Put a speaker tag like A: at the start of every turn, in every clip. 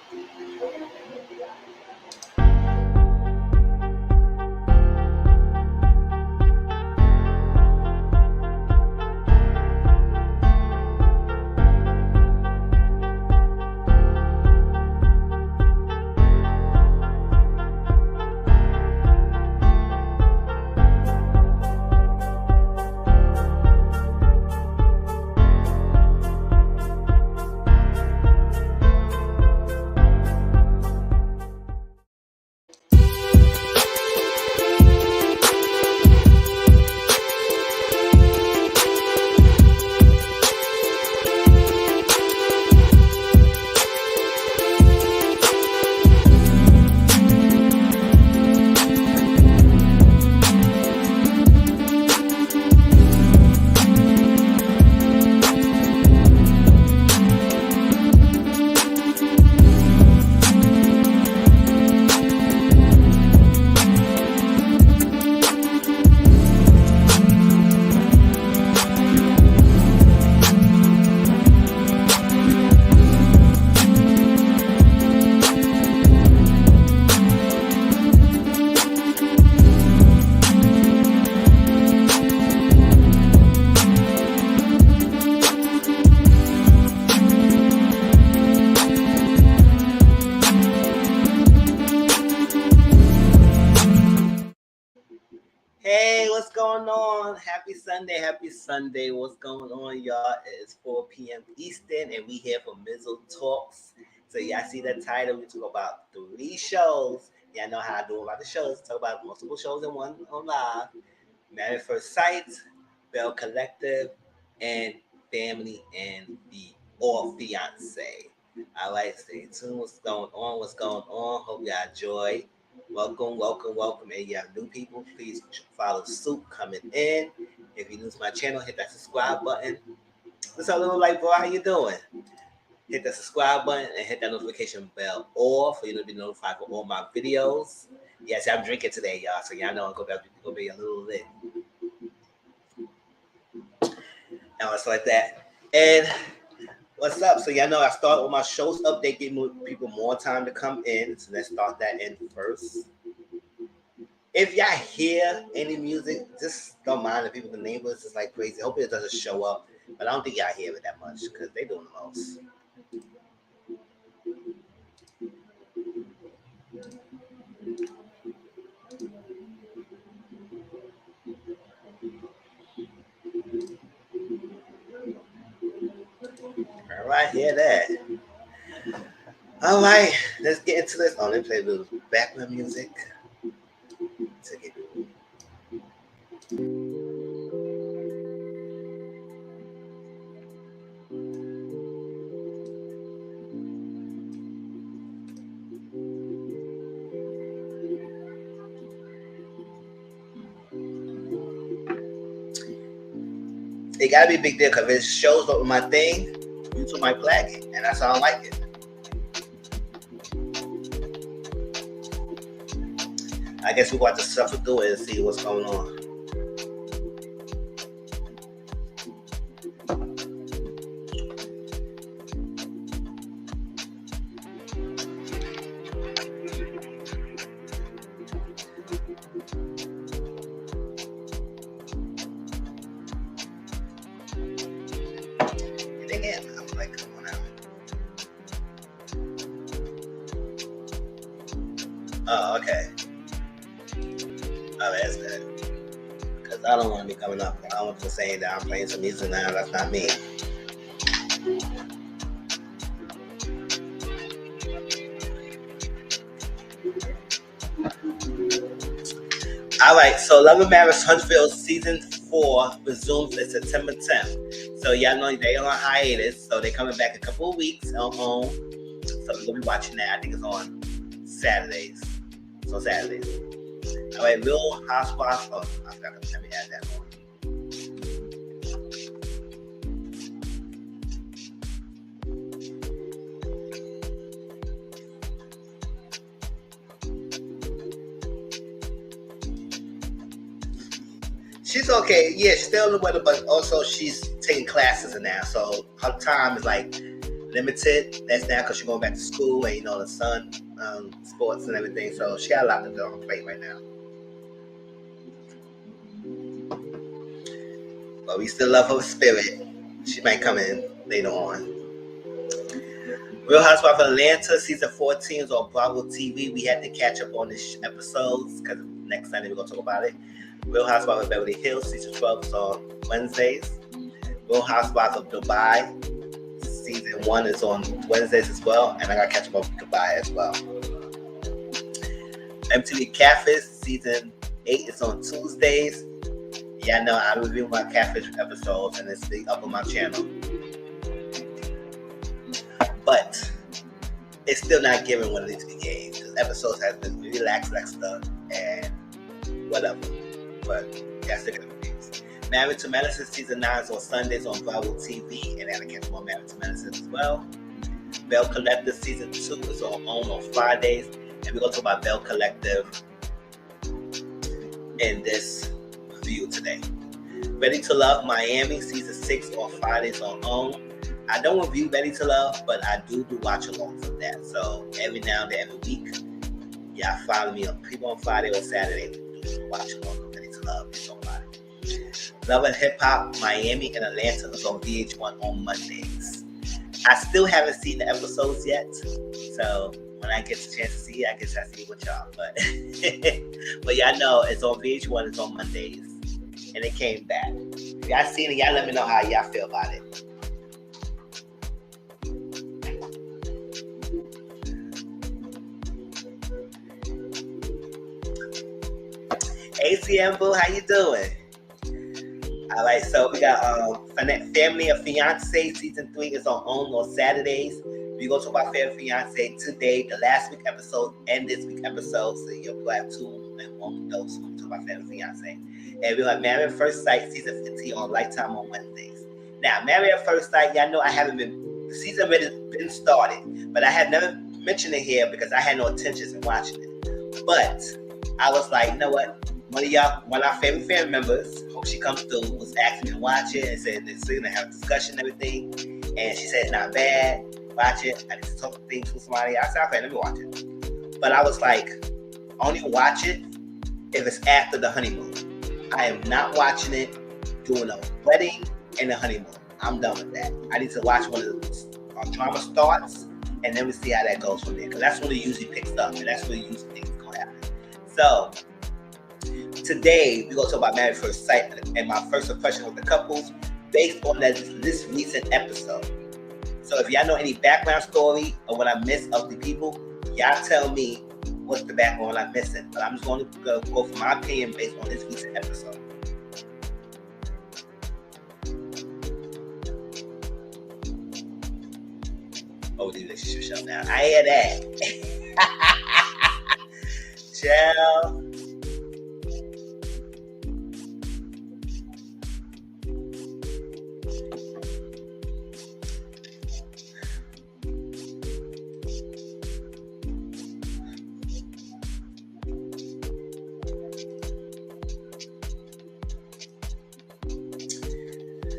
A: Hey, what's going on? Happy Sunday. What's going on, y'all? It's 4 p.m. Eastern, and we here for Mizzle Talks. So y'all see that title? We talk about 3 shows. Y'all know how I do about the shows. Talk about multiple shows in one on live. Married at First Sight, Belle Collective, and Family and Fiance. All right, stay tuned. What's going on? Hope y'all enjoy. Welcome. And you have new people, please follow suit coming in. If you're new to my channel, hit that subscribe button. What's up, little light boy? How you doing? Hit that subscribe button and hit that notification bell for you to be notified for all my videos. Yes, I'm drinking today, y'all, so y'all know I'm gonna be a little lit. And it's like that. And what's up? So y'all know I start with my shows update, giving people more time to come in. So let's start that in first. If y'all hear any music, just don't mind the people. The neighbors is like crazy. Hope it doesn't show up, but I don't think y'all hear it that much because they doing the most. All right, hear that. All right, let's get into this. Oh, let me play a little background music. It gotta be a big deal because if it shows up with my thing, YouTube might flag it, and that's how I like it. I guess we're going to suffer through it and see what's going on. And again, I'm like, come on out. Oh, okay. Oh, that's good. Because I don't want to be coming up. I don't want to say that I'm playing some music now. That's not me. All right, so Love and Marriage Huntsville Season 4 resumes in September 10th. So y'all know they are on hiatus, so they're coming back in a couple of weeks. So we're going to be watching that. I think it's on Saturdays. So Saturdays. All right, Real Housewives. Oh, I forgot to let me add that one. She's okay. Yeah, she's still in the weather, but also she's taking classes in now. So her time is like limited. That's now because she's going back to school and the son, sports and everything. So she got a lot to do on her plate right now. But we still love her spirit. She might come in later on. Real Housewives of Atlanta season 14 is on Bravo TV. We had to catch up on these episodes because next Sunday we're going to talk about it. Real Housewives of Beverly Hills season 12 is on Wednesdays. Real Housewives of Dubai season 1 is on Wednesdays as well. And I got to catch up on Dubai as well. MTV Catfish season 8 is on Tuesdays. Yeah, I know I review my Catfish episodes and it's up on my channel. But it's still not giving what it needs to be gave. The episodes has been really lackluster and whatever. But yeah, still gonna be things. Married to Medicine season 9 is on Sundays on Bravo TV, and I gotta catch more Married to Medicine as well. Belle Collective season 2 is on Fridays, and we're gonna talk about Belle Collective in this review today. Ready to Love Miami season 6 on Fridays on OWN. I don't review Ready to Love, but I do watch alongs of that. So every now and then, every week, y'all follow me on people on Friday or Saturday. Do watch along of Ready to Love. It's on Friday. Love and Hip Hop Miami and Atlanta is on VH1 on Mondays. I still haven't seen the episodes yet, so when I get the chance to see it, I guess I see it with y'all. But but y'all know it's on VH1. It's on Mondays, and it came back. If y'all seen it, y'all let me know how y'all feel about it. ACM Boo, how you doing? All right, so we got Family of Fiance season 3 is on Saturdays. We go talk about Family Fiance today, the last week episode and this week episode. So you'll have 2 and 1 of those. We talk about Family Fiance. And we have Married at First Sight season 15 on Lifetime on Wednesdays. Now, Married at First Sight, y'all know I haven't been, the season already been started, but I have never mentioned it here because I had no intentions in watching it. But I was like, you know what? One of our favorite family members, hope she comes through, was asking me to watch it and said they're going to have a discussion and everything. And she said it's not bad. Watch it. I need to talk things with somebody. I said, okay, let me watch it. But I was like, only watch it if it's after the honeymoon. I am not watching it during a wedding and a honeymoon. I'm done with that. I need to watch when the drama starts and then we see how that goes from there. Because that's when it usually picks up and that's when usually things going to happen. So, today, we're going to talk about Married at First Sight and my first impression of the couples based on this recent episode. So if y'all know any background story or what I missed of the people, y'all tell me what's the background I'm missing. But I'm just going to go for my opinion based on this recent episode. Oh, the relationship show now. I hear that. Chill.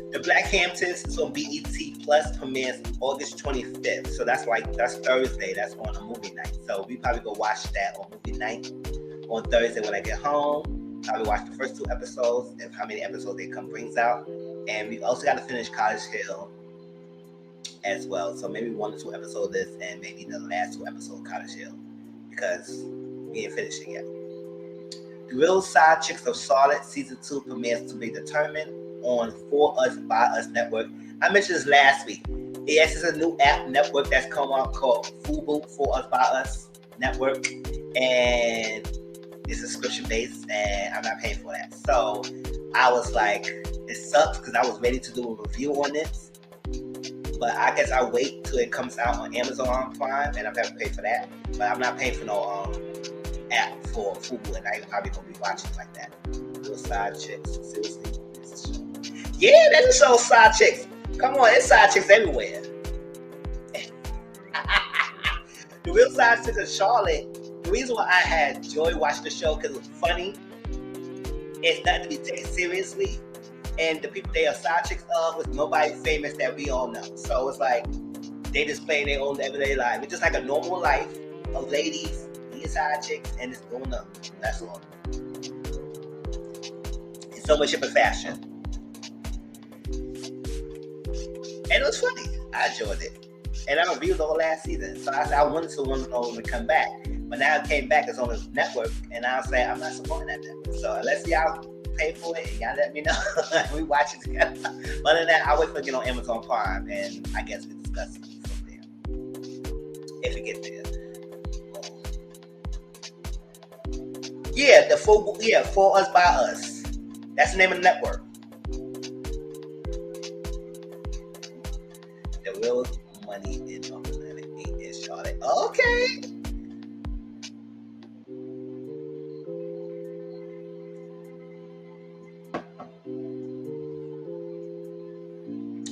A: The Black Hamptons is on BET Plus, premieres August 25th. So that's Thursday. That's on a movie night. So we probably go watch that on movie night on Thursday when I get home. Probably watch the first 2 episodes and how many episodes they brings out. And we also got to finish College Hill as well. So maybe 1 or 2 episodes of this and maybe the last 2 episodes of College Hill because we ain't finished it yet. The Real Side Chicks of Charlotte season 2 premieres to be determined on For Us By Us Network. I mentioned this last week. Yes, it's a new app network that's come out called Fubo, For Us By Us Network, and it's subscription based, and I'm not paying for that. So I was like, it sucks because I was ready to do a review on this, but I guess I'll wait till it comes out on Amazon Prime, and I'm gonna pay for that. But I'm not paying for no app for Fubo, and I probably gonna be watching like that. Real Side Chicks, seriously. Yeah, that's a show, Side Chicks. Come on, it's Side Chicks everywhere. The Real Side Chicks of Charlotte, the reason why I had joy watching the show because it was funny, it's not to be taken seriously, and the people they are side chicks of was nobody famous that we all know. So it's like, they just playing their own everyday life. It's just like a normal life of ladies, being side chicks, and it's going up. That's all. It's so much different fashion. And it was funny. I enjoyed it. And I reviewed the whole last season. So I wanted to come back. But now it came back, it's on this network. And I'll say, I'm not supporting that network. So unless y'all pay for it, y'all let me know. We watch it together. But other than that, I'll wait for it to get on Amazon Prime. And I guess we discuss it from there. If we get there. Yeah, For Us By Us. That's the name of the network. The real money in North Atlantic in Charlotte. Okay.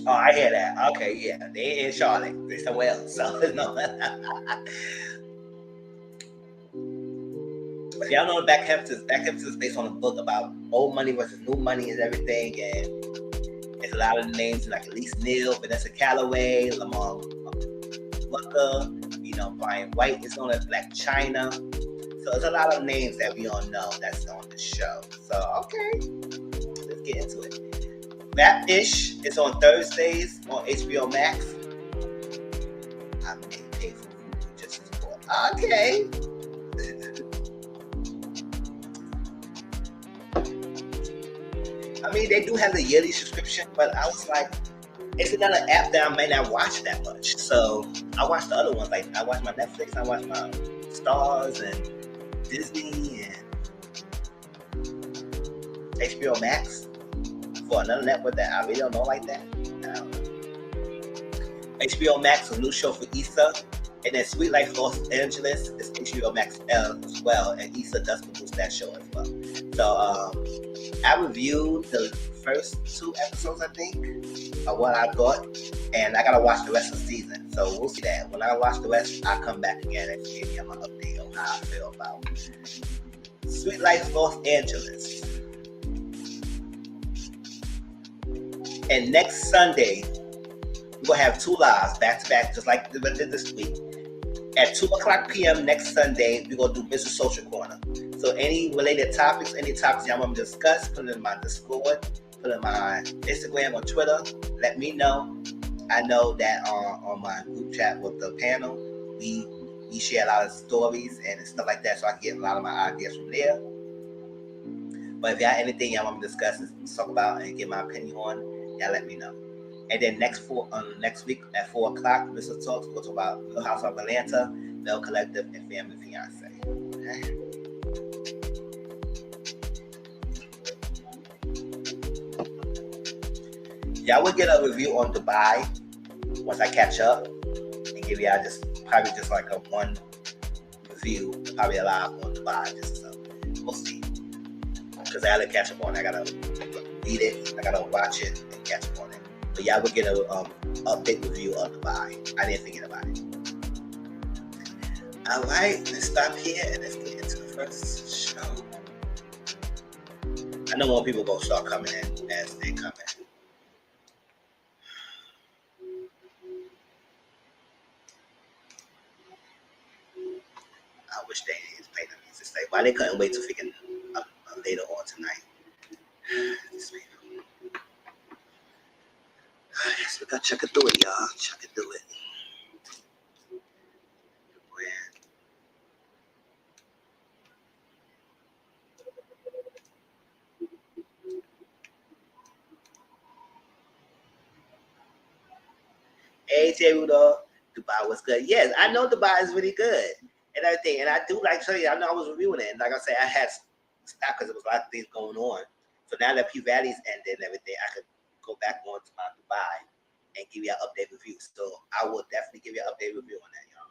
A: Oh, I hear that. Okay, yeah. They ain't in Charlotte. They're somewhere else. So no. But y'all know Back Campus is based on a book about old money versus new money and everything. And it's a lot of names like Elise Neal, Vanessa Calloway, Lamar Booker, Brian White is on it, Black China. So there's a lot of names that we all know that's on the show. So, okay, let's get into it. Map-ish is on Thursdays on HBO Max. I may pay for just as well. Okay. I mean, they do have the yearly subscription, but I was like, it's another app that I may not watch that much. So I watch the other ones. Like I watch my Netflix, I watch my Stars and Disney and HBO Max for another network that I really don't know like that. HBO Max, a new show for Issa, and then Sweet Life Los Angeles is HBO Max as well, and Issa does produce that show as well. So I reviewed the first 2 episodes, I think, of what I thought, and I gotta watch the rest of the season. So we'll see that. When I watch the rest, I'll come back again and give you my update on how I feel about Sweet Life Los Angeles. And next Sunday, we're gonna have 2 lives back to back, just like we did this week. At 2:00 p.m. next Sunday, we're gonna do Mizzle Social Corner. So any related topics, any topics y'all want to discuss, put it in my Discord, put it in my Instagram or Twitter. Let me know. I know that on my group chat with the panel, we share a lot of stories and stuff like that, so I can get a lot of my ideas from there. But if y'all anything y'all want to discuss and talk about and get my opinion on, y'all let me know. And then next week at 4:00, Mr. Talks, we'll talk about Real House of Atlanta, Belle Collective, and Family Fiance. Okay. Y'all will get a review on Dubai once I catch up and give y'all probably just like a one review, probably a live on Dubai. Just so we'll see. Because I gotta catch up on it. I gotta read it, I gotta watch it and catch up on it. But y'all will get a update review of Dubai. I didn't forget about it. All right, let's stop here and let's get into the first show. I know more people gonna start coming in as they come in. I wish they didn't play the music. Like, why they couldn't wait to figure later on tonight? Yes, we gotta check it through it, y'all. Check it through it. Hey, J. Rudolph, Dubai was good. Yes, I know Dubai is really good and everything. And I do like to tell you, I know I was reviewing it. And like I said, I had stopped because there was a lot of things going on. So now that P Valley's ended and everything, I could go back on to my Dubai and give you an update review. So I will definitely give you an update review on that, y'all.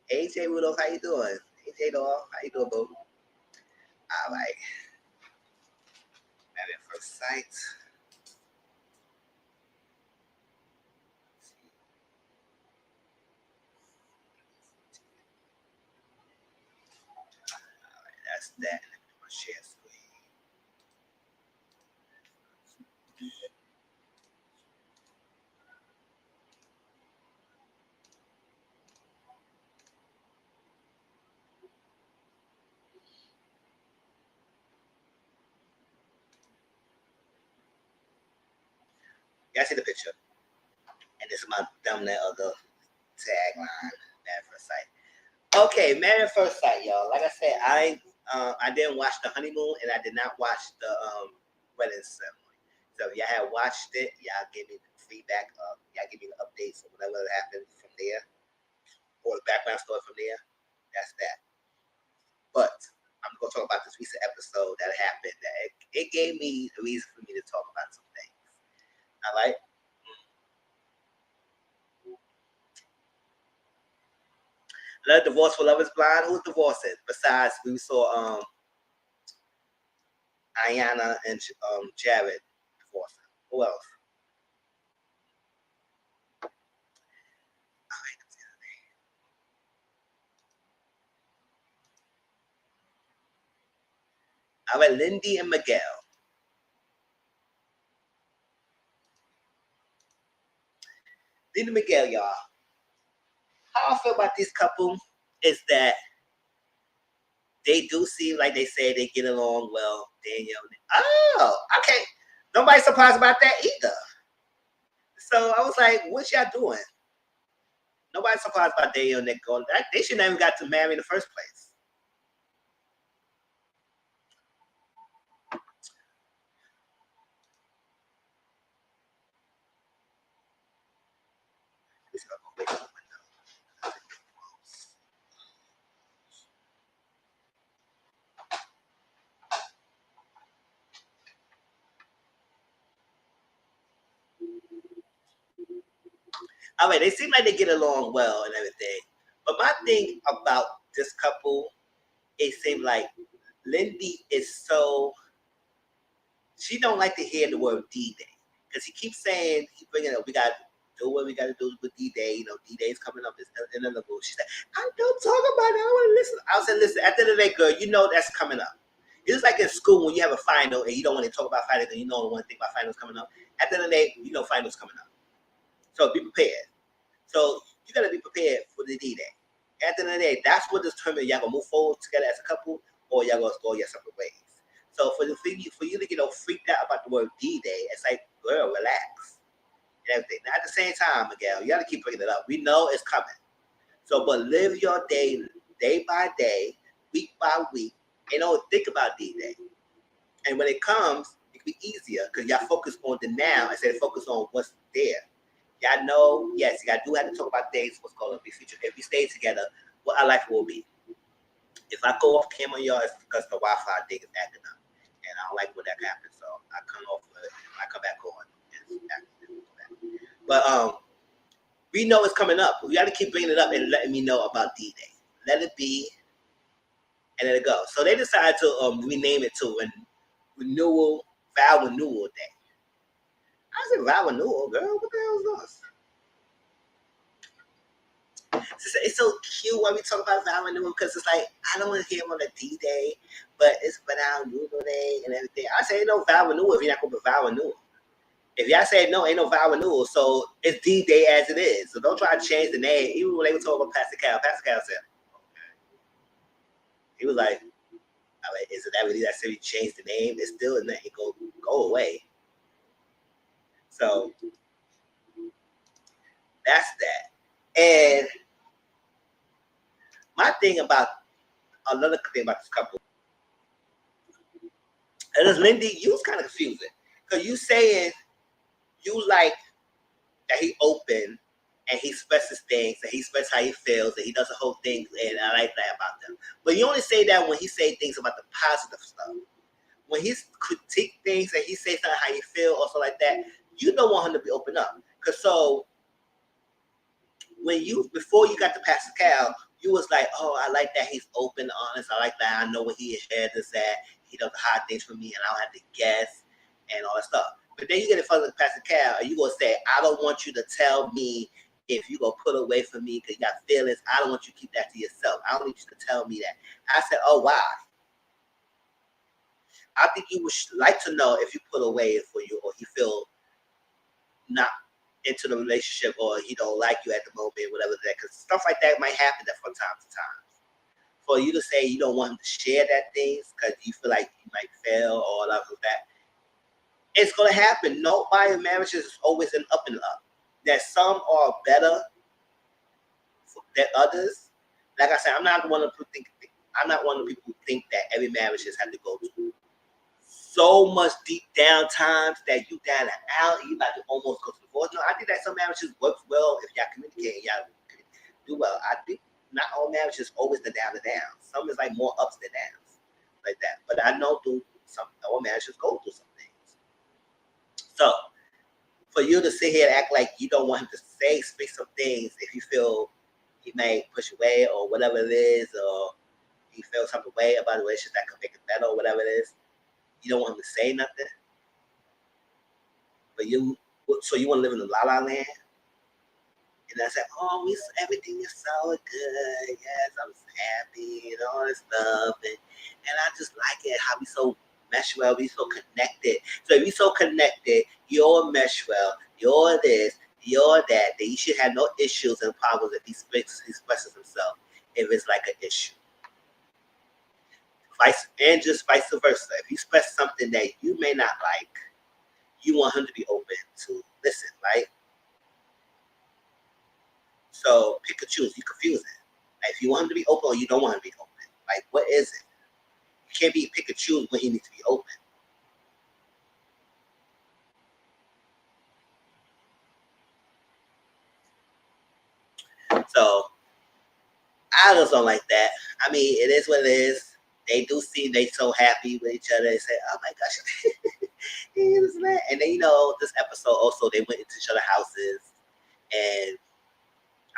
A: Hey, J. Rudolph, how you doing? Hey, J. Dog, how you doing, boo? All right. Married at First Sight. That's that. My share screen. Y'all see the picture, and this is my thumbnail of the tagline. Married First Sight. Okay, Married First Sight, y'all. Like I said, I didn't watch the honeymoon, and I did not watch the wedding ceremony. So if y'all have watched it, y'all give me the feedback. Y'all give me the updates of whatever happened from there, or the background story from there. That's that. But I'm going to talk about this recent episode that happened. That it gave me a reason for me to talk about some things. All right. Another divorce for Love Is Blind. Who's divorcing? Besides, we saw Ayana and Jared divorcing. Who else? All right, Lindy and Miguel. Lindy and Miguel, y'all. How I feel about this couple is that they do seem like they say they get along well. Daniel. Oh, okay. Nobody's surprised about that either. So I was like, what y'all doing? Nobody's surprised about Daniel and Nick going. They should never got to marry in the first place. All right, they seem like they get along well and everything. But my thing about this couple, it seemed like Lindy is so, she don't like to hear the word D-Day. Because he keeps saying, he bringing up, we got to do what we got to do with D-Day. You know, D-Day's coming up. It's in the book. She's like, I don't talk about it. I want to listen. I said, listen, at the end of the day, girl, you know that's coming up. It's like in school when you have a final and you don't want to talk about finals and you don't want to think about finals coming up. At the end of the day, you know finals coming up. So be prepared. So you got to be prepared for the D-Day. At the end of the day, that's what determines y'all going to move forward together as a couple or y'all going to go your separate ways. So for you to get all freaked out about the word D-Day, it's like, girl, relax. And everything. Now, at the same time, Miguel, you got to keep bringing it up. We know it's coming. So, but live your day by day, week by week, and don't think about D-Day. And when it comes, it can be easier because y'all focus on the now instead of focus on what's there. Y'all know, yes, y'all do have to talk about things, what's going to be future. If we stay together, what our life will be. If I go off camera, y'all, it's because the Wi-Fi thing is acting up. And I don't like when that happens. So I come off of it. I come back on. But we know it's coming up. We got to keep bringing it up and letting me know about D-Day. Let it be and let it go. So they decided to rename it to Vow Renewal Day. I said vow renewal, girl. What the hell is this? It's so cute when we talk about vow renewal because it's like I don't want to hear on the D-Day, but it's vow renewal day and everything. I say no vow renewal if you're not going to vow renewal. If y'all say no, ain't no vow renewal, so it's D-Day as it is. So don't try to change the name. Even when they were talking about Pastor Cal said, he was like, isn't that really that silly? Change the name? It's still in there. Go away. So that's that. And my thing about another thing about this couple, and as Lindy, you was kind of confusing because you saying you like that he open and he expresses things and he expresses how he feels and he does the whole thing and I like that about them. But you only say that when he say things about the positive stuff. When he critique things and he say something how you feel or something like that, you don't want him to be open up. Cause so when before you got to Pastor Cal, you was like, oh, I like that he's open, honest. I like that I know what he is at. He does hard things for me and I don't have to guess and all that stuff. But then you get in front of Pastor Cal and you gonna say, I don't want you to tell me if you gonna put away from me because you got feelings. I don't want you to keep that to yourself. I don't need you to tell me that. I said, oh wow. I think you would like to know if you put away for you or he feel not into the relationship or he don't like you at the moment, whatever that, because stuff like that might happen from time to time. For you to say you don't want him to share that things because you feel like you might fail or all of that, It's gonna happen. Nobody marriages is always an up and up. That some are better than others. Like I said, I'm not one of the people who think that every marriage has had to go through so much deep down times that you down and out, you about to almost go to divorce. No, I think that some marriages work well if y'all communicate and y'all do well. I think not all marriages always the down and down. Some is like more ups than downs, like that. But I know all marriages go through some things. So for you to sit here and act like you don't want him to speak some things if you feel he may push away or whatever it is, or he feels some way about a relationship that could make it better or whatever it is, you don't want him to say nothing. But so you want to live in the la la land? And I said, oh, everything is so good. Yes, I'm so happy and all this stuff. And I just like it how we so mesh well, we so connected. So if you're so connected, you're mesh well, you're this, you're that, then you should have no issues and problems if he expresses himself if it's like an issue. And just vice versa. If you express something that you may not like, you want him to be open to listen, right? So pick and choose. You're confusing. Like, if you want him to be open or you don't want him to be open, like, what is it? You can't be pick and choose when he needs to be open. So I just don't like that. I mean, it is what it is. They do seem they so happy with each other. They say, "Oh my gosh," and then this episode also they went into each other's houses, and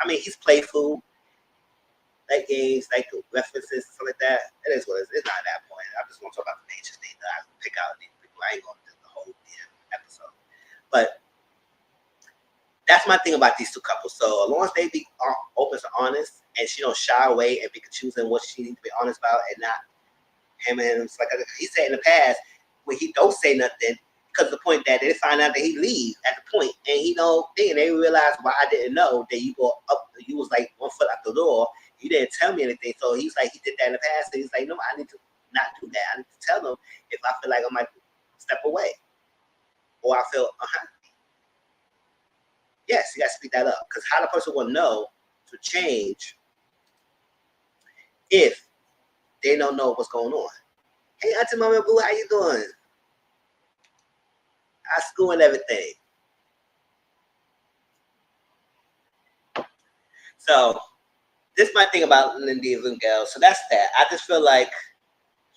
A: I mean he's playful, like games, like references, stuff like that. It is what it is. It's not that point. I just want to talk about the nature thing that I pick out these people. I ain't going to do the whole damn episode, but that's my thing about these two couples. So as long as they be open and honest, and she don't shy away and be choosing what she needs to be honest about, and not him and him. Like he said in the past, when he don't say nothing, because the point that they find out that he leaves at the point, and he and they realize why I didn't know that you go up, you was like 1 foot out the door, you didn't tell me anything. So he's like, he did that in the past, and he's like, no, I need to not do that. I need to tell them if I feel like I might step away, or I feel unhappy. Yes, you got to speak that up, because how the person will know to change if they don't know what's going on. Hey, Auntie Mama Boo, how you doing? I school and everything. So this is my thing about Lindy and Gail. So that's that. I just feel like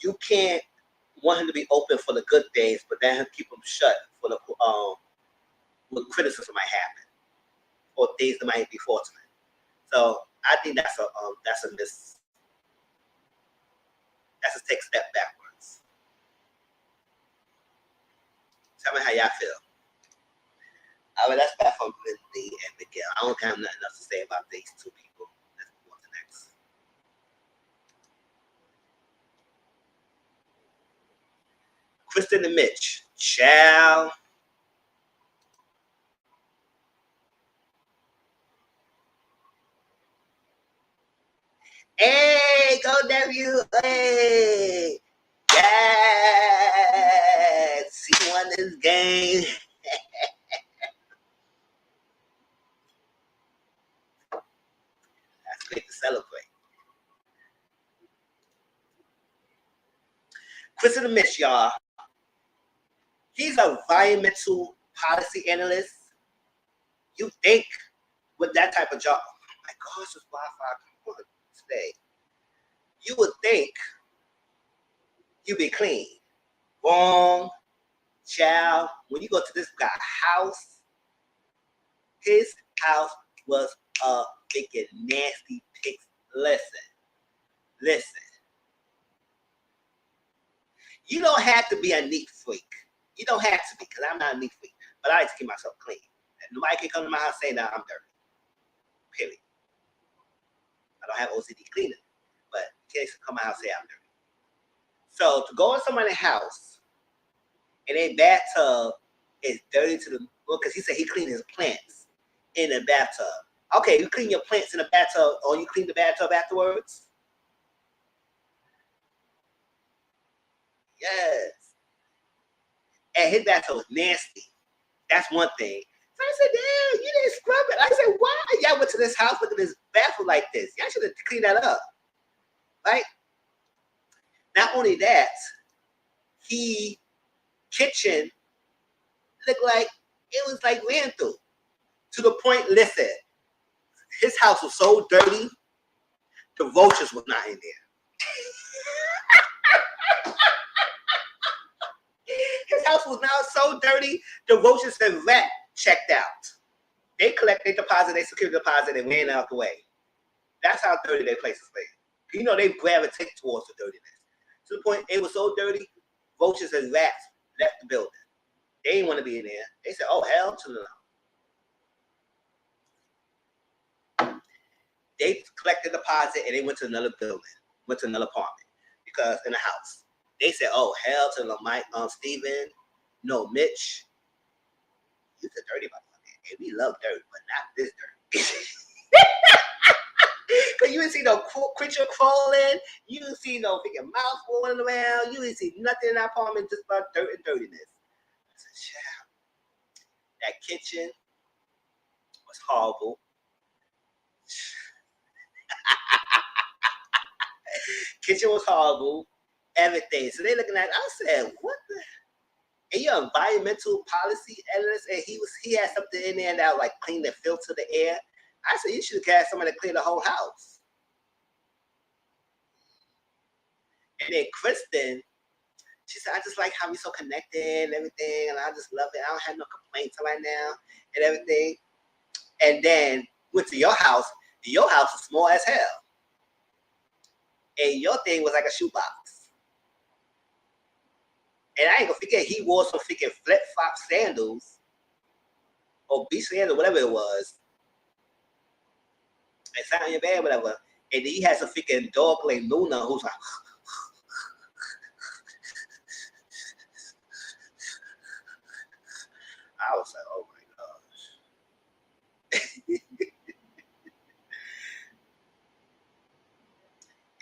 A: you can't want him to be open for the good things, but then keep him shut for the when criticism might happen or things that might be fortunate. So I think that's a take a step backwards. Tell me how y'all feel. All right, that's back from Lindy and Miguel. I don't have nothing else to say about these two people. Let's move on to next. Kristen and Mitch. Ciao. Hey, go nephew. Hey. Yes. He won this game. That's great to celebrate. Kristen and Mitch, y'all. He's an environmental policy analyst. You think with that type of job, oh my gosh, this Wi-Fi today. You would think you'd be clean. Wrong, child. When you go to this guy's house, his house was making nasty pics. Listen. You don't have to be a neat freak. You don't have to be, because I'm not a neat freak. But I like to keep myself clean. Nobody can come to my house and say that I'm dirty. Period. I don't have OCD cleaning, but in case come to my house and say I'm dirty. So to go in somebody's house and their bathtub is dirty to the because he said he cleaned his plants in the bathtub. Okay, you clean your plants in the bathtub, or you clean the bathtub afterwards? Yes. And his bathroom was nasty. That's one thing. So I said, damn, you didn't scrub it. I said, why? Y'all went to this house, look at this bathroom like this. Y'all should have cleaned that up. Right? Not only that, he kitchen looked like it was like ran through. To the point, listen, his house was so dirty, the roaches was not in there. His house was now so dirty, the roaches and rat checked out. They collect their deposit, they secure deposit, and ran out the way. That's how dirty their place is made. You know, they gravitate towards the dirtiness. To the point, it was so dirty, roaches and rats left the building. They didn't want to be in there. They said, oh, hell to the no. They collected the deposit and they went to another building, went to another apartment because in the house. They said, oh, hell to the Mike, Steven, no, Mitch. You're a dirty motherfucker. And we love dirt, but not this dirt. Because you didn't see no creature crawling. You didn't see no freaking mouse rolling around. You didn't see nothing in that apartment, just about dirt and dirtiness. I said, child, that kitchen was horrible. Kitchen was horrible. Everything. So they looking at it. I said, what the? And your environmental policy analyst, and he had something in there that would like clean the filter the air. I said, you should have had somebody to clean the whole house. And then Kristen, she said, I just like how we so connected and everything, and I just love it. I don't have no complaints right now and everything. And then went to your house. Your house was small as hell. And your thing was like a shoebox. And I ain't gonna forget, he wore some freaking flip-flop sandals or beach sandals, whatever it was. And sat on your bed, whatever. And then he had some freaking dog like Luna who's like, I was like, oh my gosh.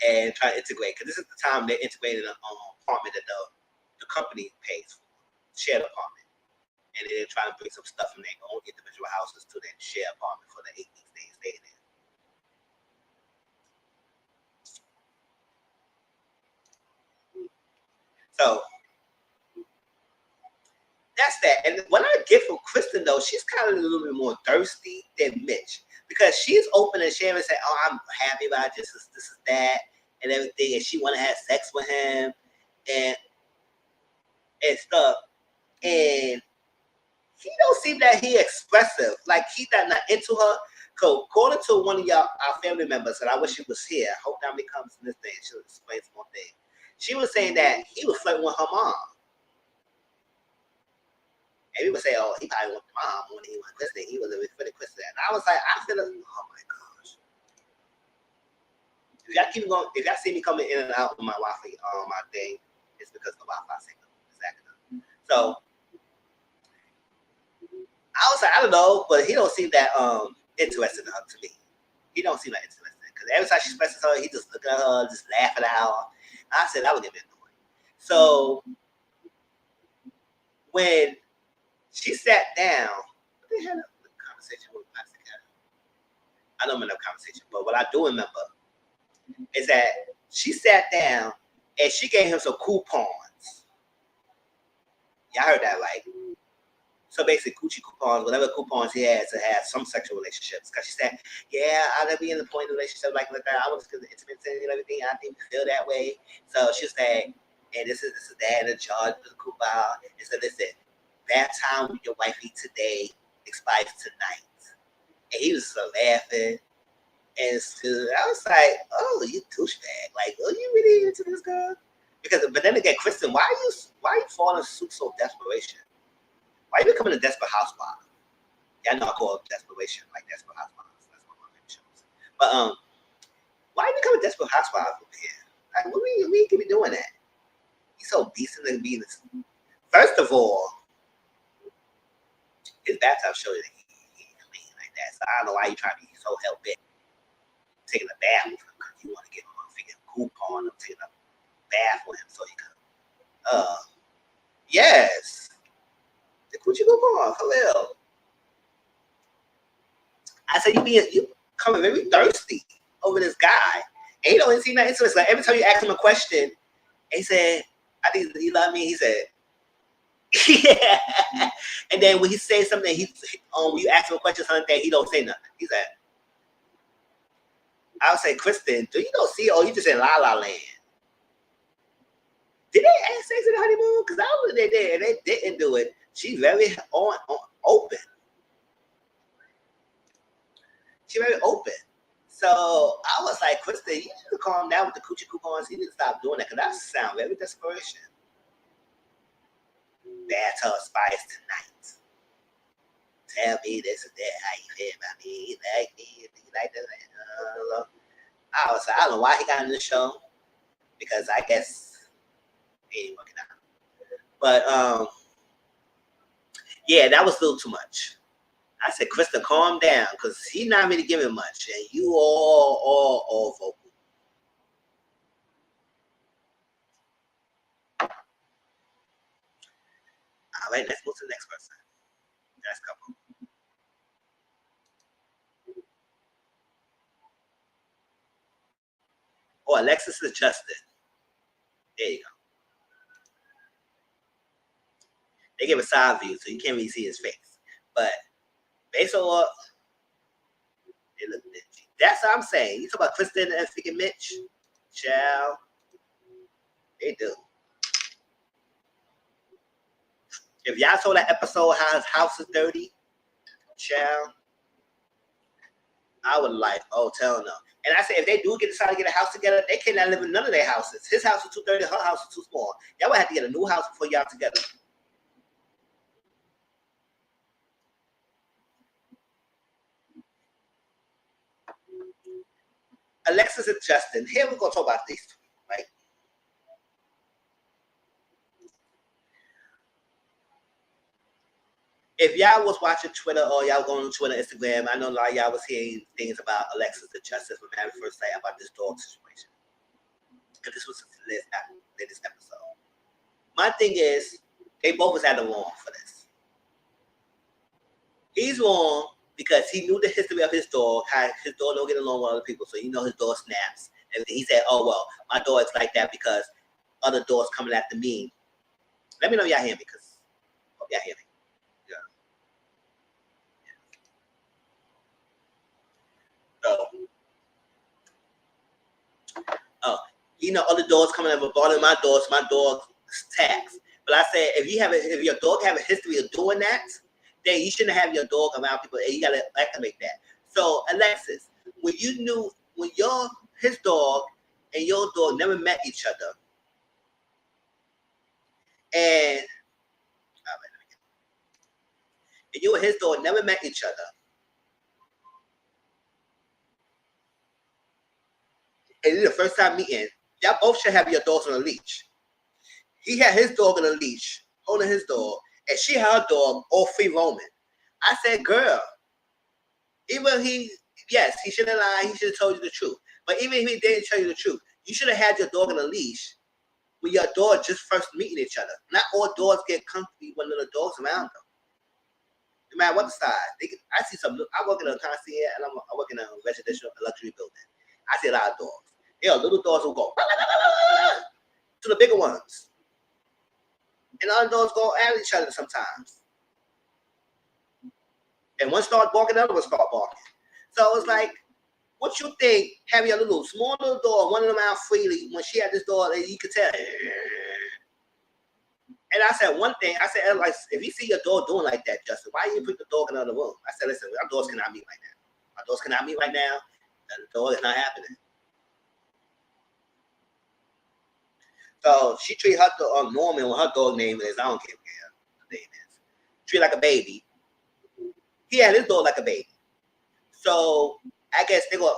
A: And try to integrate, because this is the time they're integrating an apartment that the company pays for, shared apartment. And they're trying to bring some stuff from their own individual houses to their shared apartment for the 8 weeks they stay there. So that's that. And what I get from Kristen, though, she's kind of a little bit more thirsty than Mitch, because she's open and sharing and saying, oh, I'm happy about this is that and everything, and she want to have sex with him and stuff. And he don't seem that he expressive, like he's not into her. So according to one of y'all, our family members, and I wish she was here, I hope that comes in this thing, she'll explain some more thing. She was saying that he was flirting with her mom. And people say, oh, he probably went to mom when he went Kristen. He was a bit for the Kristen. And I was like, I feel like, oh my gosh. If y'all keep going, if y'all see me coming in and out with my Wi-Fi, my thing, it's because the Wi-Fi signal is acting up. So I was like, I don't know, but he don't seem that interested in her to me. He don't seem that interested. Because every time she expresses her, he just look at her, just laughing at her. I said, that would get me annoyed. So when she sat down, they had a conversation with Pastor Kevin. I don't remember the conversation, but what I do remember is that she sat down and she gave him some coupons. Y'all heard that, right? So basically, Gucci coupons, whatever coupons he had to have some sexual relationships. Because she said, yeah, I'll never be in the point of relationship like that. I was because the intimacy and everything. I didn't feel that way. So she said, and this is that, and the charge for the coupon. And so listen, that time with your wifey today expires tonight. And he was so laughing. And so I was like, oh, you douchebag. Like, are you really into this girl? Because, but then again, Kristen, why are you falling so desperation? Why are you becoming a desperate housewife? Yeah, I know I call it desperation, like desperate housewives. That's one of my favorite shows. But why are you becoming a desperate housewife over here? Like, we can be doing that. He's so decent and being this. First of all, his bathtub showed that he clean like that. So I don't know why you trying to be so hell bent taking a bath with him, because you want to give him a freaking coupon of taking a bath with him so he can. Yes. coochie go on for real. I said, you coming very thirsty over this guy. And he don't see nothing. So it's like every time you ask him a question, he said, I think you love me. He said, yeah. And then when he says something, when you ask him a question, something, he don't say nothing. He said, I would say, Kristen, do you don't see, or you just in La La Land? Did they have sex in the honeymoon? Because I don't know they did, and they didn't do it. She's very open. She's very open. So I was like, Kristen, you need to calm down with the coochie coupons. You need to stop doing that, because that sounds very desperation. That's her spice tonight. Tell me this and that, how you feel about me. You like me? You like that? I was like, I don't know why he got in the show, because I guess he ain't working out. But yeah, that was a little too much. I said, Krista, calm down, because he's not really giving much, and you all vocal. All right, let's move to the next person. Next couple. Oh, Alexis is Justin. There you go. They give a side view, so you can't really see his face. But based on what they look dingy. That's what I'm saying. You talk about Kristen and freaking Mitch. Child. They do. If y'all saw that episode how his house is dirty, child, I would like, oh, tell no. And I said, if they do decide to get a house together, they cannot live in none of their houses. His house is too dirty, her house is too small. Y'all would have to get a new house before y'all together. Alexis and Justin. Here we're going to talk about these two, right? If y'all was watching Twitter or y'all going on Twitter, Instagram, I know a lot of y'all was hearing things about Alexis and Justin from Married First Sight about this dog situation. Because this was the latest episode. My thing is, they both was at the wrong for this. He's wrong because he knew the history of his dog, how his dog don't get along with other people, so you know his dog snaps. And he said, oh, well, my dog's like that because other dogs coming after me. Let me know if y'all hear me, because hope y'all hear me. You know, other dogs coming over bothering my dog's tax. But I said, if your dog have a history of doing that, then you shouldn't have your dog around people, and you gotta acclimate that. So Alexis, when his dog and your dog never met each other, and you and his dog never met each other, and it's the first time meeting, y'all both should have your dogs on a leash. He had his dog on a leash, holding his dog, and she had her dog all free roaming. I said, girl, even he shouldn't lie, he should have told you the truth. But even if he didn't tell you the truth, you should have had your dog on a leash when your dog just first meeting each other. Not all dogs get comfy when little dogs around them. No matter what the size. I see some, I work in a concierge and I work in a residential luxury building. I see a lot of dogs. There are little dogs who go to the bigger ones. And other dogs go at each other sometimes. And one start barking, the other one start barking. So it's like, what you think having a small little dog running around freely when she had this dog that you could tell? And I said one thing, like, if you see your dog doing like that, Justin, why you put the dog in another room? I said, listen, our dogs cannot meet right now. Our dogs cannot meet right now. The dog is not happening. So she treat her dog Norman when her dog name is, I don't care what her name is. Treat like a baby. He had his dog like a baby. So I guess they're gonna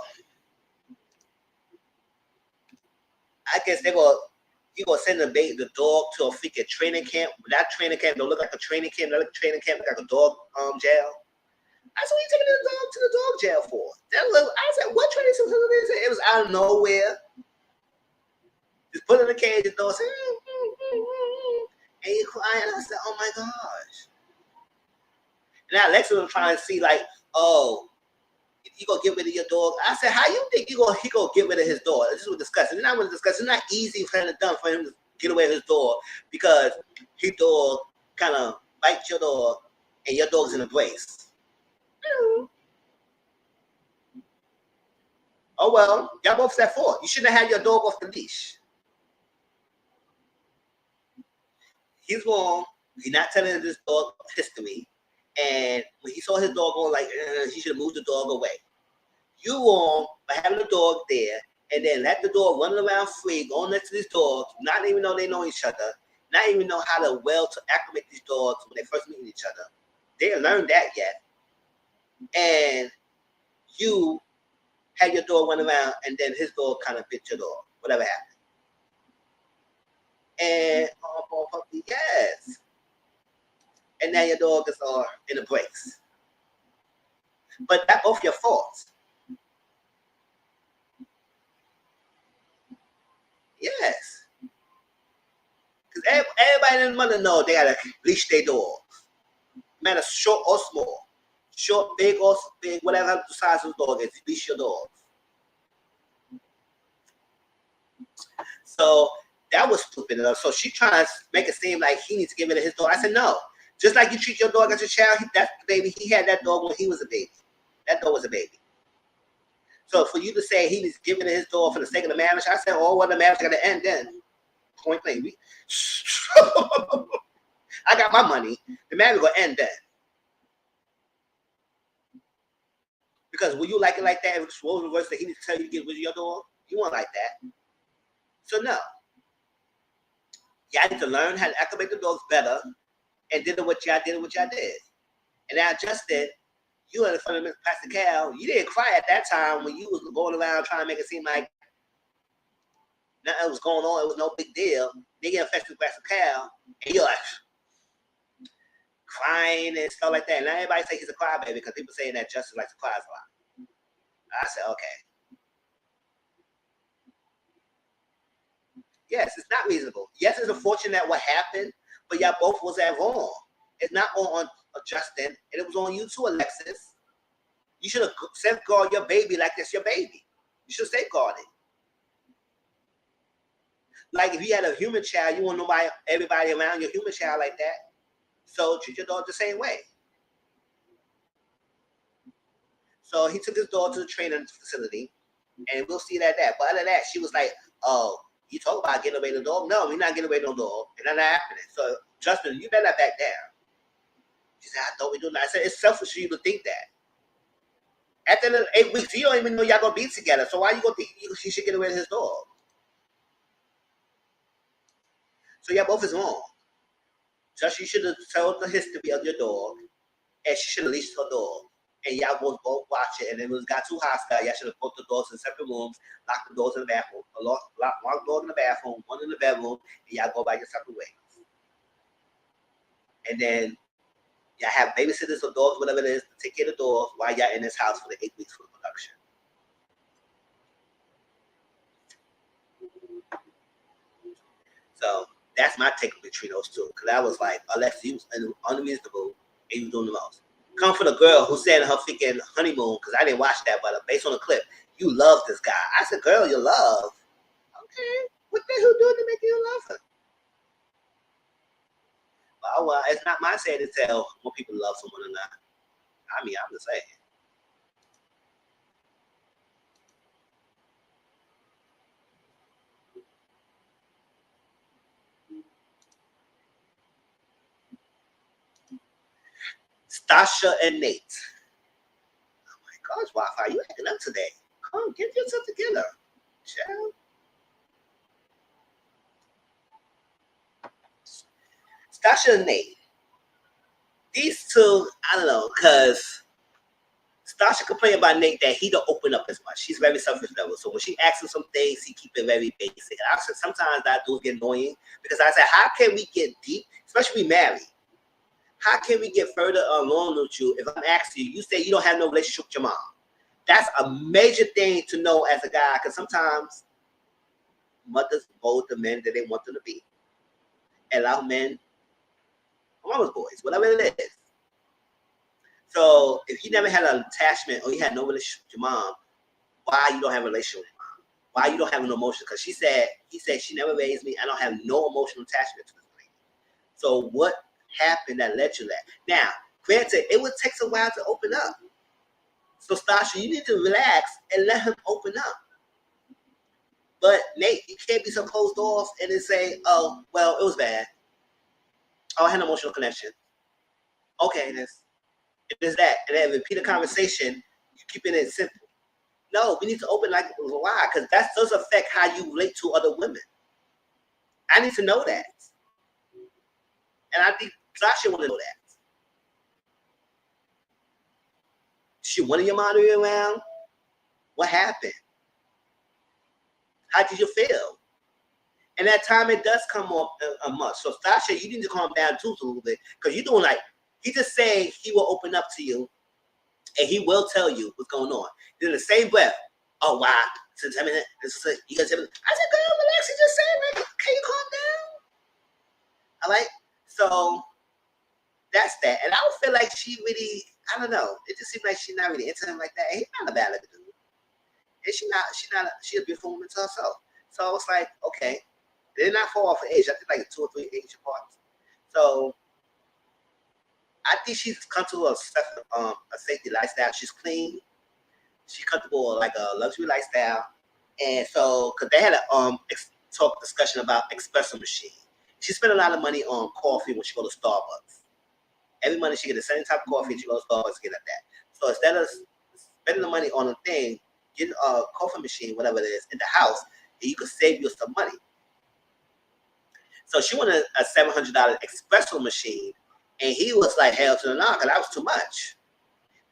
A: you gonna send the dog to a freaking training camp. That training camp don't look like a training camp. That training camp look like a dog jail. I said, what are you taking the dog to the dog jail for? I said, what training camp is it? It was out of nowhere. Just put in the cage, the dog said, and you crying. I said, oh my gosh. now Alexa was trying to see like, oh, you gonna get rid of your dog? I said, how you think he gonna get rid of his dog? This is what discussing. Then I want to discuss. It's not easy for him to get away with his dog because his dog kind of bites your dog and your dog's in a brace. Oh well, y'all both at fault. You shouldn't have had your dog off the leash. He's wrong. He's not telling this dog history. And when he saw his dog going like, he should have moved the dog away. You wrong by having the dog there and then let the dog run around free, going next to these dogs, not even know they know each other, not even know how to acclimate these dogs when they first meet each other. They didn't learn that yet. And you had your dog run around and then his dog kind of bit your dog, whatever happened. And puppy, yes. And now your dog is in a brace. But that's both your faults. Yes. Because everybody and mother know they gotta leash their dogs. No matter short or small. Short, big or big, whatever the size of the dog is, leash your dogs. So that was stupid enough. So she trying to make it seem like he needs to get rid of his dog. I said, no. Just like you treat your dog as a child, that's the baby. He had that dog when he was a baby. That dog was a baby. So for you to say he needs to get rid of his dog for the sake of the marriage, I said, oh, well, the marriage got to end then. Point blank. I got my money. The marriage going to end then. Because will you like it like that? If it's role reverse that he needs to tell you to get rid of your dog, you won't like that. So no. Y'all need to learn how to acclimate the dogs better and did what y'all did. And I just did. You in front of Pastor Cal, you didn't cry at that time when you was going around trying to make it seem like nothing was going on. It was no big deal. They get infected with Pastor Cal, and you're like crying and stuff like that. And now everybody say he's a crybaby because people saying that Justin likes to cry a lot. I said, okay. Yes, it's not reasonable. Yes, it's unfortunate what happened, but y'all both was at wrong. It's not on Justin, and it was on you too, Alexis. You should have safeguarded your baby like that's your baby. You should safeguard it. Like if you had a human child, you want everybody around your human child like that. So treat your dog the same way. So he took his dog to the training facility, and we'll see that. But other than that, she was like, oh, you talk about getting away the dog? No, we're not getting away no dog. And that's not happening. So Justin, you better not back down. She said, I thought we do that. I said, it's selfish for you to think that. At the end of 8 weeks, you don't even know y'all gonna be together. So why you gonna think she should get away with his dog? So y'all both is wrong. Just you should have told the history of your dog, and she should have leashed her dog. And y'all both watch it, and then it was got too hostile. Y'all should have put the doors in separate rooms, lock the doors in the bathroom, lock the door in the bathroom, one in the bedroom, and y'all go by your separate ways. And then y'all have babysitters or dogs, whatever it is, to take care of the dogs while y'all in this house for the 8 weeks for the production. So that's my take between those two. Because I was like, Alexa, you was unreasonable and you was doing the most. Come for the girl who said in her freaking honeymoon, because I didn't watch that, but based on the clip, you love this guy. I said, girl, you love. Okay, what the hell doing to make you love her? Well, it's not my say to tell when people love someone or not. I mean, I'm just saying. Stasha and Nate. Oh my gosh, Wi-Fi, you acting up today. Come, get yourself together. Child. Stasha and Nate. These two, I don't know, because Stasha complained about Nate that he don't open up as much. She's very selfish level. So when she asks him some things, he keep it very basic. And I said sometimes that do get annoying because I said, how can we get deep, especially married? How can we get further along with you if I'm asking you, you say you don't have no relationship with your mom? That's a major thing to know as a guy, because sometimes mothers mold the men that they want them to be. And allow men, mama's boys, whatever it is. So if you never had an attachment or you had no relationship with your mom, why you don't have a relationship with your mom? Why you don't have no emotion? Because he said she never raised me. I don't have no emotional attachment to this lady. So what happened that led to that? Now, granted, it would take a while to open up. So Stasha, you need to relax and let him open up. But Nate, you can't be so closed off and then say, "Oh, well, it was bad. Oh, I had an emotional connection." Okay, there's that, and then repeat the conversation. You keeping it simple. No, we need to open like why? Because that does affect how you relate to other women. I need to know that, and I think Sasha want to know that. She wanted your mom to be around. What happened? How did you feel? And that time it does come off a much. So Sasha, you need to calm down too a little bit because you're doing like he just saying he will open up to you and he will tell you what's going on. Then in the same breath, oh wow, since I mean, you guys, I said, girl, relax. You just saying, like, can you calm down? All right. So that's that. And I don't feel like she really, I don't know. It just seems like she's not really into him like that. And he's not a bad looking dude. And she's a beautiful woman to herself. So it's like, okay. They're not far off of age. I think like 2 or 3 age apart. So I think she's comfortable with a safety lifestyle. She's clean. She's comfortable with like a luxury lifestyle. And so, because they had a discussion about espresso machine. She spent a lot of money on coffee when she go to Starbucks. Every month she get the same type of coffee and she goes to Starbucks to get at that. So instead of spending the money on a thing, get a coffee machine, whatever it is, in the house, and you could save you some money. So she wanted a $700 espresso machine, and he was like, hell to the no, because that was too much.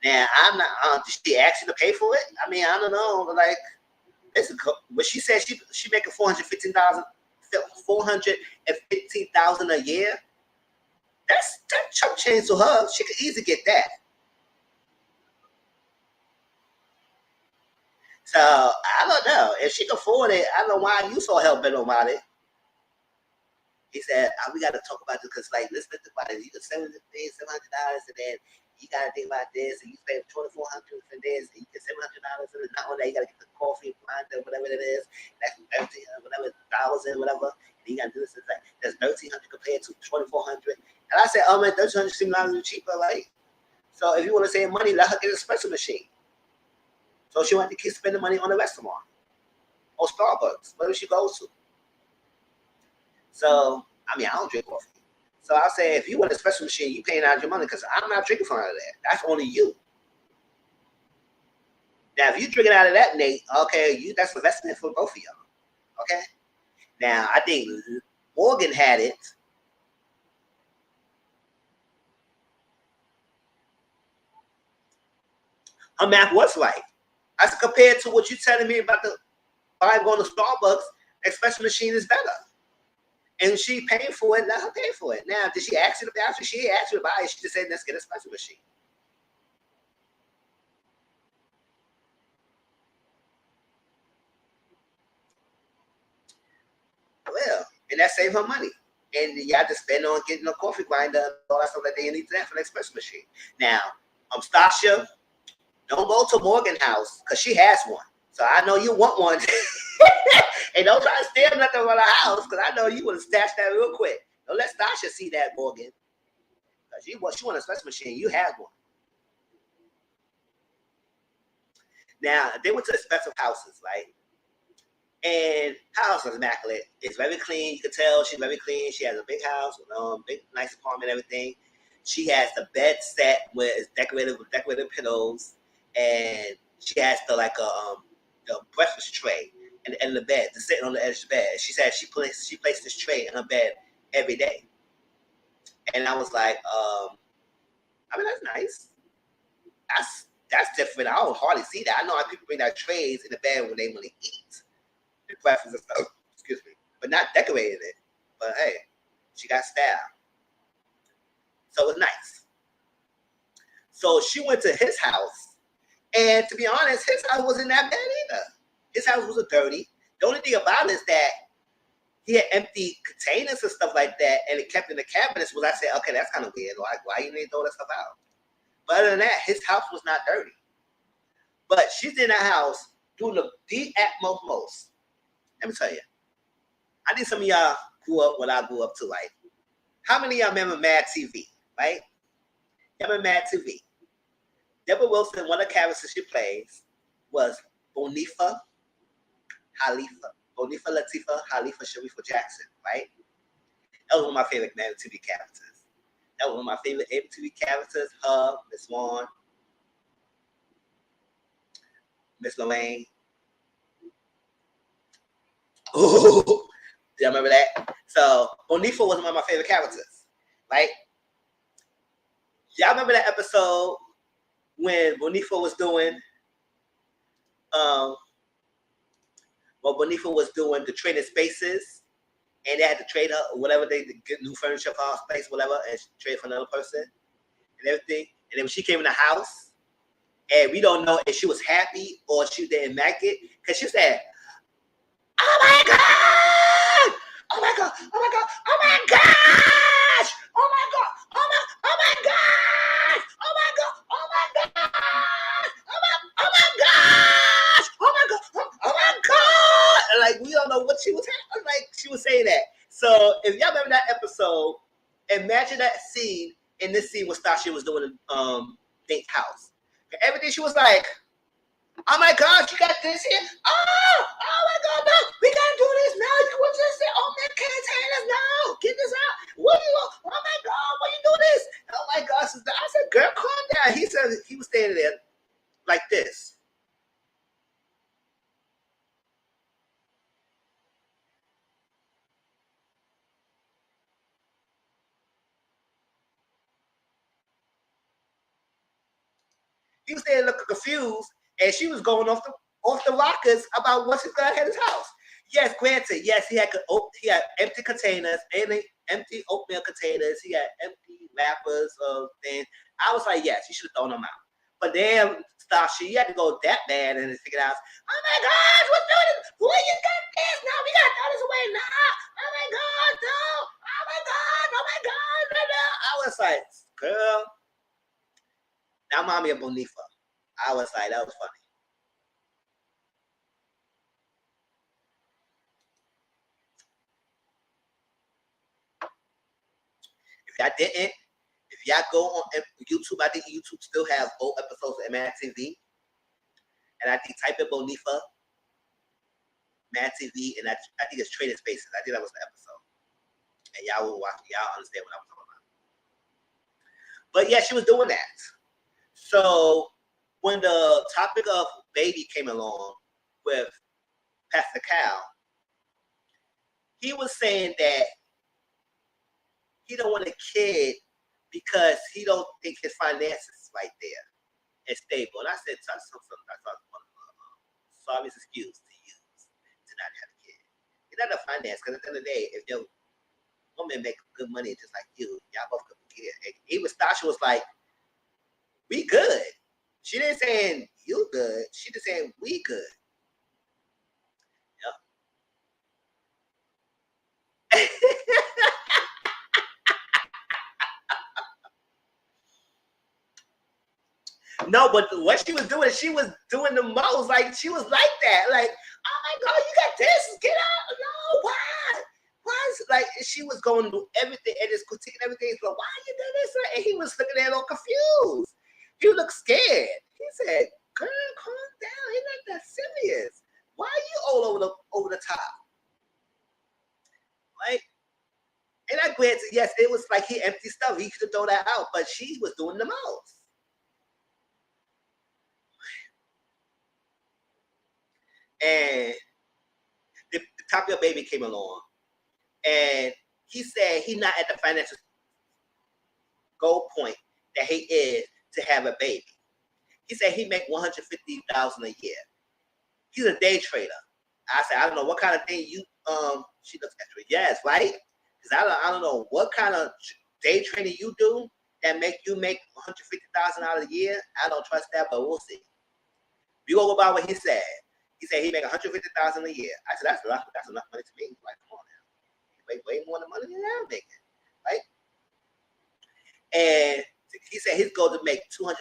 A: Now, I'm not, did she ask you to pay for it? I mean, I don't know, but like, but she said she making $415,000 a year. That's chump change to her. She could easily get that. So I don't know if she can afford it. I don't know why you so hell bent about it. He said, we got to talk about this because, like, let's think about it. You can $700, and then you got to think about this, and you pay $2,400 for this, and you get $700, and not only that, you got to get the coffee, whatever it is, that's $13, whatever, $1,000, whatever, and you got to do this. Like, that's $1,300 compared to $2,400. And I said, oh, man, $1,300 seems a little cheaper, like. So if you want to save money, let her get a espresso machine. So she wanted to keep spending money on a restaurant or Starbucks, whatever she goes to. So, I mean, I don't drink coffee. So I'll say, if you want a espresso machine, you paying out your money because I'm not drinking from out of that. That's only you. Now, if you're drinking out of that, Nate, okay, that's investment for both of y'all. Okay? Now, I think Morgan had it. Her math was right. As compared to what you're telling me about the vibe going to Starbucks, espresso machine is better. And she paid for it, let her pay for it. Now, did she ask you to buy it? She asked you to buy it. She just said, let's get a espresso machine. Well, and that saved her money. And you have to spend on getting a coffee grinder and all that stuff that they need to have for the espresso machine. Now, Stasha, don't go to Morgan house because she has one. So I know you want one. And don't try to steal nothing from her house because I know you would have stashed that real quick. Don't let Stasha see that, Morgan. Because she want a espresso machine. You have one. Now, they went to expensive houses, right? And her house was immaculate. It's very clean. You can tell she's very clean. She has a big house, big, nice apartment, everything. She has the bed set where it's decorated with decorated pillows, and she has the breakfast tray at the end of the bed, to sitting on the edge of the bed. She said she placed this tray in her bed every day, and I was like, I mean, that's nice. That's different. I don't hardly see that. I know how people bring their trays in the bed when they want to eat. Breakfast and stuff, excuse me, but not decorating it. But hey, she got style, so it's nice. So she went to his house, and to be honest, his house wasn't that bad either. His house was dirty. The only thing about it is that he had empty containers and stuff like that, and it kept in the cabinets. Was I said, okay, that's kind of weird. Like, why you need to throw that stuff out? But other than that, his house was not dirty. But she's in the house doing the utmost most. Let me tell you. I think some of y'all grew up when I grew up too. Like, how many of y'all remember Mad TV? Right? Y'all remember Mad TV? Deborah Wilson, one of the characters she plays, was Bonifa Latifa Halifa Sharifa Jackson, right? That was one of my favorite Mad TV characters. That was one of my favorite TV characters. Her, Miss Vaughn, Miss Lorraine. Oh, do y'all remember that? So Bonifa was one of my favorite characters, right? Y'all remember that episode when Bonifa was doing Bonifa was doing the trading spaces, and they had to trade her whatever they get new furniture for her space, whatever, and trade for another person and everything. And then when she came in the house, and we don't know if she was happy or she didn't make it, because she said, "Oh my god! Oh my god! Oh my god! Oh my gosh! Oh my god! Oh my gosh! Oh my god! Oh my gosh! Oh my gosh! Oh my god! Oh my god!" And like, we don't know what she was having. Like, she was saying that. So if y'all remember that episode, imagine that scene. In this scene, what Stasha was doing in Date's house. Everything she was like, "Oh my god, you got this here? Oh my god, no, we gotta do this now. You want to say, oh man, can't tell us now. Get this out. What do you want? Oh my god, why you do this? Oh my god, sister." I said, "Girl, calm down." He said he was standing there like this. He was standing looking confused, and she was going off the rockers about what's gonna have his house. Yes, granted, yes, he had empty containers, empty oatmeal containers. He had empty wrappers of things. I was like, yes, you should have thrown them out. But damn, Stasha, you had to go that bad and figure out, oh my gosh, what's doing this? Who you got this? No, we gotta throw this away now. Oh my god, no. Oh my god, oh my god, no. I was like, girl, now mommy of Bonifa. I was like, that was funny. If y'all go on YouTube, I think YouTube still has old episodes of Mad TV. And I think type in Bonifa, Mad TV, and I think it's Trading Spaces. I think that was the episode. And y'all will watch, y'all understand what I was talking about. But yeah, she was doing that. So when the topic of baby came along with Pastor Cal, he was saying that he don't want a kid because he don't think his finances is right there and stable. And I said, sorry excuse to use to not have a kid. It's not a finance, because at the end of the day, if your woman make good money just like you, y'all both could get it. Even Stasha was like, we good. She didn't saying you good. She just saying we good. Yep. No, but what she was doing the most. Like, she was like that. Like, oh my god, you got this. Get out. No, why? Why is like she was going to do everything and just critiquing everything. So why you did this? And he was looking at her all confused. He looked scared. He said, "Girl, calm down. He's not that serious. Why are you all over the top?" Like, and I granted, yes, it was like he empty stuff. He could throw that out, but she was doing the most. And the Top Your Baby came along, and he said he's not at the financial goal point that he is to have a baby. He said he make $150,000 a year. He's a day trader. I said, I don't know what kind of thing you she looks at me. Yes, right? Because I don't know what kind of day trading you do that make you make $150,000 a year. I don't trust that, but we'll see. We go by what he said. He said he make $150,000 a year. I said, that's enough money to me. Like, come on now. You make way more than money than I'm making. Right? And He said his goal to make $250,000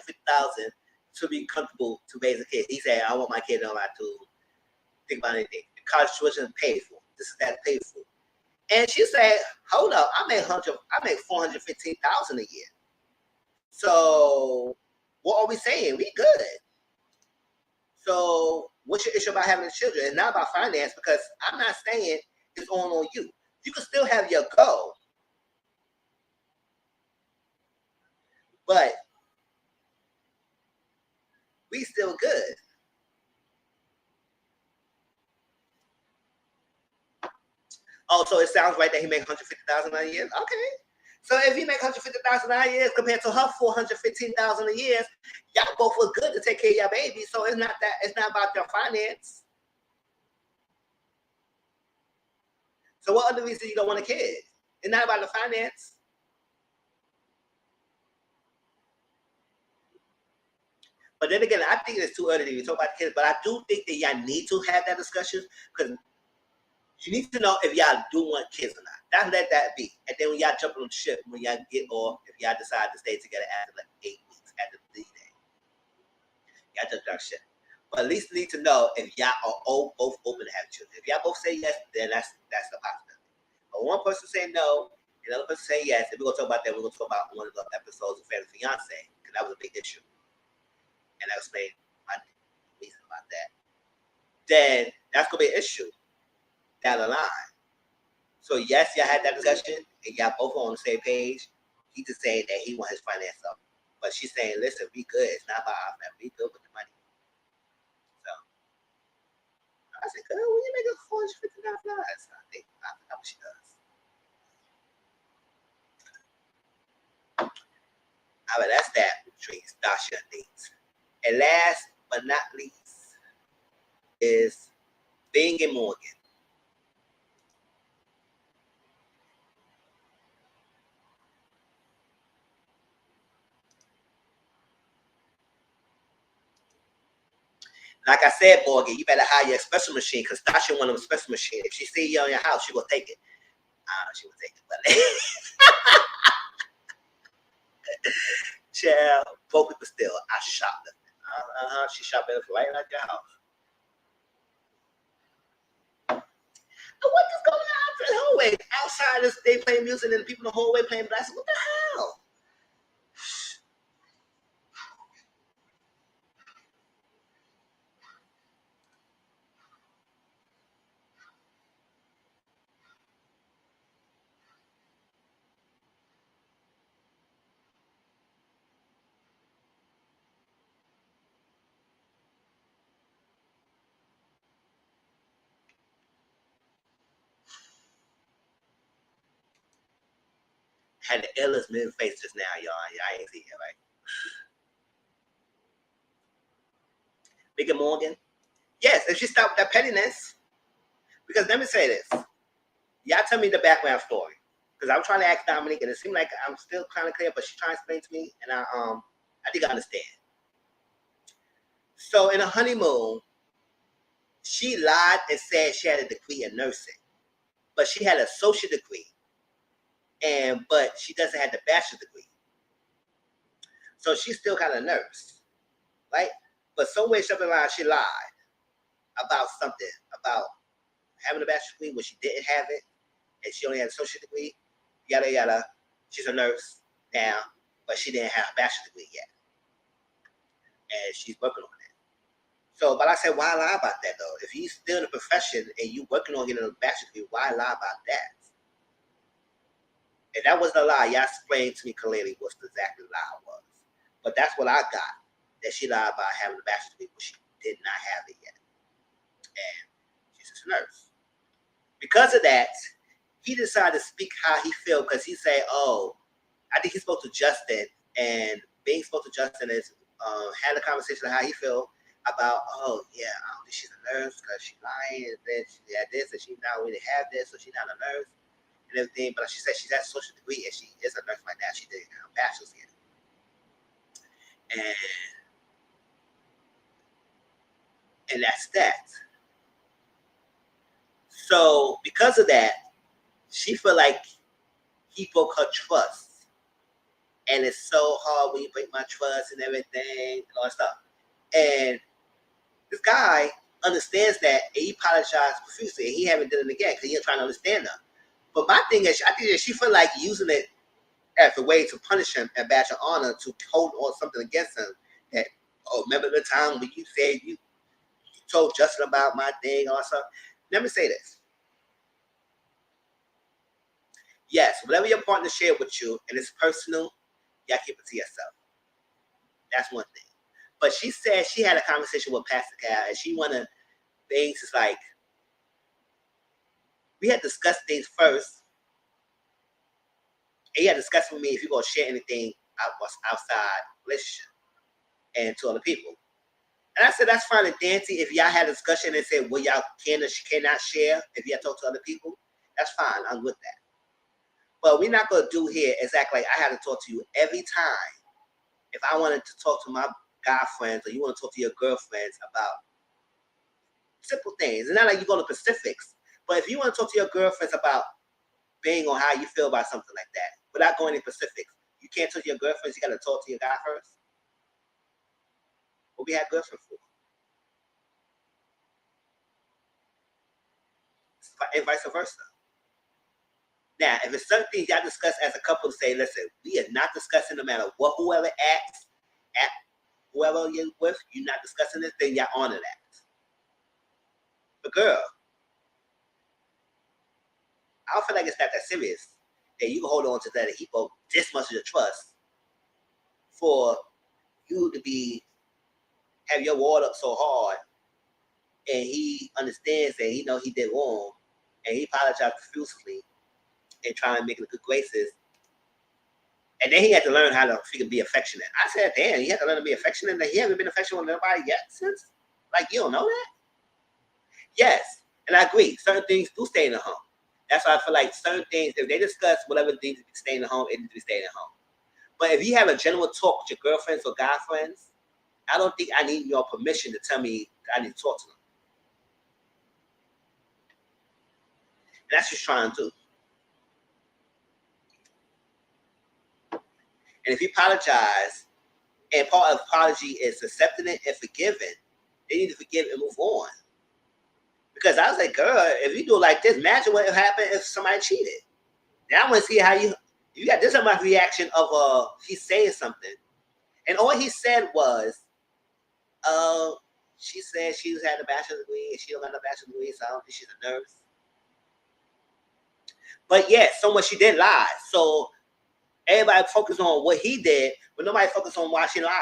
A: to be comfortable to raise a kid. He said, I want my kid to know how to think about anything. The college tuition is paid for. This is that paid for. And she said, hold up, I make $415,000 a year. So what are we saying? We good. So what's your issue about having children? It's not about finance, because I'm not saying it's on you. You can still have your goal. But we still good. Oh, so it sounds right that he makes $150,000 a year? Okay. So if he makes $150,000 a year compared to her $415,000 a year, y'all both look good to take care of your baby. So it's not about your finance. So what other reason you don't want a kid? It's not about the finance. But then again, I think it's too early to talk about kids. But I do think that y'all need to have that discussion, because you need to know if y'all do want kids or not. Don't let that be. And then when y'all jump on the ship, when y'all get off, if y'all decide to stay together after like 8 weeks after the day, y'all jump on ship. But at least need to know if y'all are both open to have children. If y'all both say yes, then that's the possibility. But one person say no, and the other person say yes, and we're gonna talk about that. We're gonna talk about one of the episodes of Fiance, because that was a big issue. And I explained my reason about that. Then that's gonna be an issue down the line. So yes, y'all had that discussion, and y'all both on the same page. He just saying that he want his finance up, but she's saying, "Listen, we good. It's not about our family. We good with the money." So I said, "Girl, when you make $450,000, I think I know what she does." All right, that's that between Stasha and Nate. And last but not least is Bing and Morgan. Like I said, Morgan, you better hire your espresso machine, because Stasha want an espresso machine. If she see you in your house, she will take it. She will take it. But child, poor people still. I shop them. She shopping right at your house. What is going on in the hallway? Outside, they playing music, and people in the hallway playing basketball. What the hell? Had the illest men face just now, y'all. Y'all ain't see it, right? Big and Morgan. Yes, if she stopped that pettiness. Because let me say this. Y'all tell me the background story. Because I'm trying to ask Dominique, and it seemed like I'm still kind of clear, but she's trying to explain to me, and I think I understand. So in a honeymoon, she lied and said she had a degree in nursing, but she had an associate degree, but she doesn't have the bachelor's degree. So she's still kind of a nurse, right? But somewhere, something like she lied about something, about having a bachelor's degree when she didn't have it, and she only had an associate degree, yada yada. She's a nurse now, but she didn't have a bachelor's degree yet, and she's working on it. So, but I said, why lie about that though? If you're still in the profession and you working on getting a bachelor's degree, why lie about that? And that wasn't a lie. Y'all explained to me clearly what exactly the lie was. But that's what I got. That she lied about having a bachelor's degree, but she did not have it yet. And she's just a nurse. Because of that, he decided to speak how he felt, because he said, "Oh, I think he spoke to Justin, and being spoke to Justin is had a conversation of how he felt about, oh yeah, I don't think she's a nurse because she's lying, and then she had this, and she not really have this, so she's not a nurse and everything." But she said she's at a social degree, and she is a nurse right now. She did a bachelor's in it, and that's that. So because of that, she felt like he broke her trust, and it's so hard when you break my trust and everything and all that stuff. And this guy understands that, and he apologized profusely, and he haven't done it again because he's trying to understand her. But my thing is, I think that she feel like using it as a way to punish him and badge of honor to hold on something against him. That, oh, remember the time when you said you told Justin about my thing or something? Let me say this. Yes, whatever your partner shared with you and it's personal, y'all keep it to yourself. That's one thing. But she said she had a conversation with Pastor Cal, and she wanted things is like, we had discussed things first, and you had discussed with me if you're going to share anything outside relationship and to other people. And I said, that's fine and dandy if y'all had a discussion and said, well, y'all can or cannot share if y'all talk to other people. That's fine. I'm with that. But we're not going to do here exactly like I had to talk to you every time. If I wanted to talk to my guy friends or you want to talk to your girlfriends about simple things, it's not like you're going to specifics. But if you want to talk to your girlfriends about being on how you feel about something like that, without going into specifics, you can't talk to your girlfriends. You got to talk to your guy first. What we had girlfriends for? And vice versa. Now, if it's certain things y'all discuss as a couple, say, listen, we are not discussing no matter what, whoever acts, at whoever you're with, you're not discussing this, then y'all honor that. But girl, I don't feel like it's not that serious that you can hold on to that heap of this much of the trust for you to have your wall up so hard, and he understands that he know he did wrong, and he apologized profusely and trying to make it good graces. And then he had to learn how to be affectionate. I said, damn, he had to learn to be affectionate. He haven't been affectionate with nobody yet since. Like, you don't know that? Yes, and I agree. Certain things do stay in the home. That's why I feel like certain things, if they discuss whatever needs to stay in the home, it needs to be staying in the home. But if you have a general talk with your girlfriends or guy friends, I don't think I need your permission to tell me I need to talk to them. And that's what she's trying to do. And if you apologize, and part of apology is accepting it and forgiving, they need to forgive and move on. Because I was like, girl, if you do it like this, imagine what would happen if somebody cheated. Now I want to see how you got this much reaction of he's saying something. And all he said was, she said she had a bachelor's degree and she don't got a bachelor's degree, so I don't think she's a nurse. But yeah, so much she did lie. So everybody focused on what he did, but nobody focused on why she lied.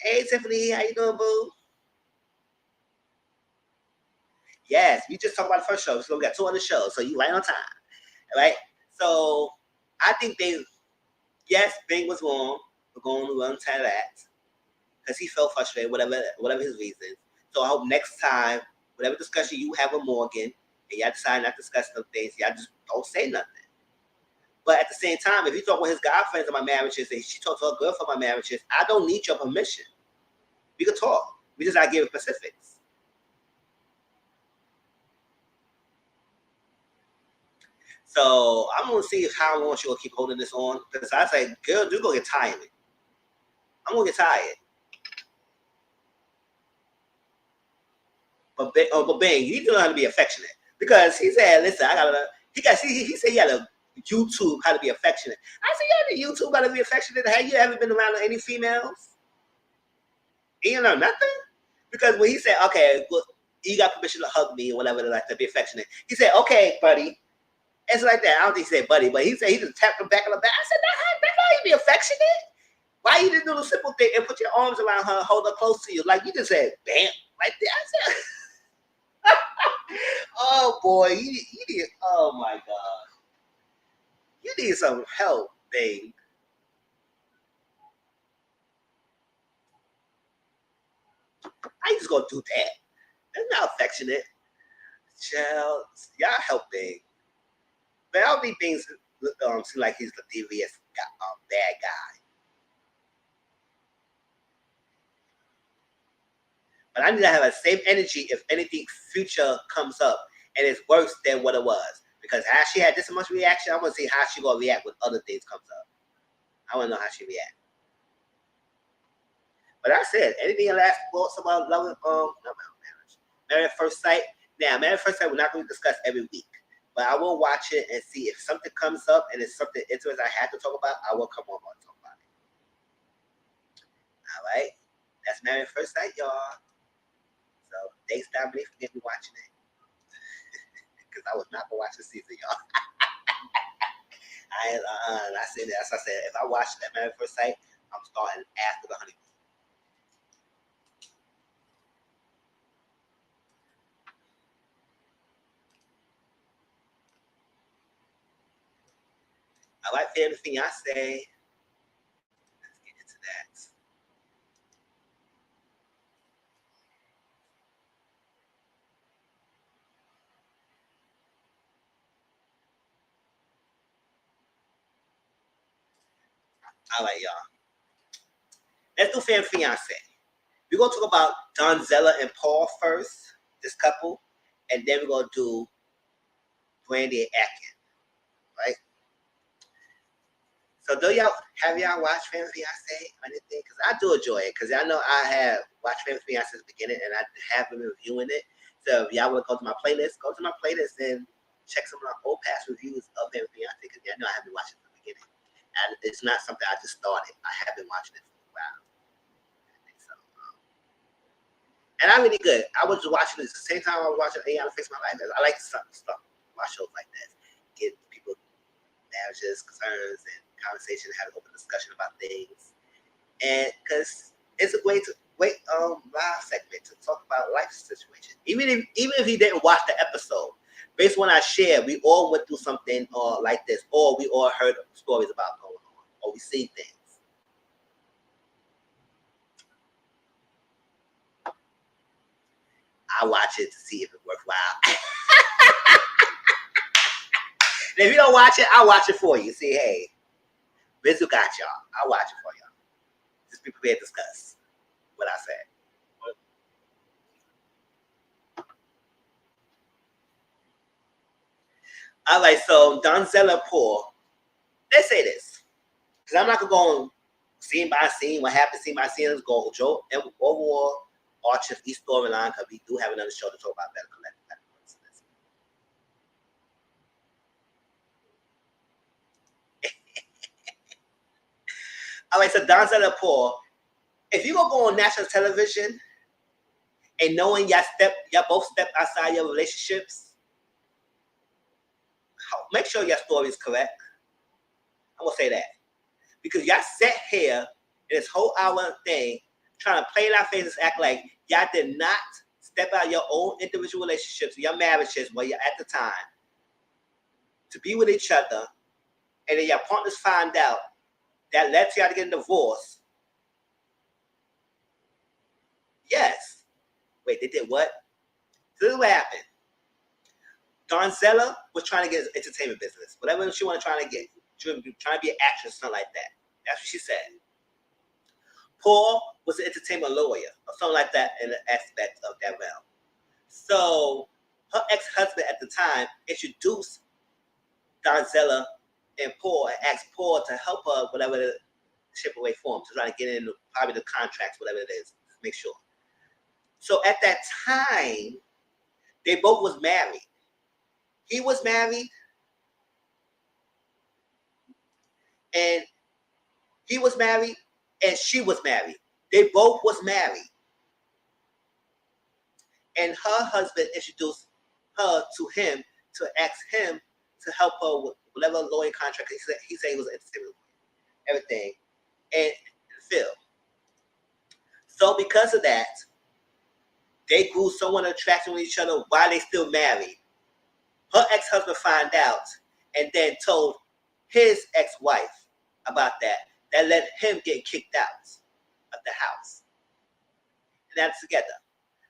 A: Hey Tiffany, how you doing, boo? Yes, we just talked about the first show, so we got 2 other shows, so you right on time, right? So I think yes, Bing was wrong for going to Untitled Chapter because he felt frustrated, whatever his reasons. So I hope next time, whatever discussion you have with Morgan, and y'all decide not to discuss those things, y'all just don't say nothing. But at the same time, if you talk with his guy friends about marriages and she talks to her girlfriend about marriages, I don't need your permission. We can talk. We just gotta give specifics. So I'm gonna see how long she'll keep holding this on. Because I say, girl, do go get tired. I'm gonna get tired. But Bang, you need to learn how to be affectionate. Because he said, listen, he said he had a YouTube how to be affectionate. I said, you have a YouTube how to be affectionate. Have you ever been around any females? You know nothing? Because when he said, okay, well, you got permission to hug me or whatever, like to be affectionate. He said, okay, buddy. It's like that. I don't think he said buddy, but he said he just tapped him back on the back. I said, that's how you be affectionate. Why you didn't do the simple thing and put your arms around her, hold her close to you? Like you just said, bam, like that. I said, oh boy, you need, oh my God. You need some help, babe. I just gonna do that. That's not affectionate. Child, y'all help babe. But I don't think things seem like he's the devious bad guy. But I need to have a safe energy if anything future comes up and it's worse than what it was. Because how she had this much reaction, I want to see how she gonna react when other things comes up. I want to know how she react. But I said, anything last thoughts about love? Married at First Sight. Now, Married at First Sight, we're not going to discuss every week, but I will watch it and see if something comes up and it's something interesting I have to talk about. I will come on and talk about it. All right, that's Married at First Sight, y'all. So thanks, Dominique, for getting me watching it because I was not gonna watch the season, y'all. I said that. As I said, if I watch that Married at First Sight, I'm starting after the honeymoon. I like Fiance. Let's get into that. All right, y'all. Let's do Fiance. We're going to talk about Donzella and Paul first, this couple, and then we're going to do Brandy and Akin, right? So have y'all watched Fiance or anything? Because I do enjoy it, because I know I have watched Fiance since the beginning, and I have been reviewing it. So if y'all want to go to my playlist, and check some of my old past reviews of Fiance, because y'all know I haven't watched it from the beginning. And it's not something I just started. I have been watching it for a while. So, and I'm really good. I was watching this the same time I was watching A to Fix My Life. I like stuff, watch shows like this. Get people marriages, concerns, and conversation, have an open discussion about things. And because it's a great live segment to talk about life situation. Even if you didn't watch the episode, based on what I shared, we all went through something like this, or we all heard stories about going on, or we seen things. I watch it to see if it's worthwhile. And if you don't watch it, I'll watch it for you. See, hey, Mizzle got y'all. I'll watch it for y'all. Just be prepared to discuss what I said. All right, so Donzella Paul. Let's say this, because I'm not gonna go on scene by scene. What happened scene by scene is go Joe and overall arch of each storyline, because we do have another show to talk about Belle Collective. All right, so Donzella Paul. If you gonna go on national television and knowing y'all both step outside your relationships, make sure your story is correct. I'm gonna say that, because y'all sat here in this whole hour thing trying to play in our faces, act like y'all did not step out your own individual relationships, your marriages, where you're at the time, to be with each other, and then your partners find out that led to y'all to get a divorce. Yes. Wait, they did what? So this is what happened. Donzella was trying to get an entertainment business, whatever she wanted trying to get. She was trying to be an actress, something like that. That's what she said. Paul was an entertainment lawyer, or something like that, in the aspect of that realm. So her ex-husband at the time introduced Donzella and Paul and asked Paul to help her, whatever the ship away form, to try to get in probably the contracts, whatever it is, to make sure. So at that time, they both was married. He was married, and he was married, and she was married. They both was married. And her husband introduced her to him to ask him to help her with whatever lawyer contract. He said he was an entertainment lawyer, everything, and Phil. So because of that, they grew somewhat attraction with each other while they still married. Her ex-husband found out and then told his ex-wife about that. That led him get kicked out of the house. And that's together.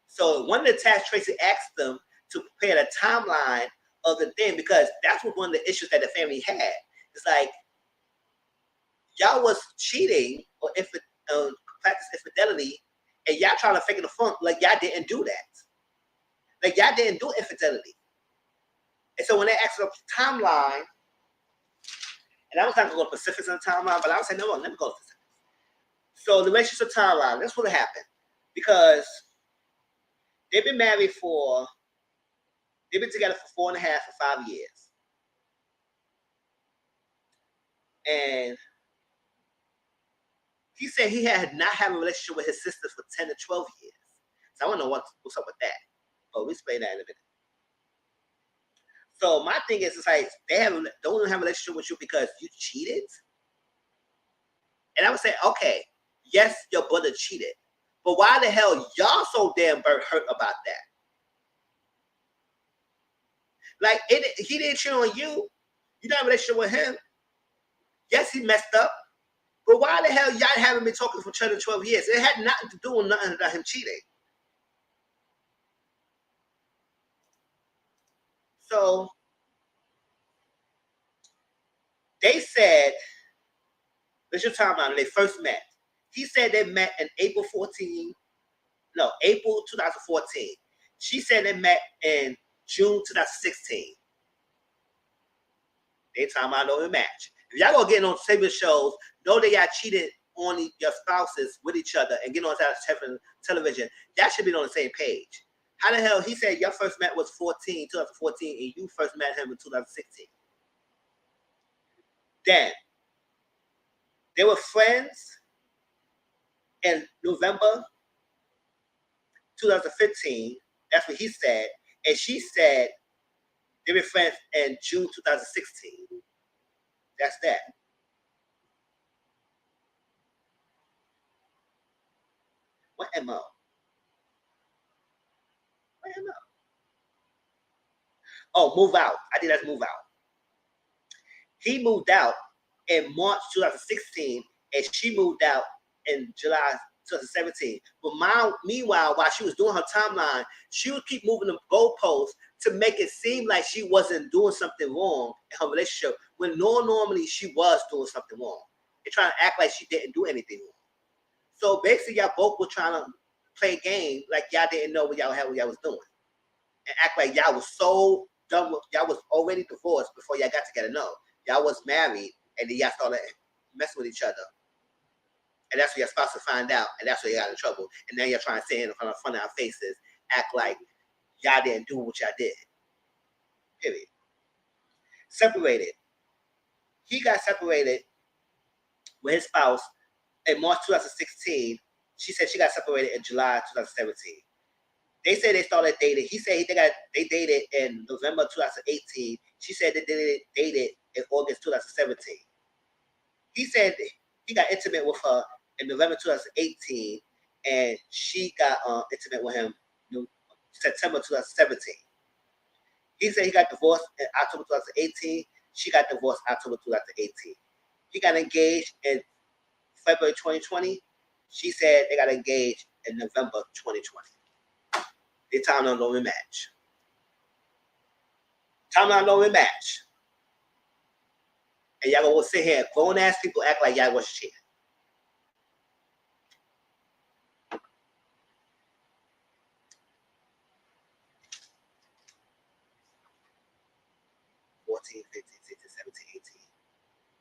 A: So one of the tax Tracy asked them to prepare the timeline of the thing, because that's what one of the issues that the family had. It's like, y'all was cheating or practice infidelity, and y'all trying to fake it the funk like y'all didn't do that. Like y'all didn't do infidelity. And so when they asked the timeline, and I was not going to go specifics on the timeline, but I was saying, no, let me go specifics. So the relationship timeline, that's what happened. Because they've been married they've been together for 4.5 or 5 years. And he said he had not had a relationship with his sister for 10 to 12 years. So I want to know what's up with that. But we'll explain that in a minute. So my thing is, it's like don't have a relationship with you because you cheated. And I would say, okay, yes, your brother cheated. But why the hell y'all so damn hurt about that? Like, he didn't cheat on you. You don't have a relationship with him. Yes, he messed up. But why the hell y'all haven't been talking for 10 to 12 years? It had nothing to do with nothing about him cheating. So they said, let's just talk about when they first met. He said they met in April 2014. She said they met in June 2016. They talking about no match. If y'all gonna get on TV shows, know that y'all cheated on your spouses with each other and get on television, that should be on the same page. How the hell he said your first met was 2014, and you first met him in 2016? Then they were friends in November 2015. That's what he said. And she said they were friends in June 2016. That's that. What MO? What MO? Oh, move out. I think that's move out. He moved out in March 2016, and she moved out in July 2017. But meanwhile, while she was doing her timeline, she would keep moving the goalposts to make it seem like she wasn't doing something wrong in her relationship, when normally she was doing something wrong. They're trying to act like she didn't do anything wrong. So basically, y'all both were trying to play a game like y'all didn't know what y'all was doing, and act like y'all was so done with, y'all was already divorced before y'all got together. No, y'all was married, and then y'all started messing with each other. And that's what your spouse will find out, and that's where you got in trouble. And now you're trying to say in front of our faces, act like y'all didn't do what y'all did. Period. Separated. He got separated with his spouse in March 2016. She said she got separated in July 2017. They said they started dating. He said they dated in November 2018. She said they dated in August 2017. He said he got intimate with her in November 2018, and she got intimate with him in September 2017. He said he got divorced in October 2018. She got divorced October 2018. He got engaged in February 2020. She said they got engaged in November 2020. They timeline don't rematch. Timeline don't rematch. And y'all gonna sit here, grown ass people act like y'all was cheating.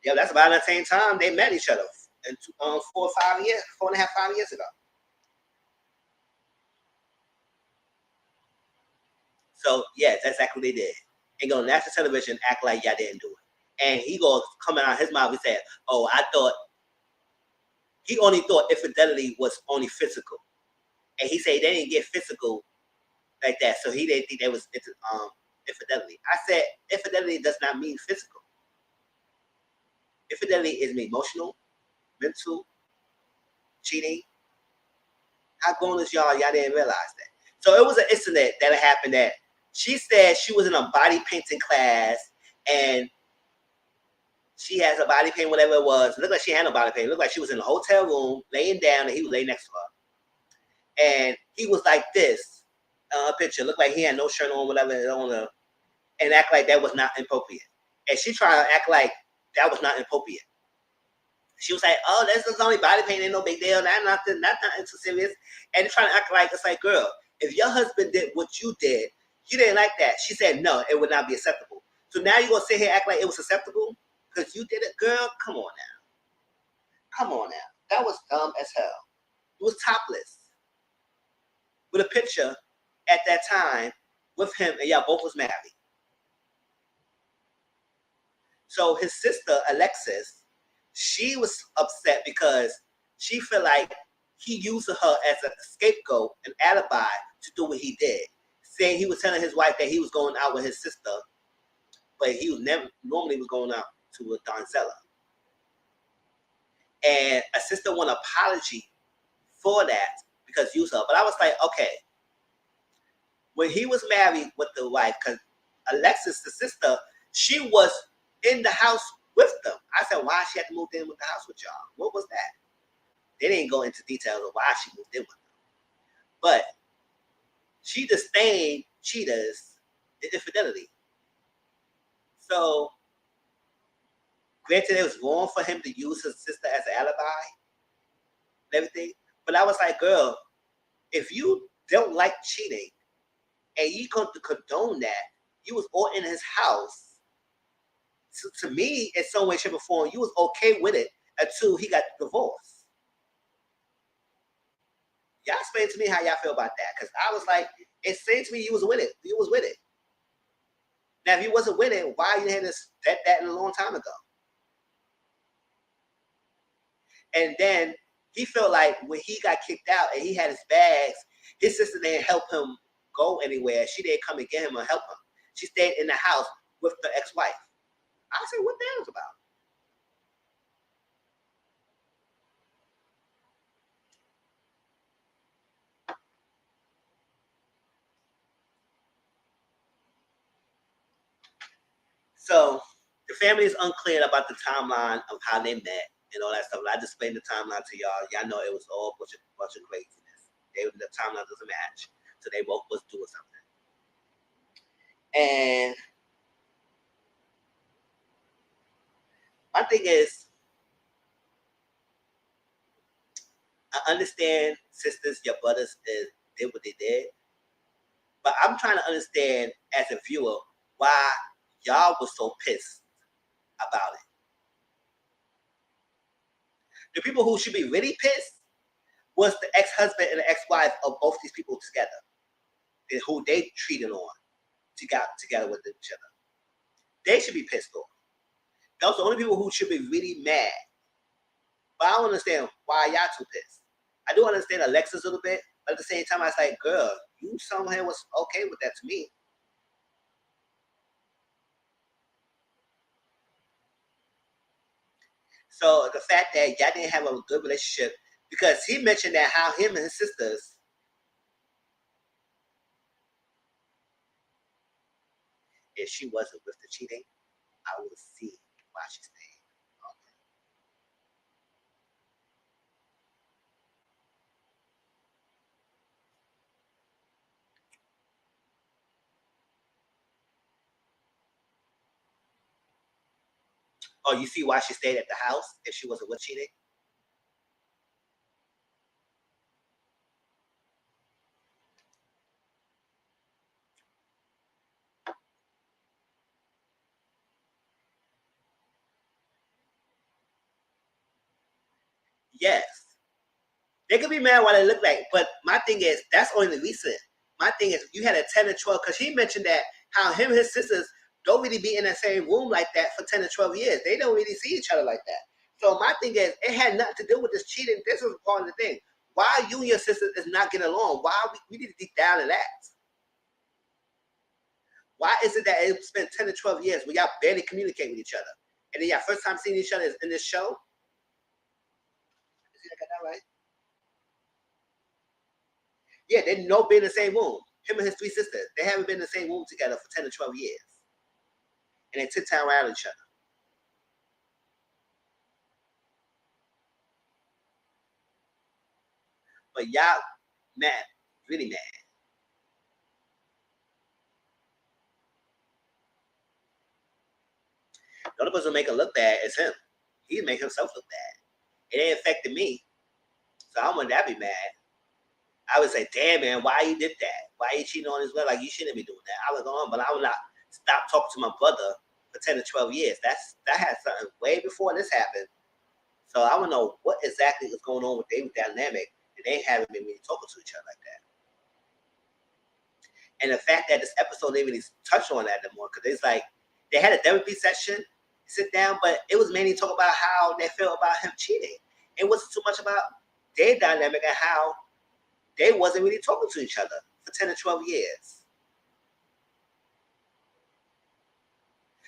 A: Yeah, that's about the same time they met each other. And 4 or 5 years, 4.5, 5 years ago. So yeah, that's exactly what they did. And go on national television, act like y'all didn't do it. And he goes coming out of his mouth, he said, "Oh, he only thought infidelity was only physical." And he said they didn't get physical like that. So he didn't think that was infidelity. I said infidelity does not mean physical. Infidelity is emotional, mental, cheating. How grown is y'all? Y'all didn't realize that. So it was an incident that happened that she said she was in a body painting class and she has a body paint, whatever it was. It looked like she had no body paint. It looked like she was in a hotel room laying down and he was laying next to her. And he was like this. A picture. Looked like he had no shirt on, whatever, and act like that was not appropriate. And she tried to act like that was not appropriate. She was like, "Oh, this is only body paint, ain't no big deal. That's nothing too serious." And they're trying to act like it's like, girl, if your husband did what you did, you didn't like that. She said, no, it would not be acceptable. So now you're gonna sit here and act like it was acceptable because you did it, girl. Come on now. Come on now. That was dumb as hell. It was topless with a picture at that time with him, and y'all both was married. So his sister Alexis, she was upset because she felt like he used her as a scapegoat, an alibi to do what he did, saying he was telling his wife that he was going out with his sister, but he was never normally was going out to a Donzella. And a sister want an apology for that because you her. But I was like, okay, when he was married with the wife, because Alexis, the sister, she was in the house with them. I said, why she had to move in with the house with y'all? What was that? They didn't go into details of why she moved in with them. But she disdained cheaters and infidelity. So, granted, it was wrong for him to use his sister as an alibi and everything. But I was like, girl, if you don't like cheating and you come to condone that, you was all in his house. So to me, in some way, shape, or form, you was okay with it until he got divorced. Y'all explain to me how y'all feel about that, because I was like, it seemed to me you was with it. You was with it. Now, if you wasn't with it, why you had that a long time ago? And then he felt like when he got kicked out and he had his bags, his sister didn't help him go anywhere. She didn't come and get him or help him. She stayed in the house with the ex-wife. I said, what the hell is about? So the family is unclear about the timeline of how they met and all that stuff. I just explained the timeline to y'all. Y'all know it was all a bunch of craziness. The timeline doesn't match. So they both was doing something. And my thing is, I understand, sisters, your brothers did what they did. But I'm trying to understand as a viewer why y'all was so pissed about it. The people who should be really pissed was the ex-husband and the ex-wife of both these people together, and who they treated on to get together with each other. They should be pissed off. Those are the only people who should be really mad. But I don't understand why y'all too pissed. I do understand Alexis a little bit, but at the same time, I was like, girl, you somehow was okay with that to me. So the fact that y'all didn't have a good relationship, because he mentioned that how him and his sisters, if she wasn't with the cheating, I would see why she stayed. Okay. Oh, you see why she stayed at the house if she wasn't with cheating? Yes. They could be mad while they look like, but my thing is, that's only recent. My thing is, you had a 10 to 12, because he mentioned that how him and his sisters don't really be in the same room like that for 10 to 12 years. They don't really see each other like that. So my thing is, it had nothing to do with this cheating. This was part of the thing. Why you and your sister is not getting along? Why we need to deep down in that? Why is it that it spent 10 to 12 years where y'all barely communicate with each other? And then y'all first time seeing each other is in this show? Is I got that right? Yeah, they know been in the same room. Him and his three sisters, they haven't been in the same room together for 10 to 12 years. And they tiptoe around each other. But y'all mad, really mad. The only person make him look bad is him. He make himself look bad. It ain't affecting me. So I wouldn't that be mad. I would say, damn man, why you did that? Why you cheating on his wife? Like you shouldn't be doing that. I was on, but I was not. stopped talking to my brother for 10 to 12 years. That had something way before this happened. So I don't know what exactly was going on with their dynamic, and they haven't been really talking to each other like that. And the fact that this episode didn't really touch on that anymore, because it's like they had a therapy session, sit down, but it was mainly talk about how they felt about him cheating. It wasn't too much about their dynamic and how they wasn't really talking to each other for 10 to 12 years.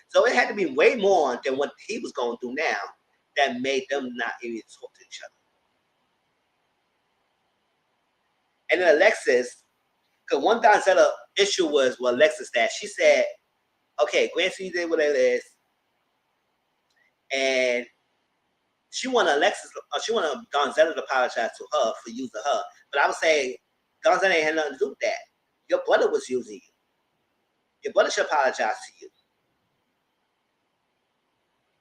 A: So it had to be way more than what he was going through now that made them not even talk to each other. And then Alexis, because one Donzella issue was with Alexis that she said, okay, Grancy, you did whatever it is, and she wanted Donzella to apologize to her for using her. But I would say Donzella ain't had nothing to do with that. Your brother was using you. Your brother should apologize to you.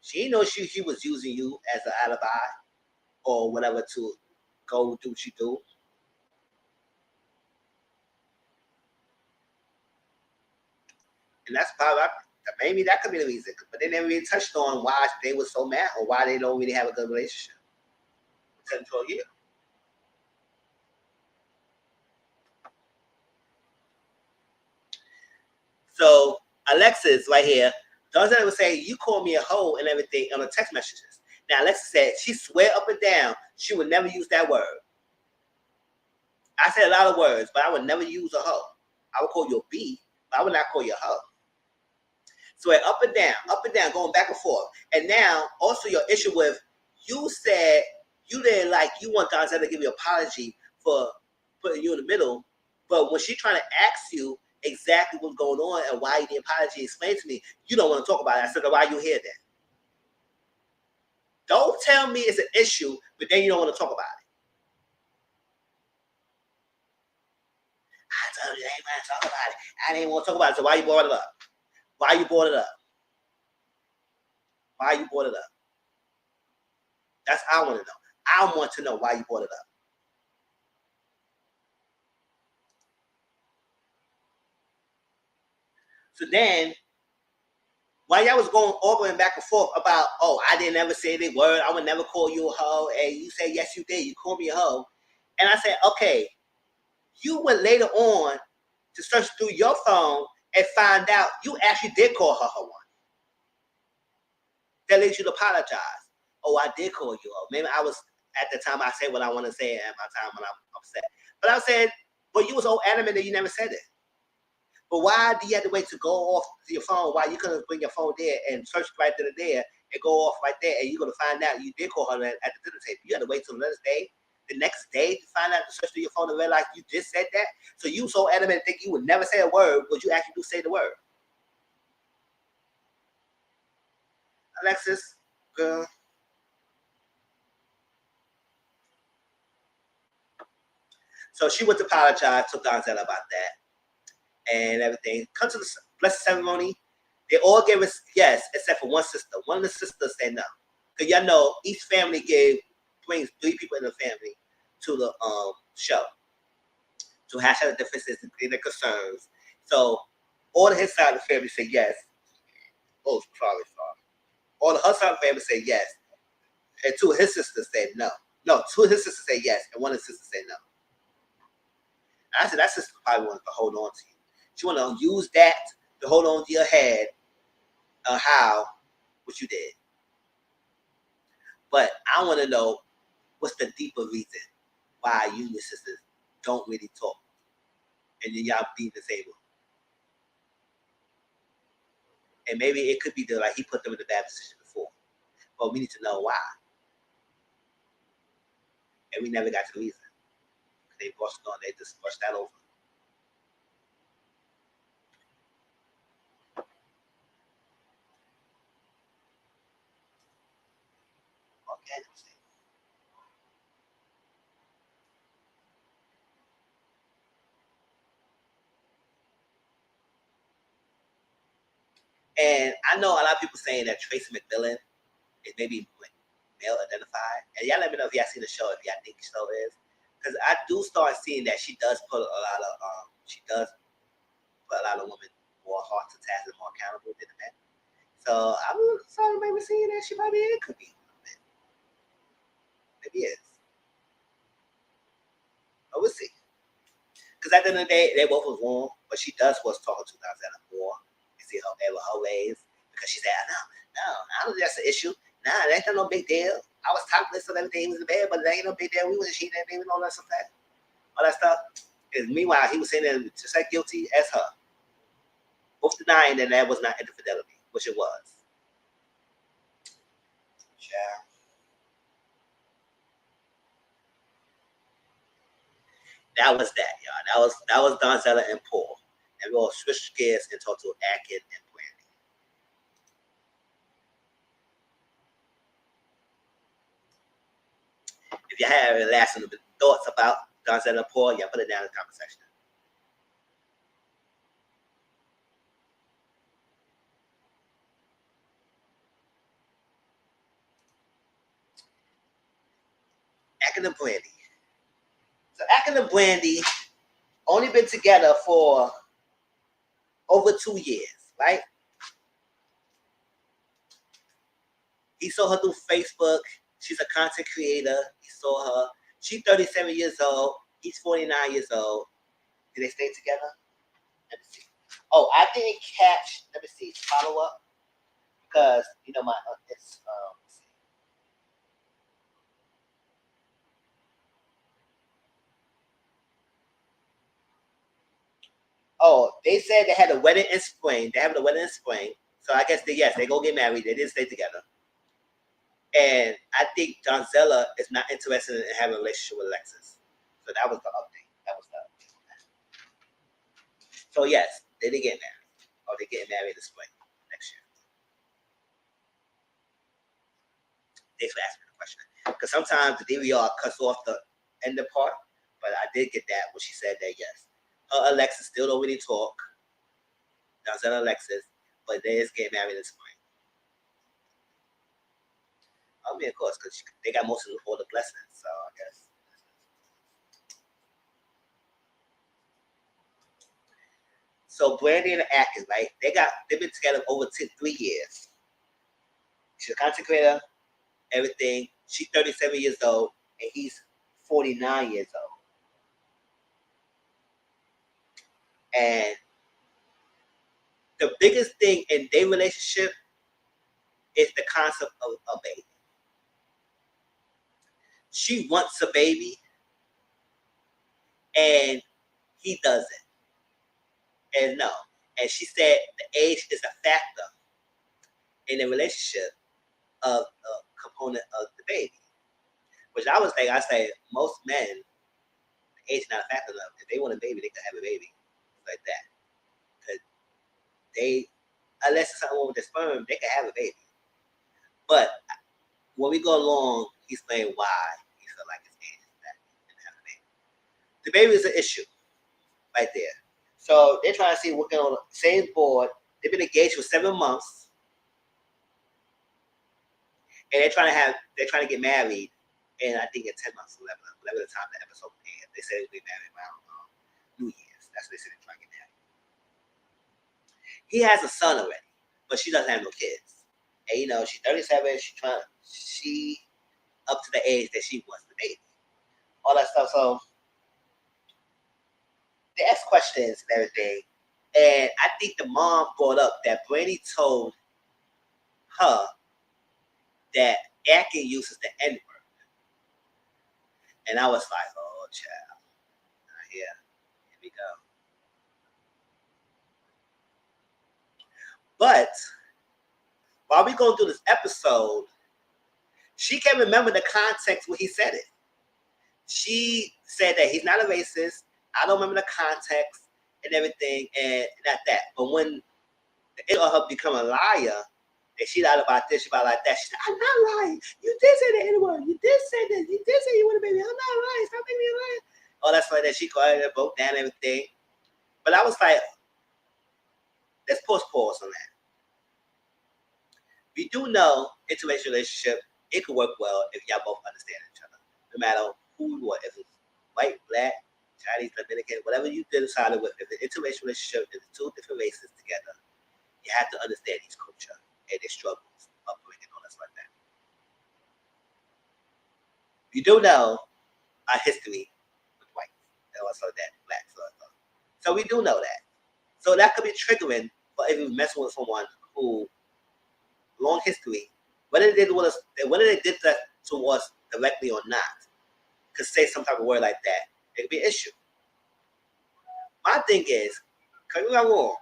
A: She didn't know she was using you as an alibi or whatever to go do what you do. And that's probably, maybe that could be the reason. But they never really touched on why they were so mad or why they don't really have a good relationship. 10 to 12 years. So Alexis right here, Donzella would say, you call me a hoe and everything on the text messages. Now Alexis said she swear up and down she would never use that word. I said a lot of words, but I would never use a hoe. I would call you a B, but I would not call you a hoe. So up and down, going back and forth. And now also your issue with, you said you didn't like, you want Donzella to give you an apology for putting you in the middle, but when she trying to ask you exactly what's going on and why you the apology explain to me, you don't want to talk about it. I said, why you hear that? Don't tell me it's an issue, but then you don't want to talk about it. I told you I ain't want to talk about it. I didn't want to talk about it. So why you brought it up? Why you brought it up? Why you brought it up? That's what I want to know. I want to know why you brought it up. So then, while y'all was going over and back and forth about, oh, I didn't ever say the word, I would never call you a hoe, and you say, yes, you did, you called me a hoe. And I said, okay, you went later on to search through your phone and find out you actually did call her one. That leads you to apologize. Oh, I did call you a hoe. Maybe I was, at the time, I said what I want to say at my time when I'm upset. But I said, but you was so adamant that you never said it. But why do you have to wait to go off to your phone? Why you couldn't bring your phone there and search right there and go off right there, and you're going to find out you did call her at the dinner table? You had to wait till the next day to find out to search through your phone and realize you just said that? So you so adamant think you would never say a word, but you actually do say the word. Alexis, girl. So she went to apologize to Donzella about that and everything. Come to the blessing ceremony. They all gave us yes, except for one sister. One of the sisters said no. Because y'all know each family brings 3 people in the family to the show to hash out the differences and their concerns. So all of his side of the family said yes. Oh, sorry. All of her side of the family said yes. And 2 of his sisters said no. No, 2 of his sisters said yes, and 1 of his sisters said no. And I said that sister probably wanted to hold on to you. She wanted to use that to hold on to your head on what you did. But I want to know what's the deeper reason why you and your sisters don't really talk, and then y'all be disabled. And maybe it could be like he put them in a bad position before, but we need to know why. And we never got to the reason. They just brushed that over. Okay. And I know a lot of people saying that Tracy McMillan is maybe male identified. And y'all let me know if y'all see the show, if y'all think the show is. Because I do start seeing that she does put a lot of women more hard to task and more accountable than the men. So I'm sorry, maybe seeing that she probably could be. Maybe is. But we'll see. Because at the end of the day, they both was wrong, but she was talking to Donzella more. You see her ways. Because she said, no, I don't think that's an issue. Nah, that ain't no big deal. I was topless and everything, he was in bed, but that ain't no big deal. We wasn't cheating, we all that stuff. All that stuff. And meanwhile, he was saying that just as guilty as her. Both denying that was not infidelity, which it was. Yeah. That was that, y'all. That was Donzella and Paul. And we'll switch gears and talk to Atkins and Brandy. If you have any last thoughts about Donzella and Paul, yeah, put it down in the comment section. Atkins and Brandy. So Atkins and Brandy only been together for over 2 years, right? He saw her through Facebook. She's a content creator. He saw her. She's 37 years old. He's 49 years old. Did they stay together? Let me see. Oh, I didn't catch. Let me see. Follow up because my it's Oh, they said they had a wedding in spring. They have a wedding in spring. So I guess they go get married. They didn't stay together. And I think Donzella is not interested in having a relationship with Alexis. So that was the update. That was the update. So yes, they did get married. Or they getting married this spring next year. Thanks for asking the question. Because sometimes the DVR cuts off the end part, but I did get that when she said that yes. Alexis still don't really talk. Donzella Alexis, but they just get married this spring. I mean, of course, because they got most of all the blessings, so I guess. So Brandy and Atkins, right? They've been together over 3 years. She's a content creator, everything. She's 37 years old, and he's 49 years old. And the biggest thing in their relationship is the concept of a baby. She wants a baby, and he doesn't. And no. And she said the age is a factor in the relationship of a component of the baby. Which I was thinking, I say most men, the age is not a factor enough. If they want a baby, they can have a baby like that. Because unless it's something with the sperm, they can have a baby. But when we go along, he explained why he felt like his age is that he didn't have a baby. The baby is an issue right there. So they're trying to see what on the same board. They've been engaged for 7 months. And they're trying to get married in I think in 10 months, 11 the time the episode ends. They said they'll be married around New Year's. That's what they said they're trying to get married. He has a son already, but she doesn't have no kids. And she's 37, she up to the age that she wants the baby. All that stuff. So they ask questions and everything. And I think the mom brought up that Brandy told her that Atkins uses the N-word. And I was like, oh, child. Here we go. But while we go through this episode, she can't remember the context where he said it. She said that he's not a racist. I don't remember the context and everything, and not that. But when it or her become a liar, and she lied about this, she lied like that. She said, I'm not lying. You did say the N-word. You did say this. You did say you want a baby. I'm not lying. Stop making me lie. Oh, that's like that. She called it, broke down everything. But I was like, let's pause on that. We do know interracial relationship, it could work well if y'all both understand each other. No matter who you are, if it's white, black, Chinese, Dominican, whatever you decided with, if the interracial relationship is two different races together, you have to understand each culture and their struggles, upbringing, all that like that. You do know our history with whites and also that blacks. So we do know that. So that could be triggering for if you mess with someone who long history, whether they did that to us directly or not, could say some type of word like that. It could be an issue. My thing is, correct me if I'm wrong,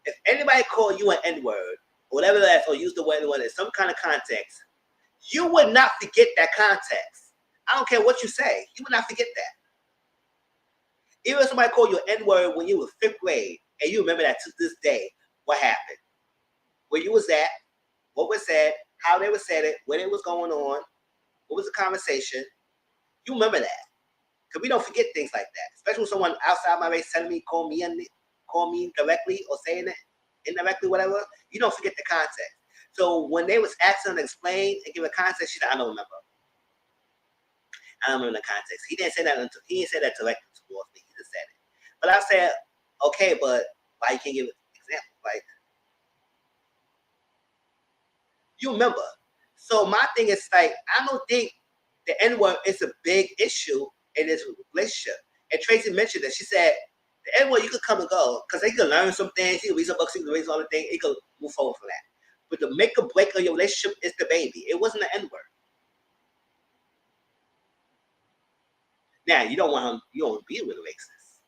A: if anybody call you an N-word or whatever that is, or use the word N-word in some kind of context, you would not forget that context. I don't care what you say, you would not forget that. Even if somebody called you an N-word when you were 5th grade, and you remember that to this day, what happened? Where you was at, what was said, how they was said it, when it was going on, what was the conversation, you remember that. Because we don't forget things like that. Especially when someone outside my race telling me, call me directly or saying it indirectly, whatever, you don't forget the context. So when they was asking to explain and give a context, she said, I don't remember. I don't remember the context. He didn't say that directly towards me. He just said it. But I said, okay, but why you can't give an example? Like, you remember. So my thing is like, I don't think the N-word is a big issue in this relationship. And Tracy mentioned that. She said, the N-word, you could come and go, because he could learn some things, he could read some books, he could read all the things, he could move forward from that. But the make or break of your relationship is the baby. It wasn't the N-word. Now, you don't want to be with a racist.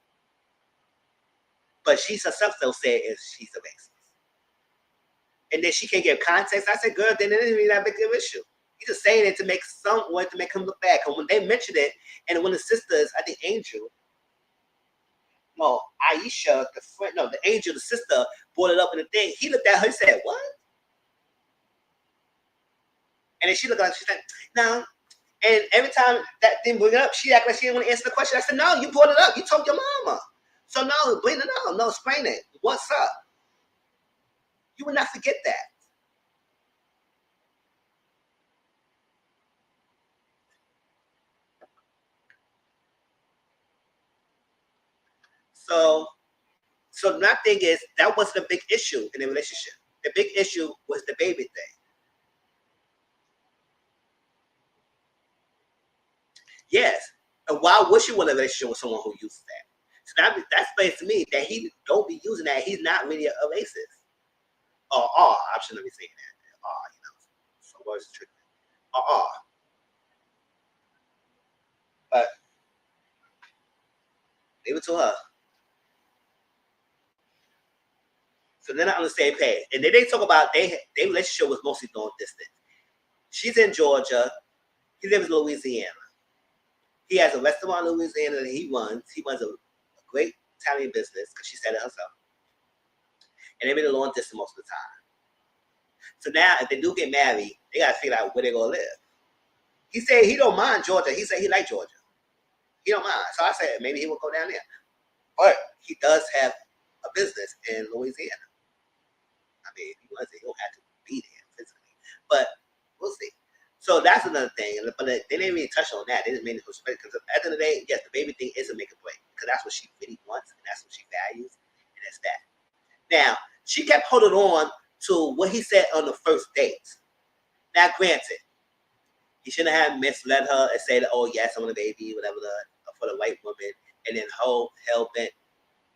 A: But she herself still said she's a racist. And then she can't give context. I said, girl, then it isn't really that big of an issue. You're just saying it to make to make him look bad. Because when they mentioned it, and when the sisters, I think Angel, Aisha, the Angel, the sister, brought it up in the thing, he looked at her and said, what? And then she looked at her, she's like, no. And every time that thing bring it up, she acted like she didn't want to answer the question. I said, no, you brought it up. You told your mama. So no, bring it up. No, explain it. What's up? You will not forget that. So my thing is, that wasn't a big issue in the relationship. The big issue was the baby thing. Yes. And why would you want a relationship with someone who uses that? So that explains to me that he don't be using that. He's not really a racist. Or I shouldn't be saying that. So words are tricky. But leave it to her. So they're not on the same page. And then they talk about their relationship was mostly long distance. She's in Georgia. He lives in Louisiana. He has a restaurant in Louisiana that he runs. He runs a great Italian business, because she said it herself. And they've been a long distance most of the time. So now, if they do get married, they got to figure out where they're going to live. He said he don't mind Georgia. He said he likes Georgia. He don't mind. So I said maybe he will go down there. But he does have a business in Louisiana. I mean, if he wants it, he don't have to be there physically. But we'll see. So that's another thing. But they didn't really touch on that. They just made it perspective. Because at the end of the day, yes, the baby thing is a make or break. Because that's what she really wants, and that's what she values, and that's that. Now, she kept holding on to what he said on the first date. Now, granted, he shouldn't have misled her and said, oh, yes, I want a baby, whatever, for the white woman, and then hell bent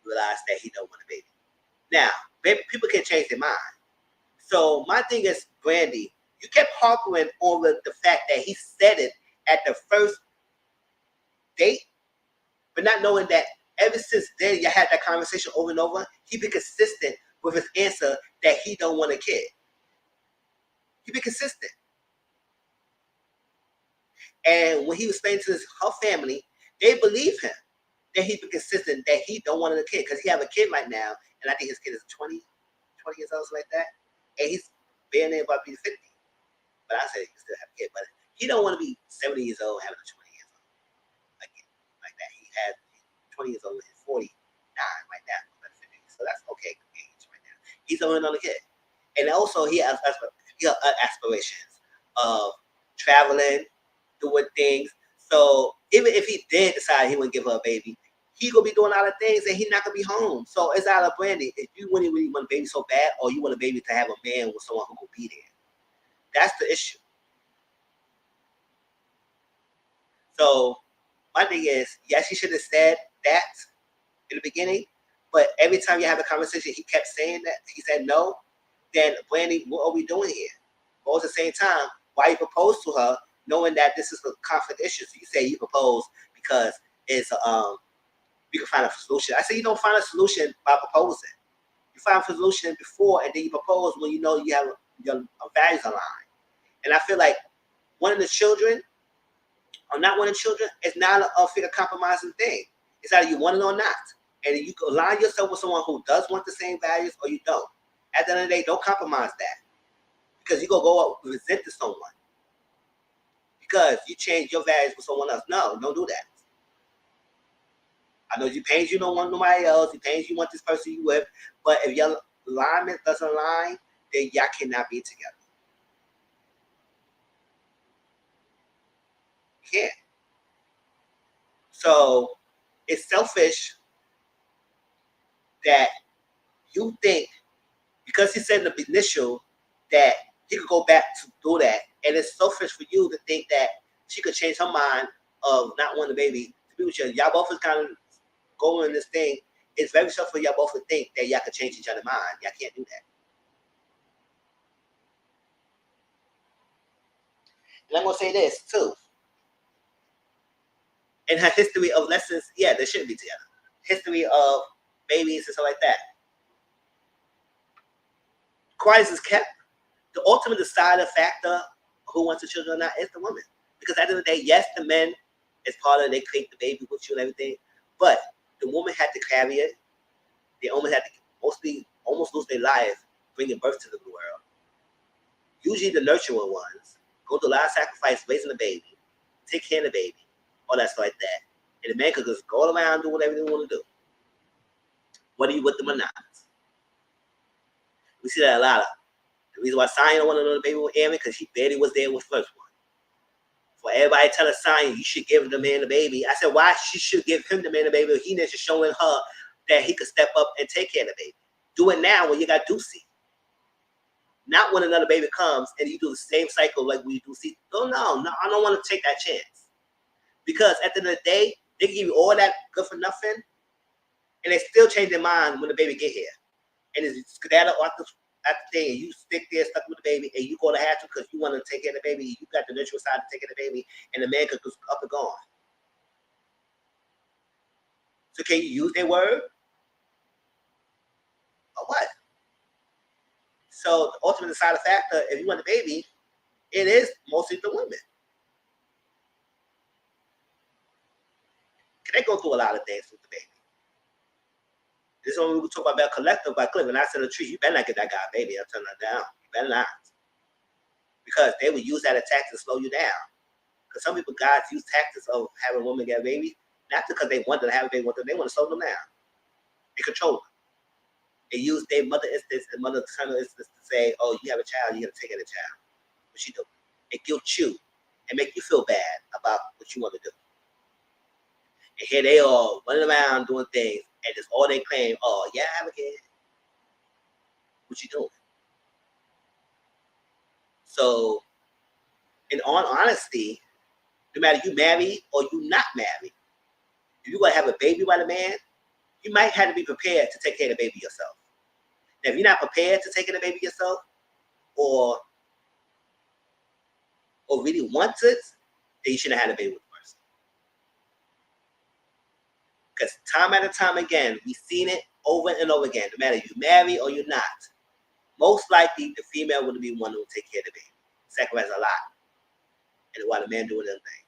A: realized that he don't want a baby. Now, people can change their mind. So my thing is, Brandy, you kept harping on the fact that he said it at the first date, but not knowing that ever since then you had that conversation over and over. He been consistent with his answer that he don't want a kid. He been consistent. And when he was explaining to her family, they believe him that he been consistent that he don't want a kid, because he have a kid right now, and I think his kid is 20 years old, something like that, and he's barely about to be 50. But I said he can still have a kid, but he don't want to be 70 years old having a 20 years old like that. He had 20 years old, he's 49 right now, so that's okay age right now. He's only another kid, and also he has aspirations of traveling, doing things. So even if he did decide he wouldn't give her a baby, he gonna be doing a lot of things and he not gonna be home. So it's out of Brandy. If you really want a baby so bad, or you want a baby to have a man with someone who will be there, that's the issue. So my thing is, yes, he should have said that in the beginning, but every time you have a conversation, he kept saying that. He said no. Then Brandy, what are we doing here? But at the same time, why you propose to her, knowing that this is a conflict issue? So you say you propose because it's we can find a solution. I say you don't find a solution by proposing. You find a solution before, and then you propose when you know you have your values aligned. And I feel like one of the children, or not one of the children, is not a figure compromising thing. It's either you want it or not. And you can align yourself with someone who does want the same values, or you don't. At the end of the day, don't compromise that. Because you're going to go up and resent to someone. Because you change your values with someone else. No, don't do that. I know you pains you don't want nobody else. You pains you want this person you with. But if your alignment doesn't align, then y'all cannot be together. You can't. So it's selfish that you think, because he said in the initial that he could go back to do that, and it's selfish for you to think that she could change her mind of not wanting a baby to be with you. Y'all both is kind of going in this thing. It's very selfish for y'all both to think that y'all could change each other's mind. Y'all can't do that. And I'm gonna say this too. In her history of lessons, yeah, they should be together. History of babies and stuff like that. Quiet is kept. The ultimate deciding factor who wants the children or not is the woman. Because at the end of the day, yes, the men is part of it. They create the baby with you and everything. But the woman had to carry it. They almost had to almost lose their life bringing birth to the world. Usually the nurturing ones go through a lot of sacrifice raising the baby, take care of the baby, all that stuff like that. And the man could just go around and do whatever they want to do. Whether you with them or not. We see that a lot of. The reason why Sonya don't want to know the baby with Aaron, because she barely was there with the first one. For everybody telling Sonya, you should give the man the baby. I said, why she should give him the man the baby? He just showing her that he could step up and take care of the baby. Do it now when you got Doocy. Not when another baby comes and you do the same cycle like we do. See, no, I don't want to take that chance. Because at the end of the day, they can give you all that good for nothing, and they still change their mind when the baby get here. And it's skedaddle at the thing, and you stick there stuck with the baby, and you go to have to because you want to take care of the baby. You got the nurturing side to take care of the baby, and the man could go up and gone. So can you use their word? Or what? So the ultimate deciding factor, if you want the baby, it is mostly the women. They go through a lot of things with the baby. This is when we talk about Belle Collective by Cliff, and I said the truth, you better not get that guy a baby. I'm telling her down. You better not. Because they would use that attack to slow you down. Because some people, guys, use tactics of having women get a baby, not because they want them to have a baby, they want to slow them down. They control them. They use their mother instincts and mother maternal instincts to say, oh, you have a child, you got to take care of the child. What she do? It guilt you and make you feel bad about what you want to do. And here they all running around doing things, and it's all they claim, oh, yeah, I have a kid. What you doing? So, in all honesty, no matter you married or you not married, if you're going to have a baby by the man, you might have to be prepared to take care of the baby yourself. Now, if you're not prepared to take care of the baby yourself, or really want it, then you shouldn't have had a baby with the person. Because time after time again, we've seen it over and over again. No matter you marry or you're not, most likely the female would be one who will take care of the baby. Sacrifice a lot. And while the man doing their thing.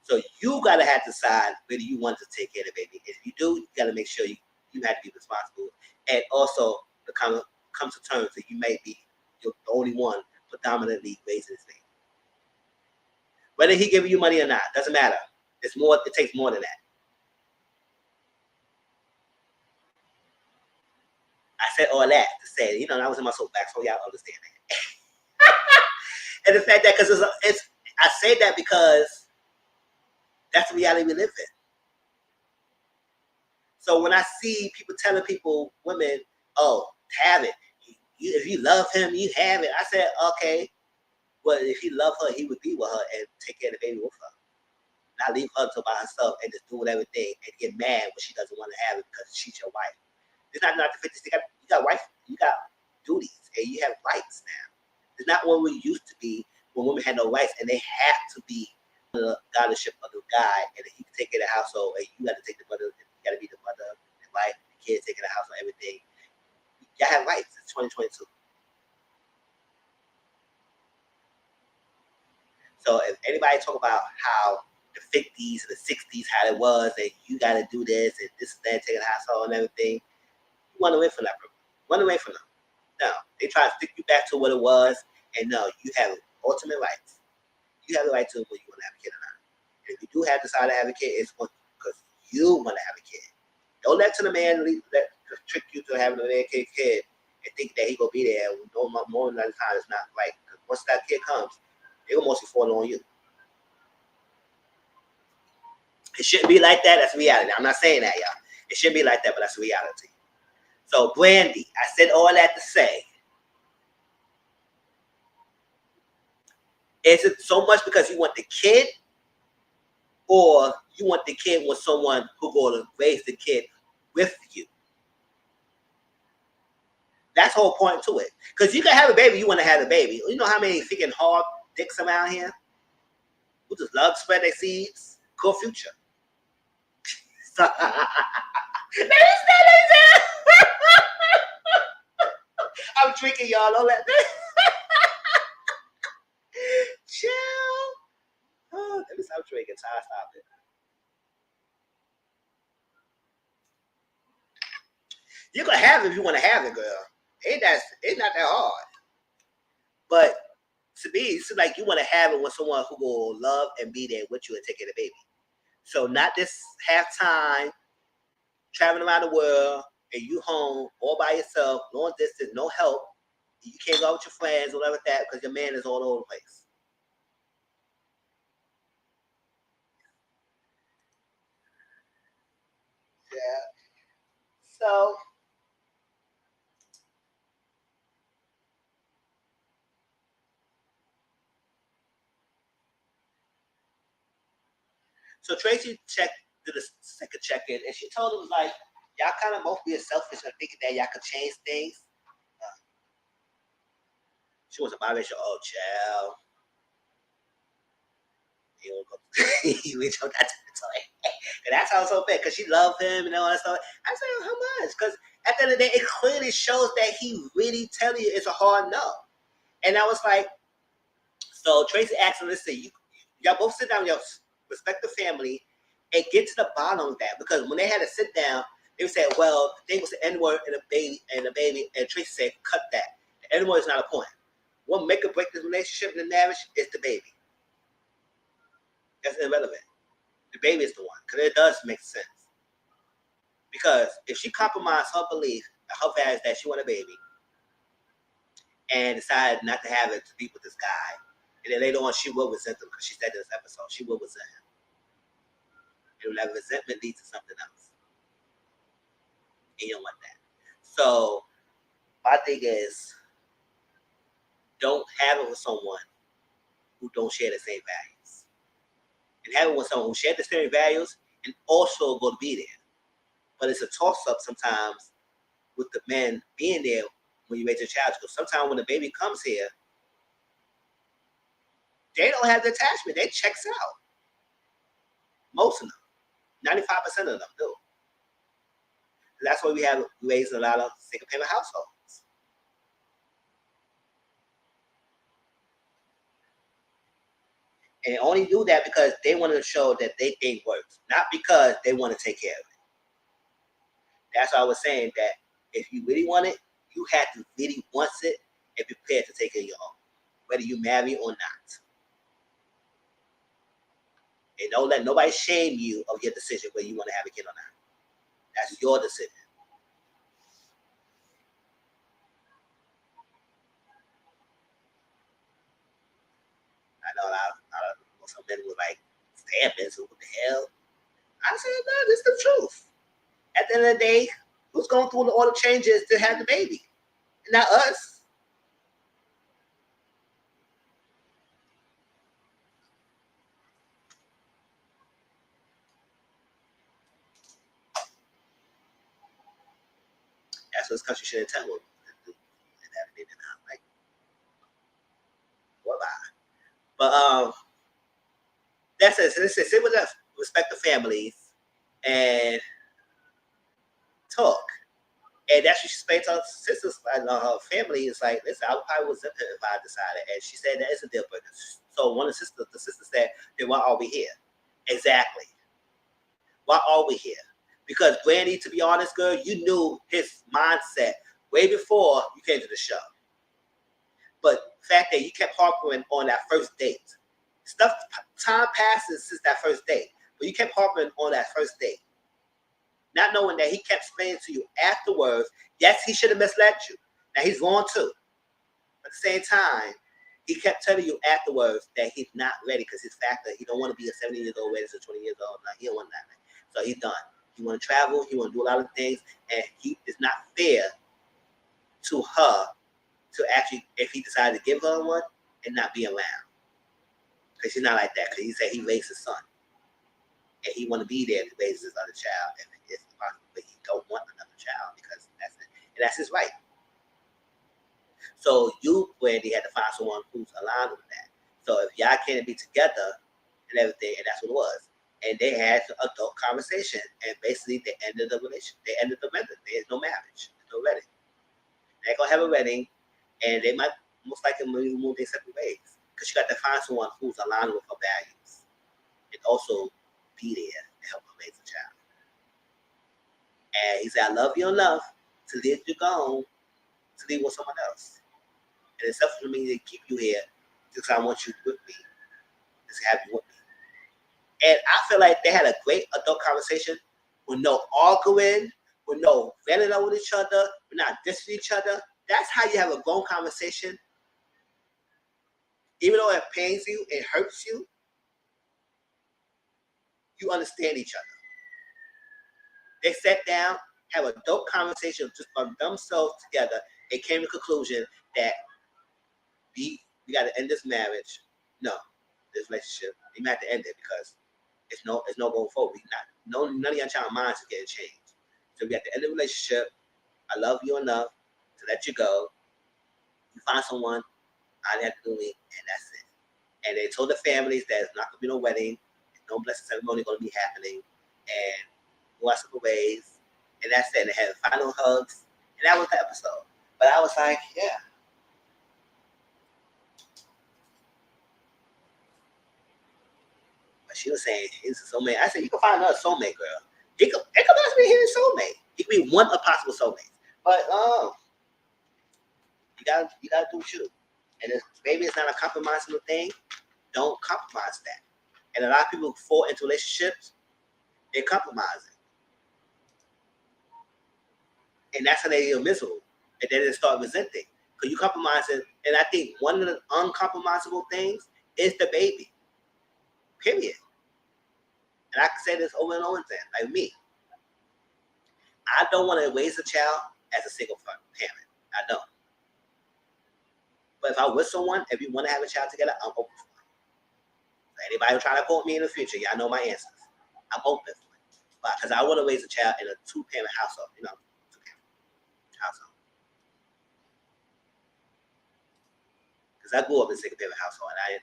A: So you gotta have to decide whether you want to take care of the baby. If you do, you gotta make sure you have to be responsible. And also come to terms that you may be the only one predominantly raising this baby. Whether he giving you money or not, doesn't matter. It's more, it takes more than that. I said all that to say, I was in my soapbox, so y'all understand that. And the fact that, because I say that because That's the reality we live in. So when I see people telling people, women, oh, have it. If you love him, you have it. I said, okay, but if he loved her, he would be with her and take care of the baby with her. Not leave her to by herself and just do whatever thing and get mad when she doesn't want to have it because she's your wife. It's not the 50s. You got wife, you got duties, and you have rights now. It's not what we used to be when women had no rights and they have to be the guardianship of the guy and he can take care of the household and you got to take the mother, you got to be the mother, the wife, the kids, taking the household, everything. Y'all have rights. It's 2022. So if anybody talk about how the 50s and the 60s, how it was, and you got to do this and this and that, taking the household and everything, you run away from that. Run away from them. No, they try to stick you back to what it was, and no, you have ultimate rights. You have the right to whether you want to have a kid or not. And if you do have decided to have a kid, it's because you want to have a kid. Don't let to the man trick you to having a man kid and think that he gonna be there. No more than the time it's not right. Because once that kid comes, they will mostly fall on you. It shouldn't be like that. That's reality. I'm not saying that, y'all. It shouldn't be like that, but that's reality. So, Brandy, I said all that to say, is it so much because you want the kid, or you want the kid with someone who going to raise the kid with you? That's the whole point to it. Because you can have a baby, you want to have a baby. You know how many freaking hard dicks around here who just love to spread their seeds? Cool future. So, I'm drinking, y'all. Don't let that. Chill. Oh, let me stop drinking. Time stop it. You can have it if you want to have it, girl. Ain't not that hard. But to me, it's like you want to have it with someone who will love and be there with you and take care of the baby. So not this half-time traveling around the world and you home all by yourself, long distance, no help. You can't go out with your friends or whatever that because your man is all over the place. Yeah. So Tracy did a second check-in and she told him like, y'all kind of both being selfish and thinking that y'all could change things. She was a biracial. Oh, child. You went on that territory. And that sounds so bad because she loved him and all that stuff. I said, how much? Because at the end of the day, it clearly shows that he really telling you it's a hard no. And I was like, so Tracy asked him, listen, y'all both sit down, y'all respect the family, and get to the bottom of that. Because when they had to sit down, they would say, well, the thing was the N-word and the baby, and Tracy said, cut that. The N-word is not a point. What make or break this relationship in the marriage is the baby. That's irrelevant. The baby is the one, because it does make sense. Because if she compromised her belief, her values that she want a baby, and decided not to have it to be with this guy, and then later on she will resent him because she said in this episode she will resent him. And that resentment leads to something else, and you don't want that. So my thing is, don't have it with someone who don't share the same values, and have it with someone who share the same values and also go to be there. But it's a toss up sometimes with the men being there when you raise your child. Because sometimes when the baby comes here, they don't have the attachment. They checks out. Most of them. 95% of them do. And that's why we have raised a lot of single parent households. And only do that because they want to show that they think works, not because they want to take care of it. That's why I was saying that if you really want it, you have to really want it and be prepared to take care of your own, whether you marry or not. And don't let nobody shame you of your decision whether you want to have a kid or not. That's your decision. I know a lot of some men were like, damn, Mizzle, what the hell? I said, no, this is the truth. At the end of the day, who's going through all the changes to have the baby? Not us. That's what this country should have tell them. Like, what about? But that's it. So sit with us, respect the families, and talk. And that's what she explained to her sisters and her family. Is like, listen, I probably was if I decided. And she said that it's a deal breaker. So one of the sisters said, then why are we here? Exactly. Why are we here? Because Brandy, to be honest, girl, you knew his mindset way before you came to the show. But the fact that you kept harping on that first date. Time passes since that first date. But you kept harping on that first date. Not knowing that he kept explaining to you afterwards, yes, he should have misled you. Now he's wrong too. But at the same time, he kept telling you afterwards that he's not ready because his factor, he don't want to be a 70 years old ready to 20 years old. Now he don't want that. So he's done. He want to travel, he want to do a lot of things, and he is not fair to her to actually, if he decided to give her one and not be around. Because she's not like that. Because he said he raised his son. And he want to be there to raise his other child if it's possible, but he don't want another child because that's it. And that's his right. So you, Brandy, had to find someone who's aligned with that. So if y'all can't be together and everything, and that's what it was. And they had an adult conversation, and basically they ended the relationship. They ended the marriage. There's no marriage. There's no wedding. They're gonna have a wedding, and they might most likely move their separate ways because you got to find someone who's aligned with her values, and also be there to help her raise a child. And he said, I love you enough to let you go to leave with someone else. And it's selfish for me to keep you here because I want you with me, just have you with me. And I feel like they had a great adult conversation with no arguing, with no failing out with each other, with not dissing each other. That's how you have a grown conversation. Even though it pains you, it hurts you, you understand each other. They sat down, have an adult conversation just by themselves together, and came to the conclusion that we got to end this marriage. No, this relationship, we have to end it because it's no going forward. None of your child minds is getting changed. So we have to end the relationship. I love you enough to let you go. You find someone, I have to do it, and that's it. And they told the families that it's not going to be no wedding, no blessing ceremony going to be happening, and go our separate ways, and that's it. And they had final hugs, and that was the episode. But I was like, yeah. But she was saying, he's a soulmate. I said, you can find another soulmate, girl. It could possibly be his soulmate. It could be one of possible soulmates. But you gotta do what you do. And if maybe it's not a compromisable thing, don't compromise that. And a lot of people fall into relationships, they're compromising. And that's how they get miserable. And then they start resenting. Because you compromise it. And I think one of the uncompromisable things is the baby. Period. And I can say this over and over again, like me. I don't want to raise a child as a single parent. I don't. But if I'm with someone, if you want to have a child together, I'm open for it. So anybody who's trying to quote me in the future, y'all know my answers. I'm open for it. Because I want to raise a child in a two-parent household, two-parent household. Because I grew up in a single-parent household, and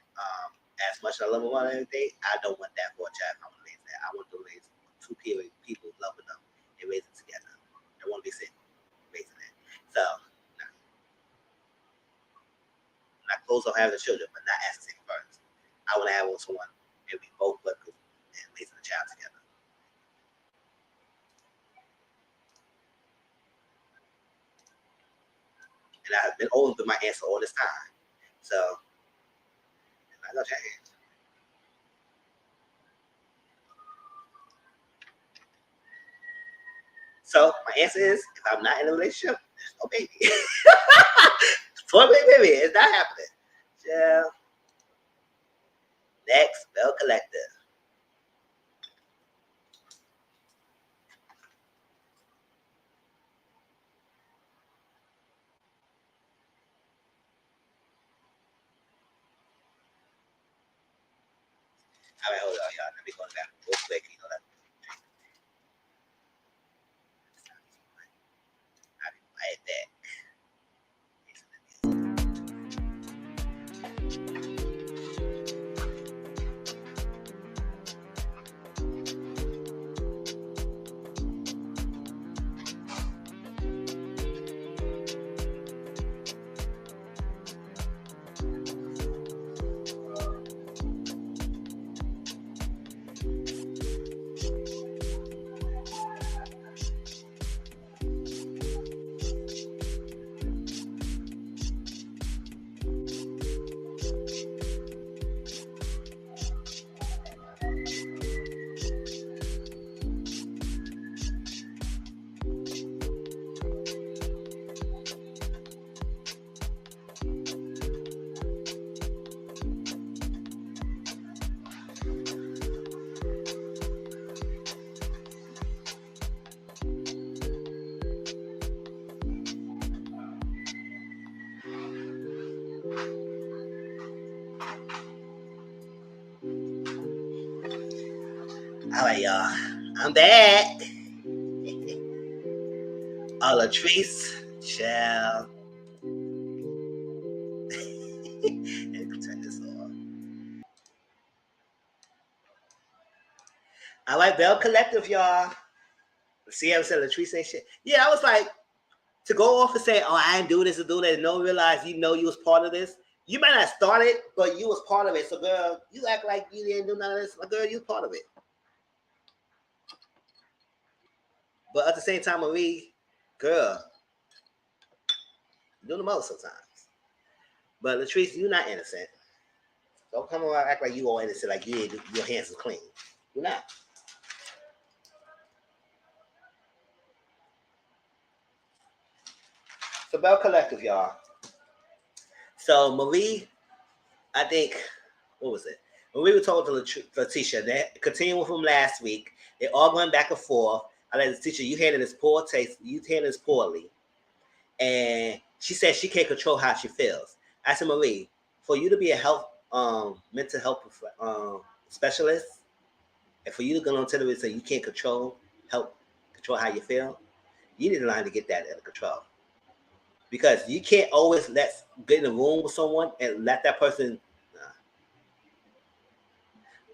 A: as much as I love my mom and everything, I don't want that for a child. I want to raise that. I want to raise two people loving them and raise them together. I want to be single, raising that. So, not close on having children, but not as a single person. I want to have with someone and we both work and raising a child together. And I've been always been my answer all this time. So, I'm not gonna change. So my answer is, if I'm not in a relationship, there's no baby. For me, baby, it's not happening. Yeah. Next, Belle Collective. All right, hold on, y'all. Let me go back real quick. You know that. I'll be right back. All right, y'all. I'm back. Latrice, child. Let me turn this off. All right, Belle Collective, y'all. See, I said Latrice ain't shit. Yeah, I was like, to go off and say, "Oh, I didn't do this and do that," and no realize you was part of this. You might not start it, but you was part of it. So, girl, you act like you didn't do none of this. Like, girl, you part of it. But at the same time, Marie, girl, you do the most sometimes. But Latrice, you're not innocent. Don't come around act like you all innocent, like you didn't, your hands is clean. You're not. So, Belle Collective, y'all. So, Marie, I think, what was it? When we were told to Letitia, they continuing from last week, they all going back and forth. I like, Letitia, you handled this poor taste, you handled this poorly. And she said she can't control how she feels. I said, Marie, for you to be a mental health specialist, and for you to go on television and say you can't control how you feel, you need to learn to get that under control. Because you can't always get in a room with someone and let that person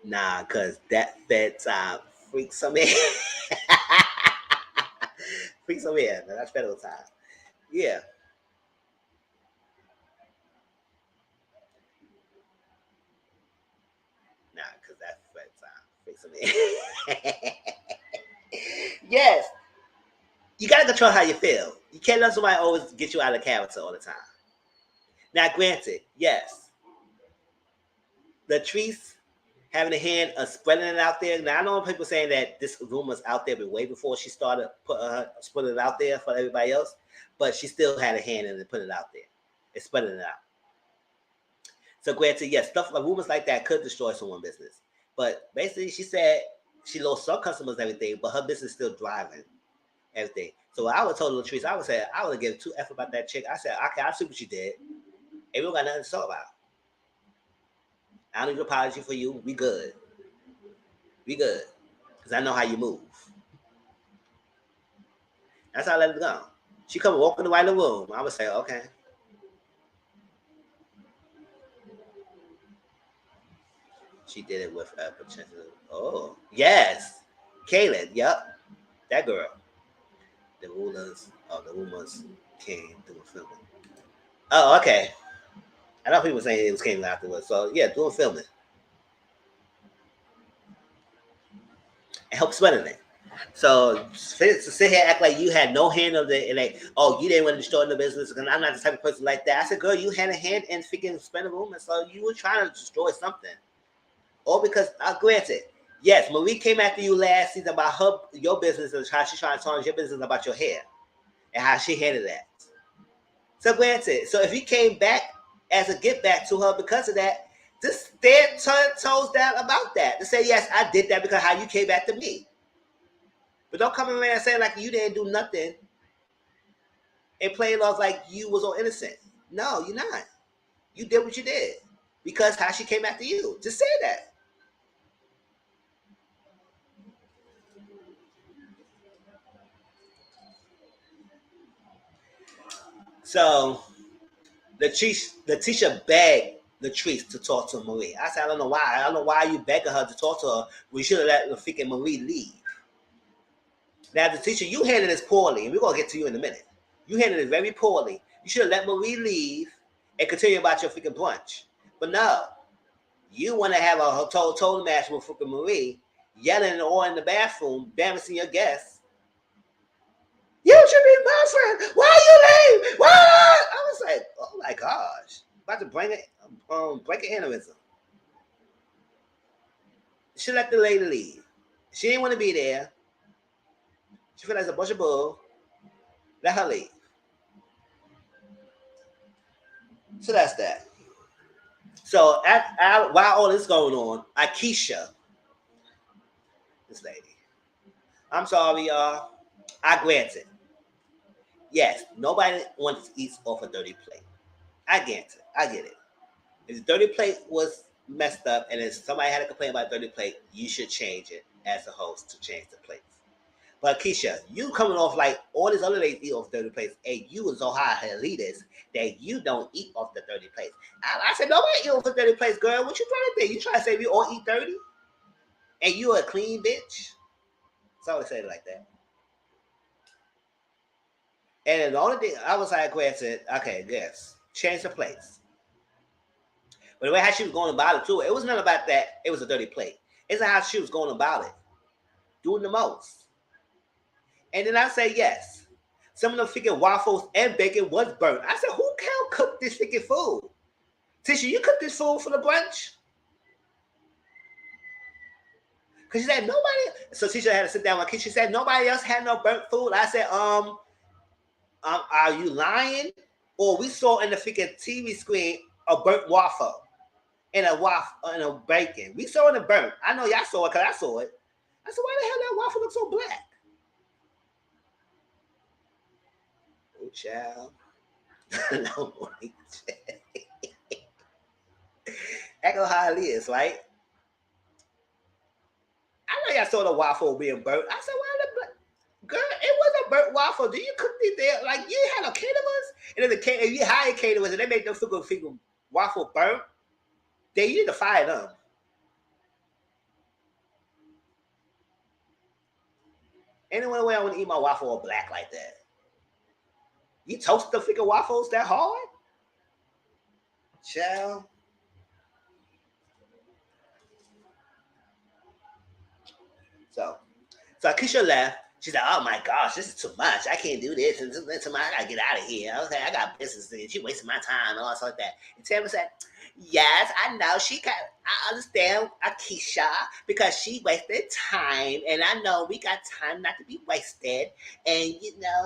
A: because that fed time freaks some in. Freaks some in. That's federal time. Yeah. Because that fed time freaks some in. Yes. You gotta control how you feel. You can't let somebody always get you out of character all the time. Now, granted, yes, Latrice having a hand of spreading it out there. Now, I know people saying that this rumor's out there, but way before she started spreading it out there for everybody else, but she still had a hand in it, putting it out there and spreading it out. So, granted, yes, stuff like rumors like that could destroy someone's business. But basically, she said she lost some customers and everything, but her business is still driving everything. So I would tell Latrice, I would have given 2 F about that chick. I said, okay, I see what you did. And we don't got nothing to talk about. I don't need an apology for you. We good. We good. Because I know how you move. That's how I let it go. She come walking right in the room. I would say, okay. She did it with potential. Oh, yes. Kaylin, yep. That girl. The rumors came through filming. Oh, okay. I know people saying it was came afterwards. So, yeah, doing filming. And help spreading it. So to sit here act like you had no hand of it and like, oh, you didn't want to destroy the business, and I'm not the type of person like that. I said, girl, you had a hand in freaking spending room, and so you were trying to destroy something. All because, granted, yes, Marie came after you last season about your business and how she's trying to tarnish your business about your hair and how she handled that. So granted, so if he came back as a get back to her because of that, just stand 10 toes down about that. To say, yes, I did that because how you came back to me. But don't come around and say like you didn't do nothing and play off like you was all innocent. No, you're not. You did what you did because how she came after you. Just say that. So the teacher begged Latrice to talk to Marie. I said, I don't know why. I don't know why you begging her to talk to her. We should have let Rafika Marie leave. Now, the teacher, you handled this poorly, and we're going to get to you in a minute. You handled it very poorly. You should have let Marie leave and continue about your freaking brunch. But no, you want to have a total match with freaking Marie, yelling or in the bathroom, embarrassing your guests. You should be my friend. Why you leave? Why? I was like, oh my gosh, about to break an aneurysm. She let the lady leave. She didn't want to be there. She felt like a bunch of bull. Let her leave. So that's that. So while all this going on, Akeisha, this lady, I'm sorry, y'all. I grant it. Yes, nobody wants to eat off a dirty plate. I get it. I get it. If the dirty plate was messed up and if somebody had a complaint about dirty plate, you should change it as a host to change the plates. But Keisha, you coming off like all these other ladies eat off dirty plates, and you was so high elitist that you don't eat off the dirty plates. I said, nobody eat off the dirty plates, girl. What you trying to think? You trying to say we all eat dirty? And you a clean bitch? So I would say it like that. And the only thing I was like, Gwen said, okay, yes, change the plates. But the way how she was going about it too, it was not about that. It was a dirty plate. It's how she was going about it, doing the most. And then I say yes. Some of the freaking waffles and bacon was burnt. I said, who can cook this freaking food? Tisha, you cook this food for the brunch? Because she said nobody. So Tisha had to sit down with me. She said nobody else had no burnt food. I said, are you lying? Or we saw in the freaking TV screen a burnt waffle and a bacon. We saw it in burnt. I know y'all saw it because I saw it. I said, why the hell that waffle look so black? Oh, child. No, echo how it is, right? I know y'all saw the waffle being burnt. I said, why the girl? It was a burnt waffle. Do you cook it there? Like you had no caterers, and then if you hire caterers and they make them freaking waffle burnt, then you need to fire them. Anyway, way I want to eat my waffle all black like that. You toast the freaking waffles that hard? Child. So Keisha left. She said, oh my gosh, this is too much. I can't do this. And this is too much. I gotta get out of here. Okay, I got business. And she wasting my time and all like that. And Tamara said, yes, I know. I understand Akeisha because she wasted time. And I know we got time not to be wasted. And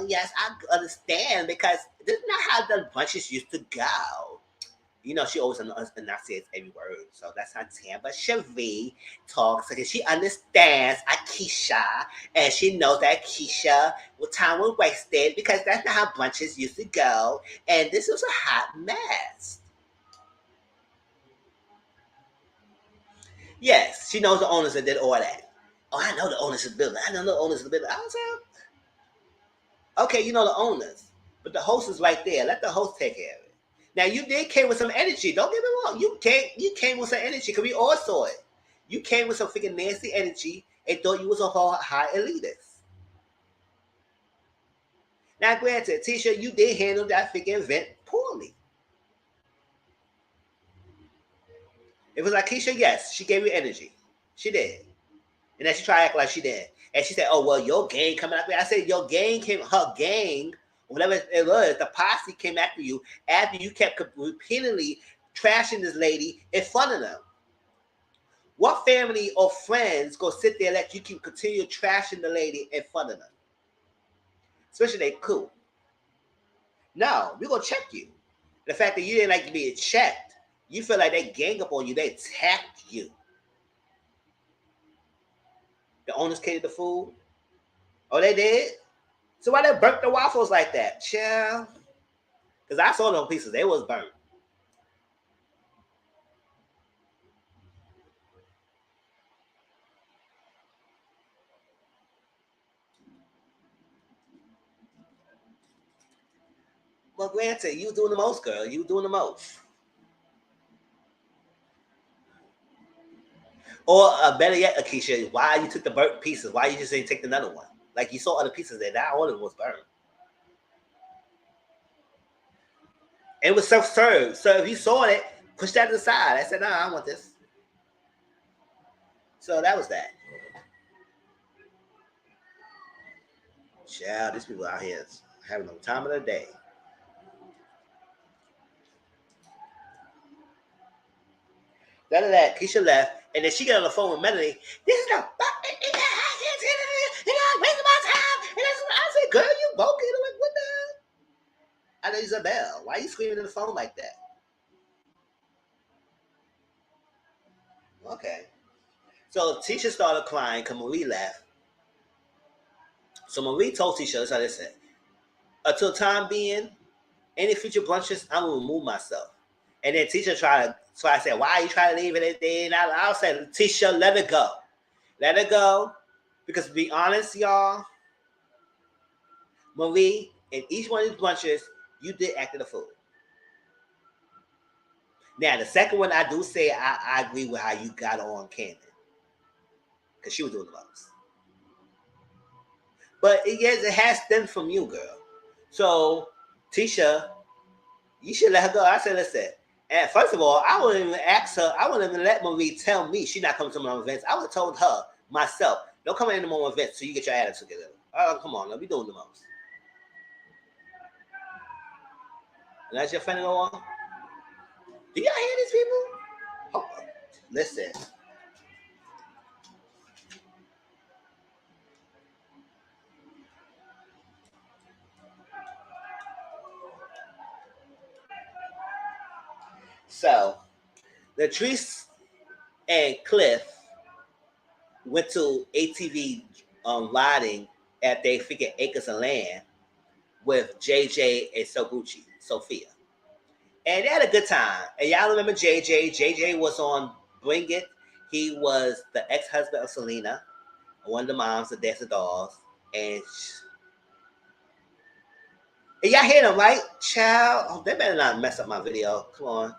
A: yes, I understand because this is not how the bunches used to go. She always enunciates every word. So that's how Tampa Cherie talks because she understands Akeisha and she knows that Akeisha, time was wasted because that's not how bunches used to go. And this was a hot mess. Yes, she knows the owners that did all that. Oh, I know the owners of the building. I know the owners of the building. I was like, okay, you know the owners, but the host is right there. Let the host take care of it. Now you did came with some energy. Don't get me wrong. You came with some energy because we all saw it. You came with some freaking nasty energy and thought you was a whole high elitist. Now, granted, Tisha, you did handle that freaking event poorly. It was like Keisha, yes, she gave you energy. She did. And then she tried to act like she did. And she said, oh, well, your gang coming after me. I said, your gang came, her gang, whatever it was, the posse came after you after you kept repeatedly trashing this lady in front of them. What family or friends go sit there and let you keep continue trashing the lady in front of them? Especially they cool. No, we're going to check you. The fact that you didn't like being checked, you feel like they gang up on you, they attacked you. The owners catered the food. Oh, they did? So why they burnt the waffles like that? Chill. Because I saw those pieces. They was burnt. Well, Well, granted, you doing the most, girl. You doing the most. Or better yet, Akeisha, why you took the burnt pieces? Why you just didn't take another one? Like you saw other pieces there. Not all of it was burnt. It was self-served. So if you saw it, push that to the side. I said, nah, I don't want this. So that was that. Child, these people out here having no time of the day. None of that. Keisha left, and then she got on the phone with Melanie. This is the wasting my time. And I said, girl, you broke it. I'm like, what the hell? I know you're Belle. Why are you screaming in the phone like that? Okay. So Tisha started crying because Marie left. So Marie told Tisha, so listen, until time being, any future brunches, I'm gonna remove myself. And then Tisha tried to, so I said, why are you trying to leave it? And I said, Tisha, let it go. Let it go. Because to be honest, y'all, Marie, in each one of these brunches, you did act a fool. Now, the second one, I do say I agree with how you got on Cannon. Because she was doing the most. But yes, it has stemmed from you, girl. So, Tisha, you should let her go. I said, listen. And first of all, I wouldn't even ask her. I wouldn't even let Marie tell me she's not coming to my events. I would have told her myself, don't come in more events so you get your attitude together. Oh, come on, we doing the most. And that's your friend go on. Do y'all hear these people? Oh, listen. So, Latrice and Cliff went to ATV riding at their freaking acres of land with JJ and Sophia. And they had a good time. And y'all remember JJ? JJ was on Bring It. He was the ex-husband of Selena, one of the moms of Dance of Dolls. And y'all hear them, right? Child, oh, they better not mess up my video. Come on.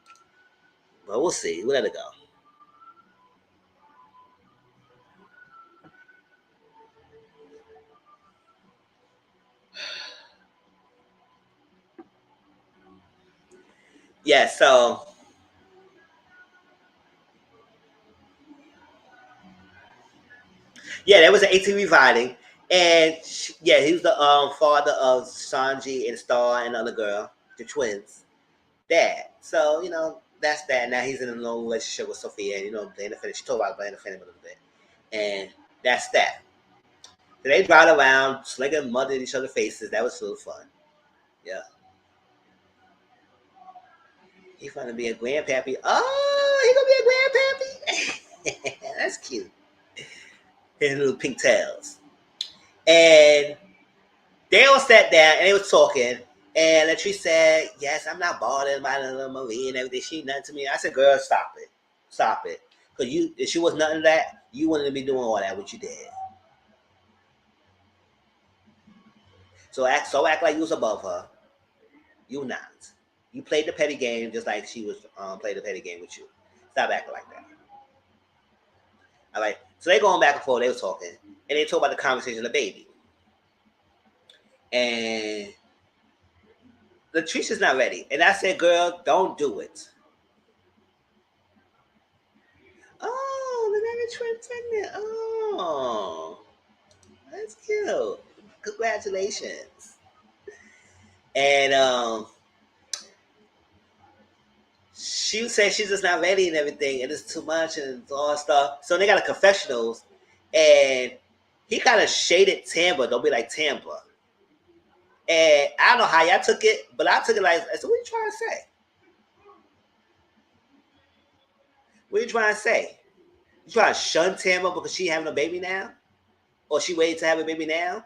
A: But we'll see. We'll let it go. Yeah, so yeah, there was an ATV riding, and yeah, he was the father of Sanji and Star and the other girl, the twins, dad. So that's that. Now he's in a long relationship with Sophia, and Blanda Finn. She told about Blanda Finn a little bit, and that's that. So they drive around, slinging mud in each other's faces. That was a little fun. Yeah. He's gonna be a grandpappy. Oh, he gonna be a grandpappy. That's cute. His little pink tails. And they all sat down and they was talking. And Latrice said, yes, I'm not bothered by little Marie and everything. She nothing to me. I said, girl, stop it. Stop it. Because if she was nothing of that, you wouldn't be doing all that, what you did. So act like you was above her. You not. You played the petty game just like she was played the petty game with you. Stop acting like that. All right. So they going back and forth. They was talking. And they talk about the conversation of the baby. And Latrice not ready. And I said, girl, don't do it. Oh, the baby twin pregnant. Oh, that's cute. Congratulations. And she said she's just not ready and everything, and it's too much and all stuff. So they got a confessionals, and he kind of shaded Tampa. Don't be like Tampa. And I don't know how y'all took it, but I took it like, so what are you trying to say? What are you trying to say? You trying to shun Tampa because she having a baby now? Or she waited to have a baby now?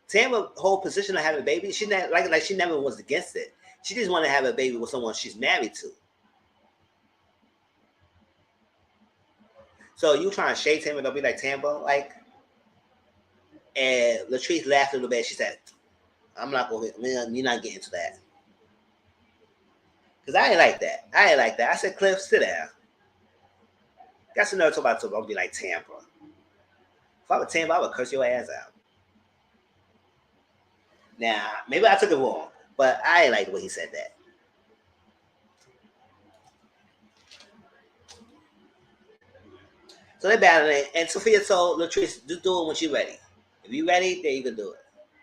A: Tampa whole position of having a baby, she not, like she never was against it. She just want to have a baby with someone she's married to. So you trying to shade Tampa, don't be like Tampa, like. And Latrice laughed a little bit. She said, "I'm not going. You're not getting to that." Because I ain't like that. I said, Cliff, sit down. Got some nerve to talk about be like Tampa. If I were Tampa, I would curse your ass out. Now, maybe I took it wrong, but I ain't like the way he said that. So they're battling, and Sophia told Latrice, just do it when she's ready. If you're ready, then you can do it.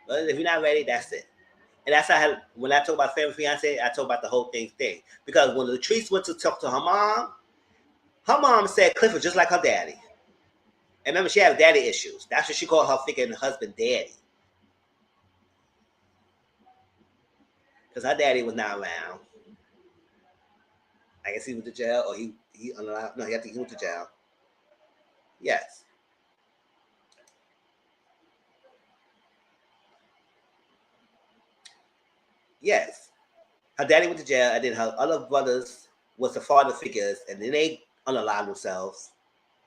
A: But if you're not ready, that's it. And that's how when I talk about family fiance, I talk about the whole thing. Because when Latrice went to talk to her mom said Cliff was just like her daddy. And remember, she had daddy issues. That's what she called her freaking husband daddy. Because her daddy was not around. I guess he went to jail, or he unallowed. No, he went to jail. Yes. Yes. Her daddy went to jail, and then her other brothers was the father figures, and then they unallowed themselves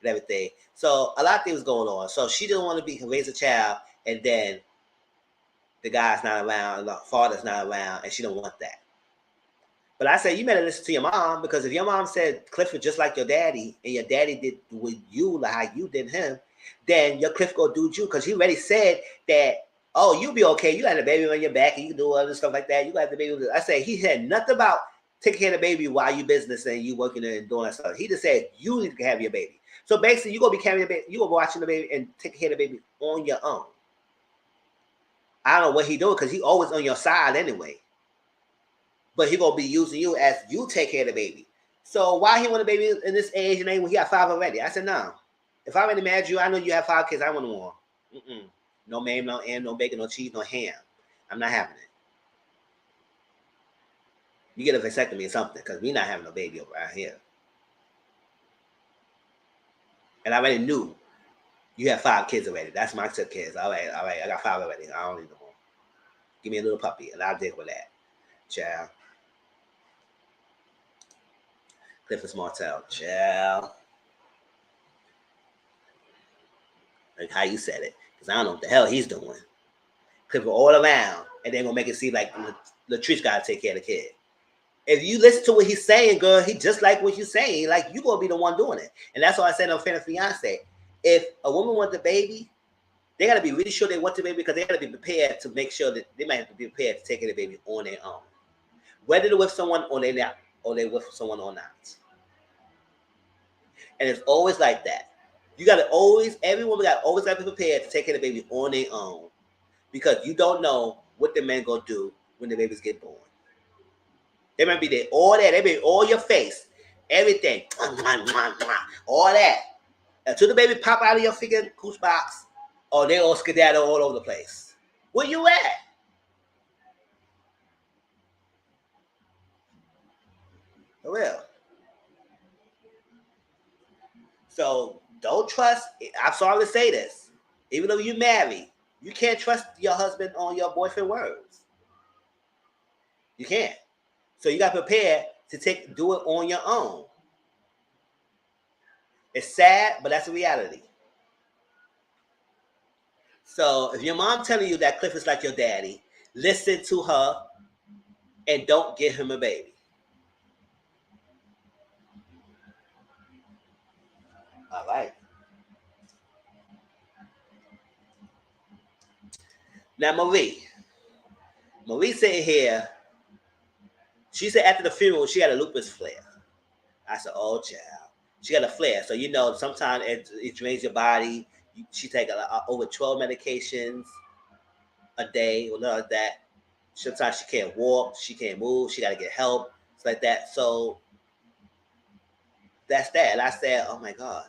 A: and everything. So a lot of things going on. So she didn't want to raise a child, and then the guy's not around, the father's not around, and she don't want that. But I said, you better listen to your mom, because if your mom said Cliff was just like your daddy, and your daddy did with you like how you did him, then your Cliff go do you, because he already said that, oh, you be okay. You got a baby on your back, and you can do other stuff like that. You got the baby. I said, he said nothing about taking care of the baby while you business and you working and doing that stuff. He just said, you need to have your baby. So basically, you're going to be carrying the baby, you're going to be watching the baby and taking care of the baby on your own. I don't know what he doing, because he always on your side anyway. But he gonna be using you as you take care of the baby. So why he want a baby in this age and when he got 5 already? I said, no. If I already married you, I know you have 5 kids. I want more. No ma'am, no and no bacon, no cheese, no ham. I'm not having it. You get a vasectomy or something, because we're not having no baby over out here. And I already knew you have 5 kids already. That's my 6 kids. All right. I got 5 already. I don't need no more. Give me a little puppy, and I'll deal with that. Child. Clifford Martell. Child. Like how you said it. Because I don't know what the hell he's doing. Clifford all around, and they're going to make it seem like Latrice got to take care of the kid. If you listen to what he's saying, girl, he just like what you're saying. Like, you're going to be the one doing it. And that's why I said on Family Fiance, if a woman wants a baby, they got to be really sure they want the baby, because they got to be prepared to make sure that they might have to be prepared to take care of the baby on their own. Whether they're with someone or they're not, or they're with someone or not. And it's always like that. You got to always, every woman got always got to be prepared to take care of the baby on their own, because you don't know what the man gonna do when the babies get born. They might be there, all that. They be all your face, everything, all that, until the baby pop out of your freaking cooch box, or they all skedaddle all over the place. Where you at? For real. So don't trust. I'm sorry to say this. Even though you're married, you can't trust your husband on your boyfriend words. You can't. So you got to prepare to do it on your own. It's sad, but that's the reality. So if your mom telling you that Cliff is like your daddy, listen to her and don't give him a baby. All right. Now Marie sitting here. She said after the funeral she had a lupus flare. I said, oh child, she got a flare. So sometimes it drains your body. She take over 12 medications a day or nothing like that. Sometimes she can't walk, she can't move, she got to get help. It's like that. So that's that. And I said, oh my gosh.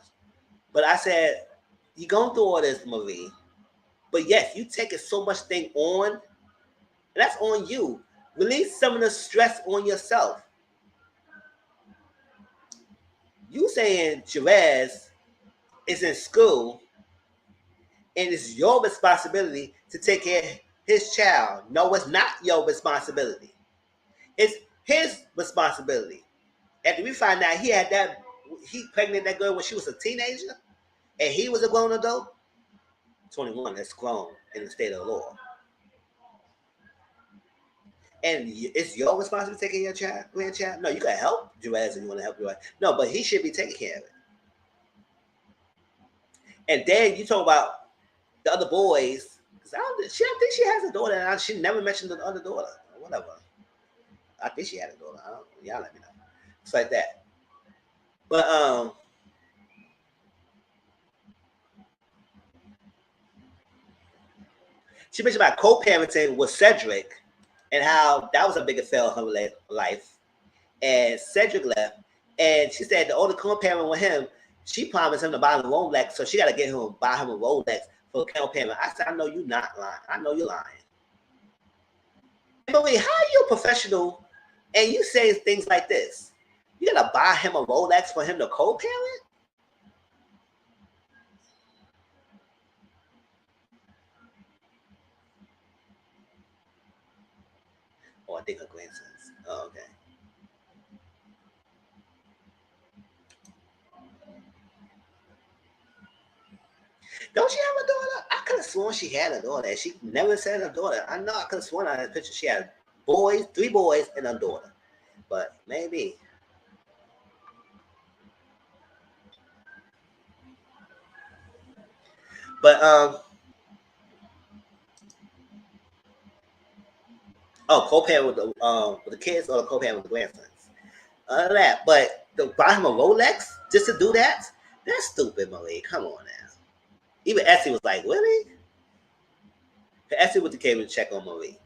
A: But I said, you going through all this, Marie. But yes, you taking so much thing on, and that's on you. Release some of the stress on yourself. You saying Jerez is in school, and it's your responsibility to take care of his child. No, it's not your responsibility. It's his responsibility. After we find out he pregnant that girl when she was a teenager, and he was a grown adult. 21, that's grown in the state of law. And it's your responsibility to take care of your grandchild. No, you can help Joaz if you want to help Joaz. No, but he should be taking care of it. And then you talk about the other boys. Cause I think she has a daughter, and she never mentioned the other daughter. Or whatever. I think she had a daughter. I don't. Y'all let me know. It's like that. But she mentioned about co-parenting with Cedric, and how that was a big affair in her life. And Cedric left, and she said the only co-parent with him, she promised him to buy him a Rolex, so she got to get him buy him a Rolex for co-parent. I said, I know you're not lying. I know you're lying. But wait, how are you a professional and you say things like this? You gotta buy him a Rolex for him to co-parent? Oh, I think her grandsons. Oh, okay. Don't she have a daughter? I could have sworn she had a daughter. She never said her daughter. I know I could have sworn on that picture she had boys, 3 boys, and a daughter. But maybe. But oh, co-parent with the kids or co-parent with the grandsons. Other than that, but to buy him a Rolex just to do that, that's stupid, Marie. Come on now. Even Essie was like, really? Essie with the cable to check on Marie.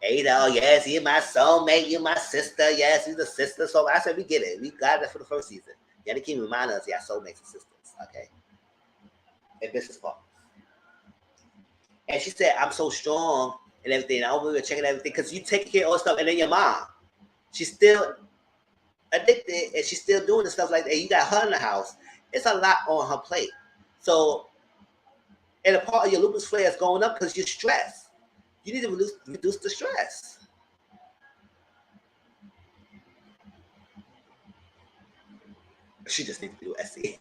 A: And, yes, you're my soulmate, you're my sister, yes, you're the sister. So I said, we get it. We got it for the first season. You gotta keep reminding us, yeah, soulmates and sisters, okay? And business partners. And she said, I'm so strong and everything. I don't checking everything because you take care of all stuff, and then your mom, she's still addicted and she's still doing the stuff like that. You got her in the house. It's a lot on her plate. So, and a part of your lupus flare is going up because you're stressed. You need to reduce the stress. She just needs to do SE.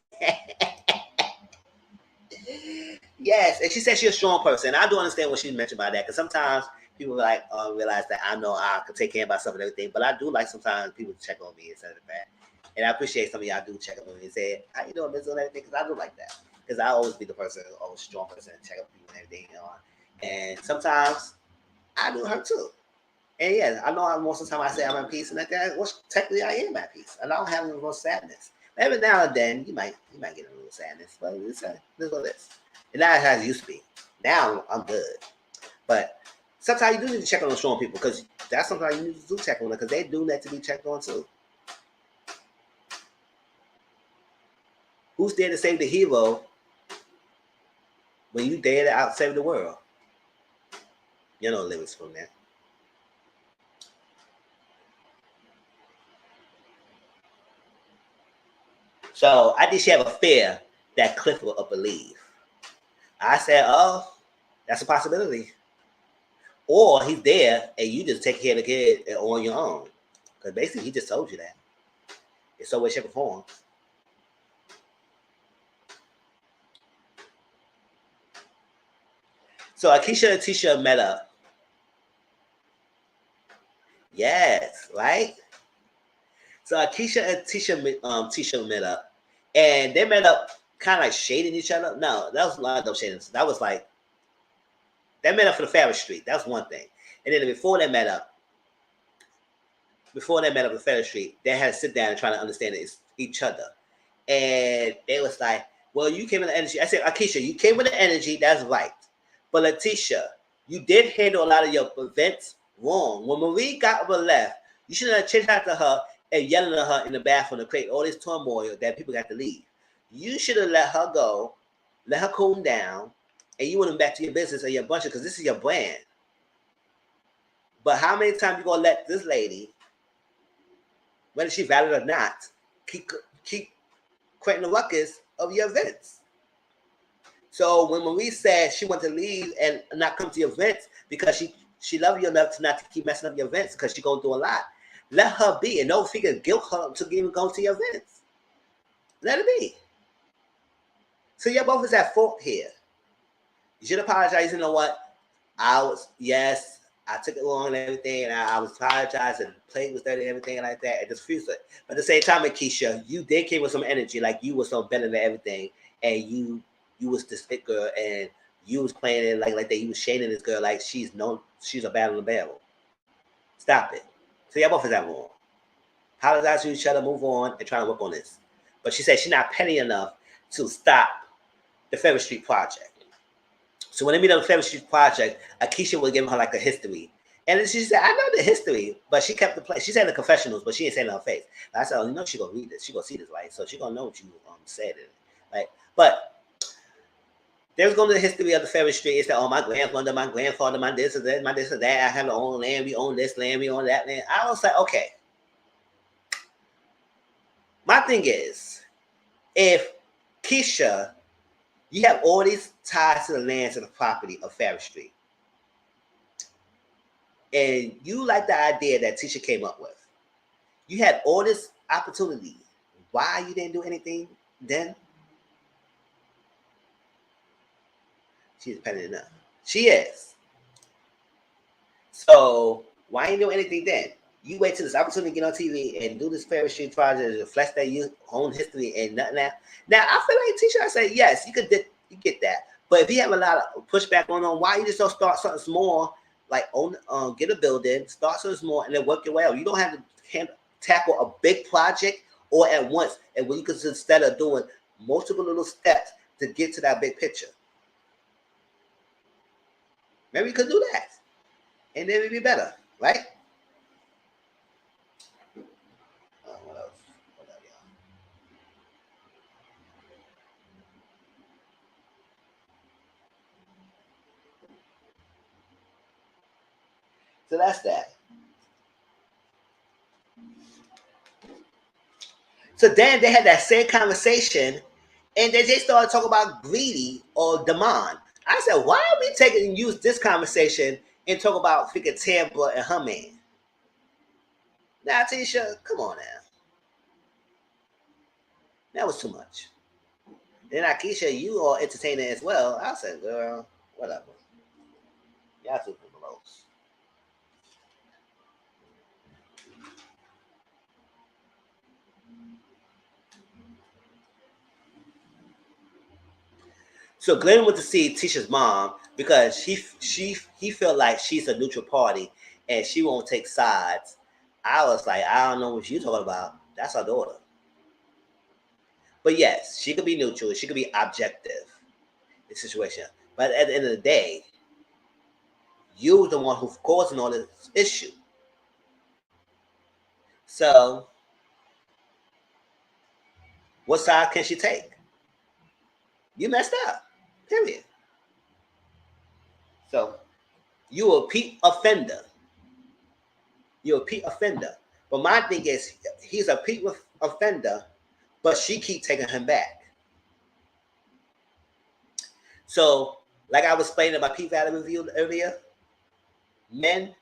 A: Yes, and she said she's a strong person. I do understand what she mentioned by that because sometimes people like realize that I know I can take care of myself and everything, but I do like sometimes people to check on me instead of that. And I appreciate some of y'all do check up on me and say, "How you doing, Mizzle?" and everything, because I do like that. Because I always be the person, always strong person, and check up people and everything. And sometimes I do hurt too. And yeah, I know most of the time I say I'm at peace, and like that, well, technically I am at peace, and I don't have any real sadness. Every now and then you might get a little sadness, but it's what it is. And not as it used to be. Now I'm good, but sometimes you do need to check on the strong people because that's sometimes you need to do check on them because they do need to be checked on too. Who's there to save the hero when you there to out save the world? You know, limits from that. So I think she have a fear that Cliff will up and leave. I said, oh, that's a possibility. Or he's there and you just take care of the kid on your own. Because basically he just told you that. It's so way, shape, or form. So Akeisha and Tisha met up. Yes, right? So Akeisha and Tisha met up. And they met up kind of like shading each other. No, that was a lot of shading. That was like, they met up for the Ferris Street. That was one thing. And then before they met up on Ferris Street, they had to sit down and try to understand each other. And they was like, well, you came with the energy. I said, Akeisha, you came with the energy. That's right. But Letitia, you did handle a lot of your events wrong. When Marie got up and left, you should have changed out to her and yelling at her in the bathroom to create all this turmoil that people got to leave. You should have let her go, let her cool down, and you went back to your business or your bunch because this is your brand. But how many times you gonna let this lady, whether she valid or not, keep creating the ruckus of your events? So when Marie said she wanted to leave and not come to your events because she loved you enough to not to keep messing up your events because she going through a lot, let her be and don't figure guilt her to even go to your events. Let it be. So you're both at fault here. You should apologize. You know what? I was, yes, I took it long and everything, and I was apologizing, plate was dirty and everything like that, and just refused it. But at the same time, Keisha, you did came with some energy, like you was so better than everything, and you was this thick girl, and you was playing it like that. You was shading this girl like she's a battle of barrel. Stop it. So y'all both is that wrong. Apologize to each other, move on, and try to work on this. But she said she's not petty enough to stop the Ferry Street project. So when they meet on the Ferry Street project, Akeisha was giving her like a history. And then she said, I know the history, but she kept the play. She said the confessionals, but she didn't say it on her face. And I said, oh, you know she gonna read this. She gonna see this, right? So she gonna know what you said it. Right? But they was going to the history of the Ferry Street. It's that, oh, my grandfather, my this and that, my this and that. I have our own land. We own this land. We own that land. I was like, okay. My thing is, if Keisha, you have all these ties to the land, to the property of Ferry Street, and you like the idea that Tisha came up with, you had all this opportunity. Why you didn't do anything then? She's petty enough. She is. So why ain't do anything then? You wait till this opportunity to get on TV and do this Ferry Street project and reflect that you own history and nothing that. Now I feel like Tisha, I say yes, you get that. But if you have a lot of pushback going on, why you just don't start something small, like get a building, start something small, and then work your way out. You don't have to tackle a big project all at once, and when you could, instead of doing multiple little steps to get to that big picture. Maybe you could do that, and then it'd be better, right? What else? So that's that. So then they had that same conversation, and then they started talking about greedy or demand. I said, why are we taking and use this conversation and talk about freaking Tampa and her man? Now, Tisha, come on now. That was too much. Then Akeisha, you are entertaining as well. I said, girl, whatever. Y'all super gross. So Glenn went to see Tisha's mom because he felt like she's a neutral party and she won't take sides. I was like, I don't know what you're talking about. That's our daughter. But yes, she could be neutral. She could be objective in the situation. But at the end of the day, you're the one who's causing all this issue. So, what side can she take? You messed up. Period. So, you're a repeat offender. You're a repeat offender. But my thing is, he's a repeat offender, but she keep taking him back. So, like I was explaining about P Valley review earlier, men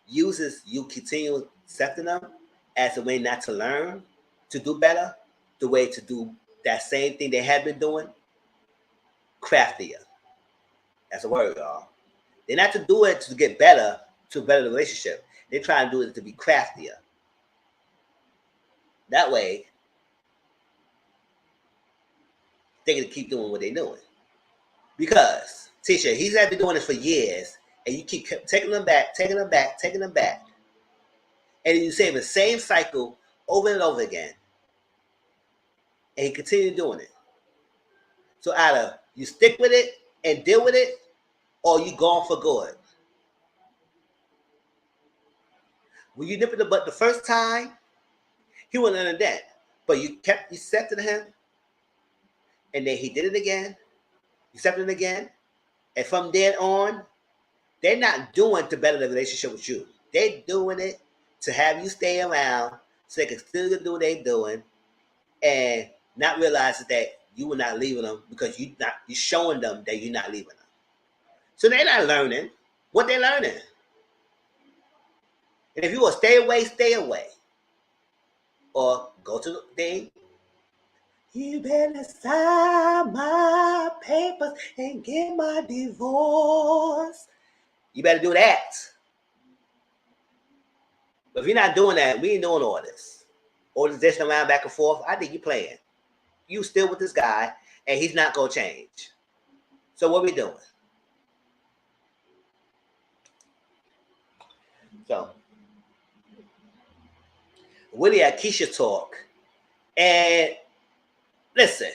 A: uses you continue accepting them as a way not to learn, to do better, the way to do that same thing they had been doing, craftier. That's a word, y'all. They're not to do it to get better, to better the relationship. They're trying to do it to be craftier. That way, they can keep doing what they're doing. Because, Tisha, he's been doing it for years, and you keep taking them back, taking them back, taking them back. And you say the same cycle over and over again. And he continued doing it. So either you stick with it and deal with it, or you gone for good. When you nip in the butt the first time, he wasn't under that. But you accepted him, and then he did it again, you accepted it again, and from then on, they're not doing to better the relationship with you. They're doing it to have you stay around so they can still do what they're doing and not realizing that you were not leaving them because you're showing them that you're not leaving them. So they're not learning what they're learning. And if you will stay away, stay away. Or go to the thing. You better sign my papers and get my divorce. You better do that. But if you're not doing that, we ain't doing all this. All this dishing around back and forth, I think you're playing. You still with this guy, and he's not going to change. So what we doing? So, Willie at Keisha talk. And listen,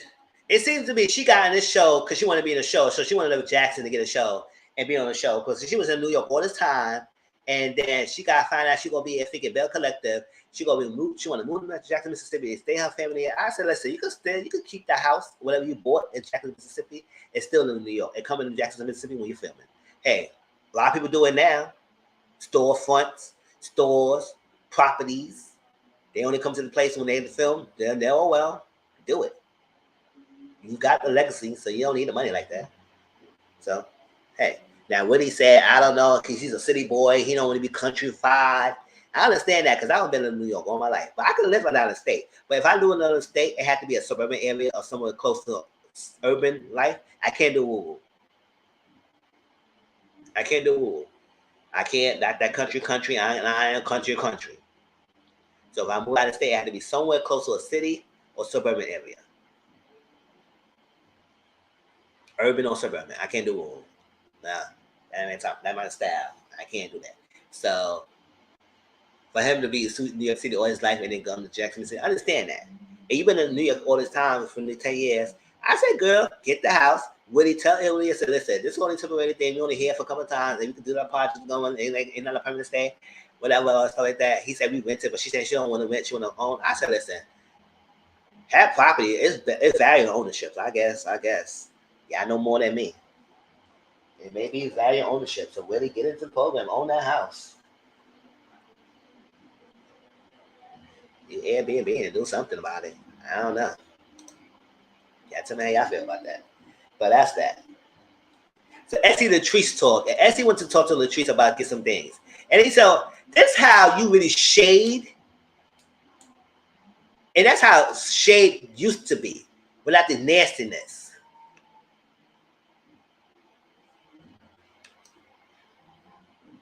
A: it seems to me she got in this show because she wanted to be in a show. So she wanted to live with Jackson to get a show and be on the show. Because she was in New York all this time. And then she got to find out she going to be at freaking Belle Collective. She going to be moved. She want to move to Jackson, Mississippi, and stay her family there. I said, listen, you can keep the house, whatever you bought in Jackson, Mississippi, and still live in New York and come into Jackson, Mississippi when you're filming. Hey, a lot of people do it now. Storefronts, stores, properties. They only come to the place when they in the film. They're oh well, do it. You got the legacy, so you don't need the money like that. So, hey. Now, what he said, I don't know, because he's a city boy. He don't want to be countrified. I understand that because I haven't been in New York all my life. But I could live in another state. But if I do another state, it had to be a suburban area or somewhere close to urban life. I can't do woo. I can't do woo. I can't, that country. I am country. So if I move out of state, it had to be somewhere close to a city or suburban area. Urban or suburban. I can't do woo. Nah, that my style. I can't do that. So for him to be in New York City all his life and then come to Jackson City, I understand that. And you've been in New York all this time for the 10 years. I said, girl, get the house. Would he tell Ilya, said, listen, this is only temporary thing. We're only here for a couple of times. And we can do that project going, ain't not a permanent stay, whatever, stuff like that. He said we rented, but she said she don't want to rent, she want to own. I said, listen, have property. It's value ownership. So I guess. Yeah, I know more than me. It may be value ownership. So really get into the program, own that house. You Airbnb and do something about it. I don't know. Yeah, tell me how y'all feel about that. But that's that. So Essie Latrice talk. And Essie went to talk to Latrice about get some things. And he said, that's how you really shade. And that's how shade used to be. Without the nastiness.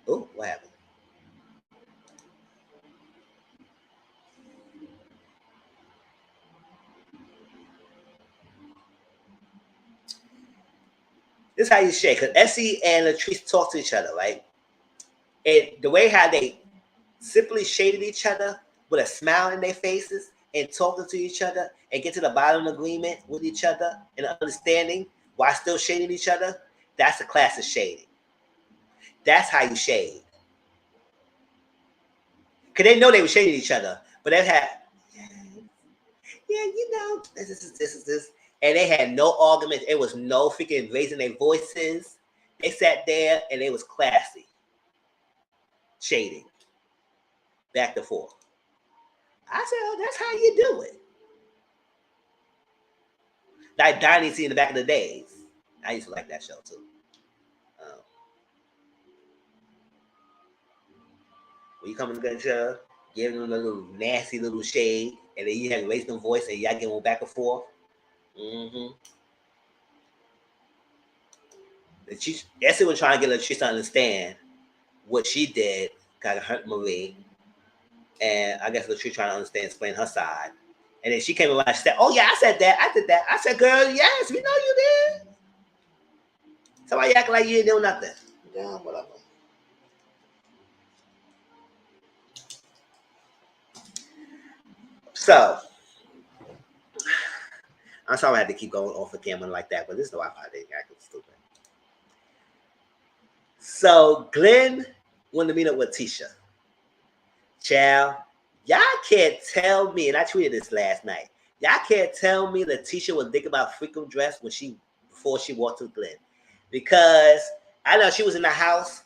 A: Oh, what happened? This is how you shade. Because Essie and Latrice talk to each other, right? And the way how they simply shaded each other with a smile in their faces and talking to each other and get to the bottom of agreement with each other and understanding while still shading each other, that's a class of shading. That's how you shade. Because they know they were shading each other, but they had, yeah, you know, this is this. And they had no arguments. It was no freaking raising their voices. They sat there and it was classy. Shading. Back and forth. I said, oh, that's how you do it. Like Dynasty in the back of the days. I used to like that show too. When you come in the show, giving them a little nasty little shade, and then you have to raise them voice and y'all get them back and forth. Mm-hmm. Essie was trying to get Latrice to understand what she did kind of hurt Marie. And I guess Latrice trying to understand, explain her side. And then she came around and said, oh yeah, I said that. I did that. I said, girl, yes, we know you did. Somebody acting like you didn't do nothing. Yeah, whatever. So, I'm sorry I had to keep going off the camera like that, but this is the Wi-Fi thing. Acting stupid. So, Glenn wanted to meet up with Tisha. Child, y'all can't tell me, and I tweeted this last night, y'all can't tell me that Tisha was thinking about freaking dress before she walked to Glenn. Because I know she was in the house.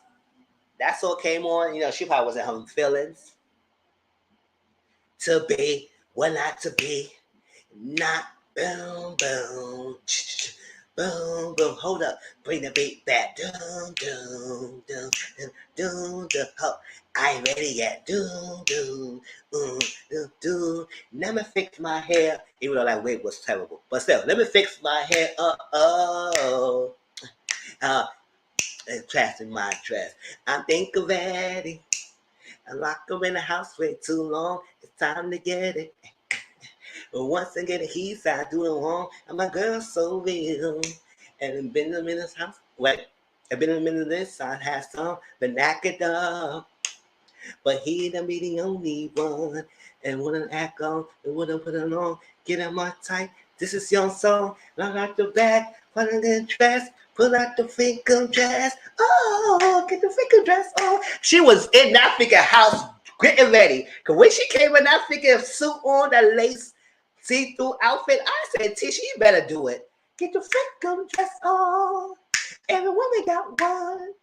A: That song came on. You know, she probably wasn't having feelings. To be, well, not to be. Not boom, boom. Boom, boom. Hold up. Bring the beat back. Doom, doom, doom, doom, doom, doom. Oh, I ain't ready yet. Doom, doom, doom, doom, doom. Let me fix my hair. Even though that wig was terrible. But still, let me fix my hair. Trashing my dress. I think I'm ready. I locked her in the house way too long. It's time to get it. But once I get a heat, I do it wrong. And my girl's so real. And I've been in this house. Wait, I've been in this. I had some, but knock it up. But he done be the only one. And wouldn't act on, and wouldn't put it on. Get in my tight. This is your song. Lock out the back, put in the dress, pull out the freaking dress. Oh, get the freaking dress on. She was in that freaking house getting ready. Cause when she came in that freaking suit on, that lace see-through outfit, I said, Tisha, you better do it. Get the freaking dress on. Every woman got one.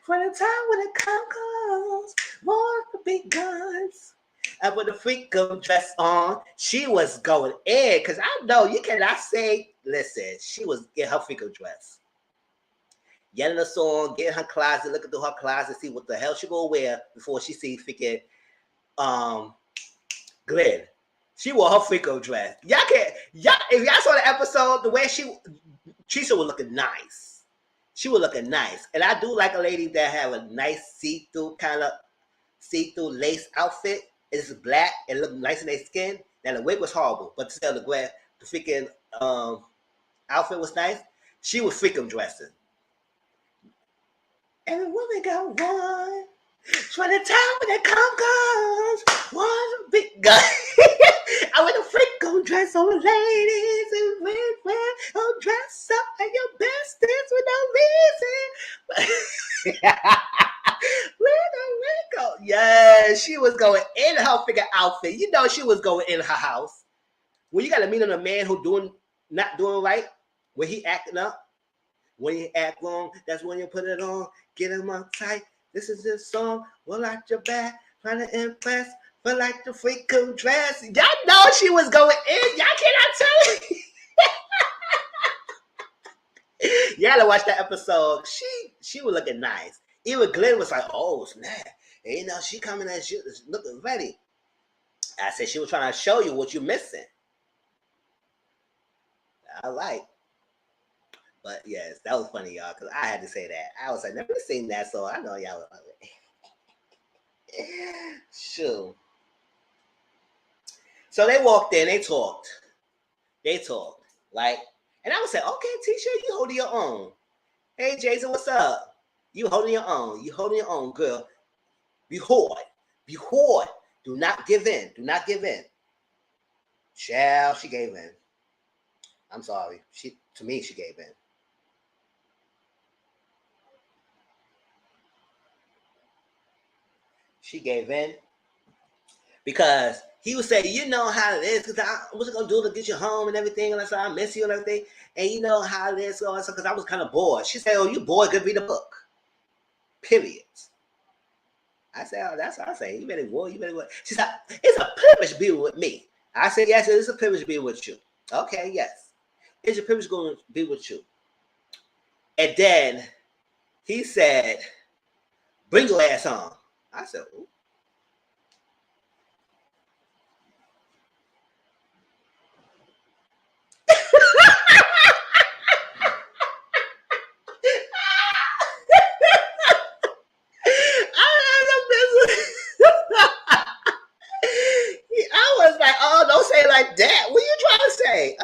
A: For the time when it comes, more the big guns. And with the freakum dress on, she was going in. Because I know you cannot say, listen, she was in her freakum dress. Yelling a song, get in her closet, looking through her closet, see what the hell she gonna wear before she see freaking Glenn. She wore her freakum dress. If y'all saw the episode, the way Trisha was looking nice. She was looking nice. And I do like a lady that have a nice see-through lace outfit. It's black and look nice in their skin. Now the wig was horrible, but still the freaking outfit was nice. She was freaking dressing. Every woman got one. From the time when it comes, one big guy. I want a freaking dress on ladies and wear dress up and your best dance with no reason. Yeah, she was going in her freaking outfit. You know she was going in her house. When you got to meet on a man who not doing right, when he acting up, when you act wrong, that's when you put it on. Get him on tight. This is this song. Well, out your back, trying to impress. But like the freaking dress. Y'all know she was going in. Y'all cannot tell me. Y'all gotta watch that episode. She was looking nice. Even Glenn was like, oh, snap. And you know, she coming and she was looking ready. I said she was trying to show you what you're missing. I like. But yes, that was funny, y'all, because I had to say that. I was like, never seen that, so I know y'all was like, sure. So they walked in, they talked. Like, and I was like, okay, Tisha, you holding your own. Hey, Jason, what's up? You holding your own. You holding your own, girl. Be hard. Do not give in. Child, she gave in. I'm sorry. To me, she gave in. She gave in because he was saying, you know how it is, because I was going to do to get you home and everything, and I said, I miss you and everything, and you know how it is, because I was kind of bored. She said, oh, you bored, good, read a book. Period. I said, oh, that's what I say. You better work. She said, it's a privilege to be with me. I said, yes, it's a privilege to be with you. Okay, yes. It's a privilege to be with you. And then he said, bring your ass on. I said, ooh. I was like, oh, don't say it like that. What are you trying to say?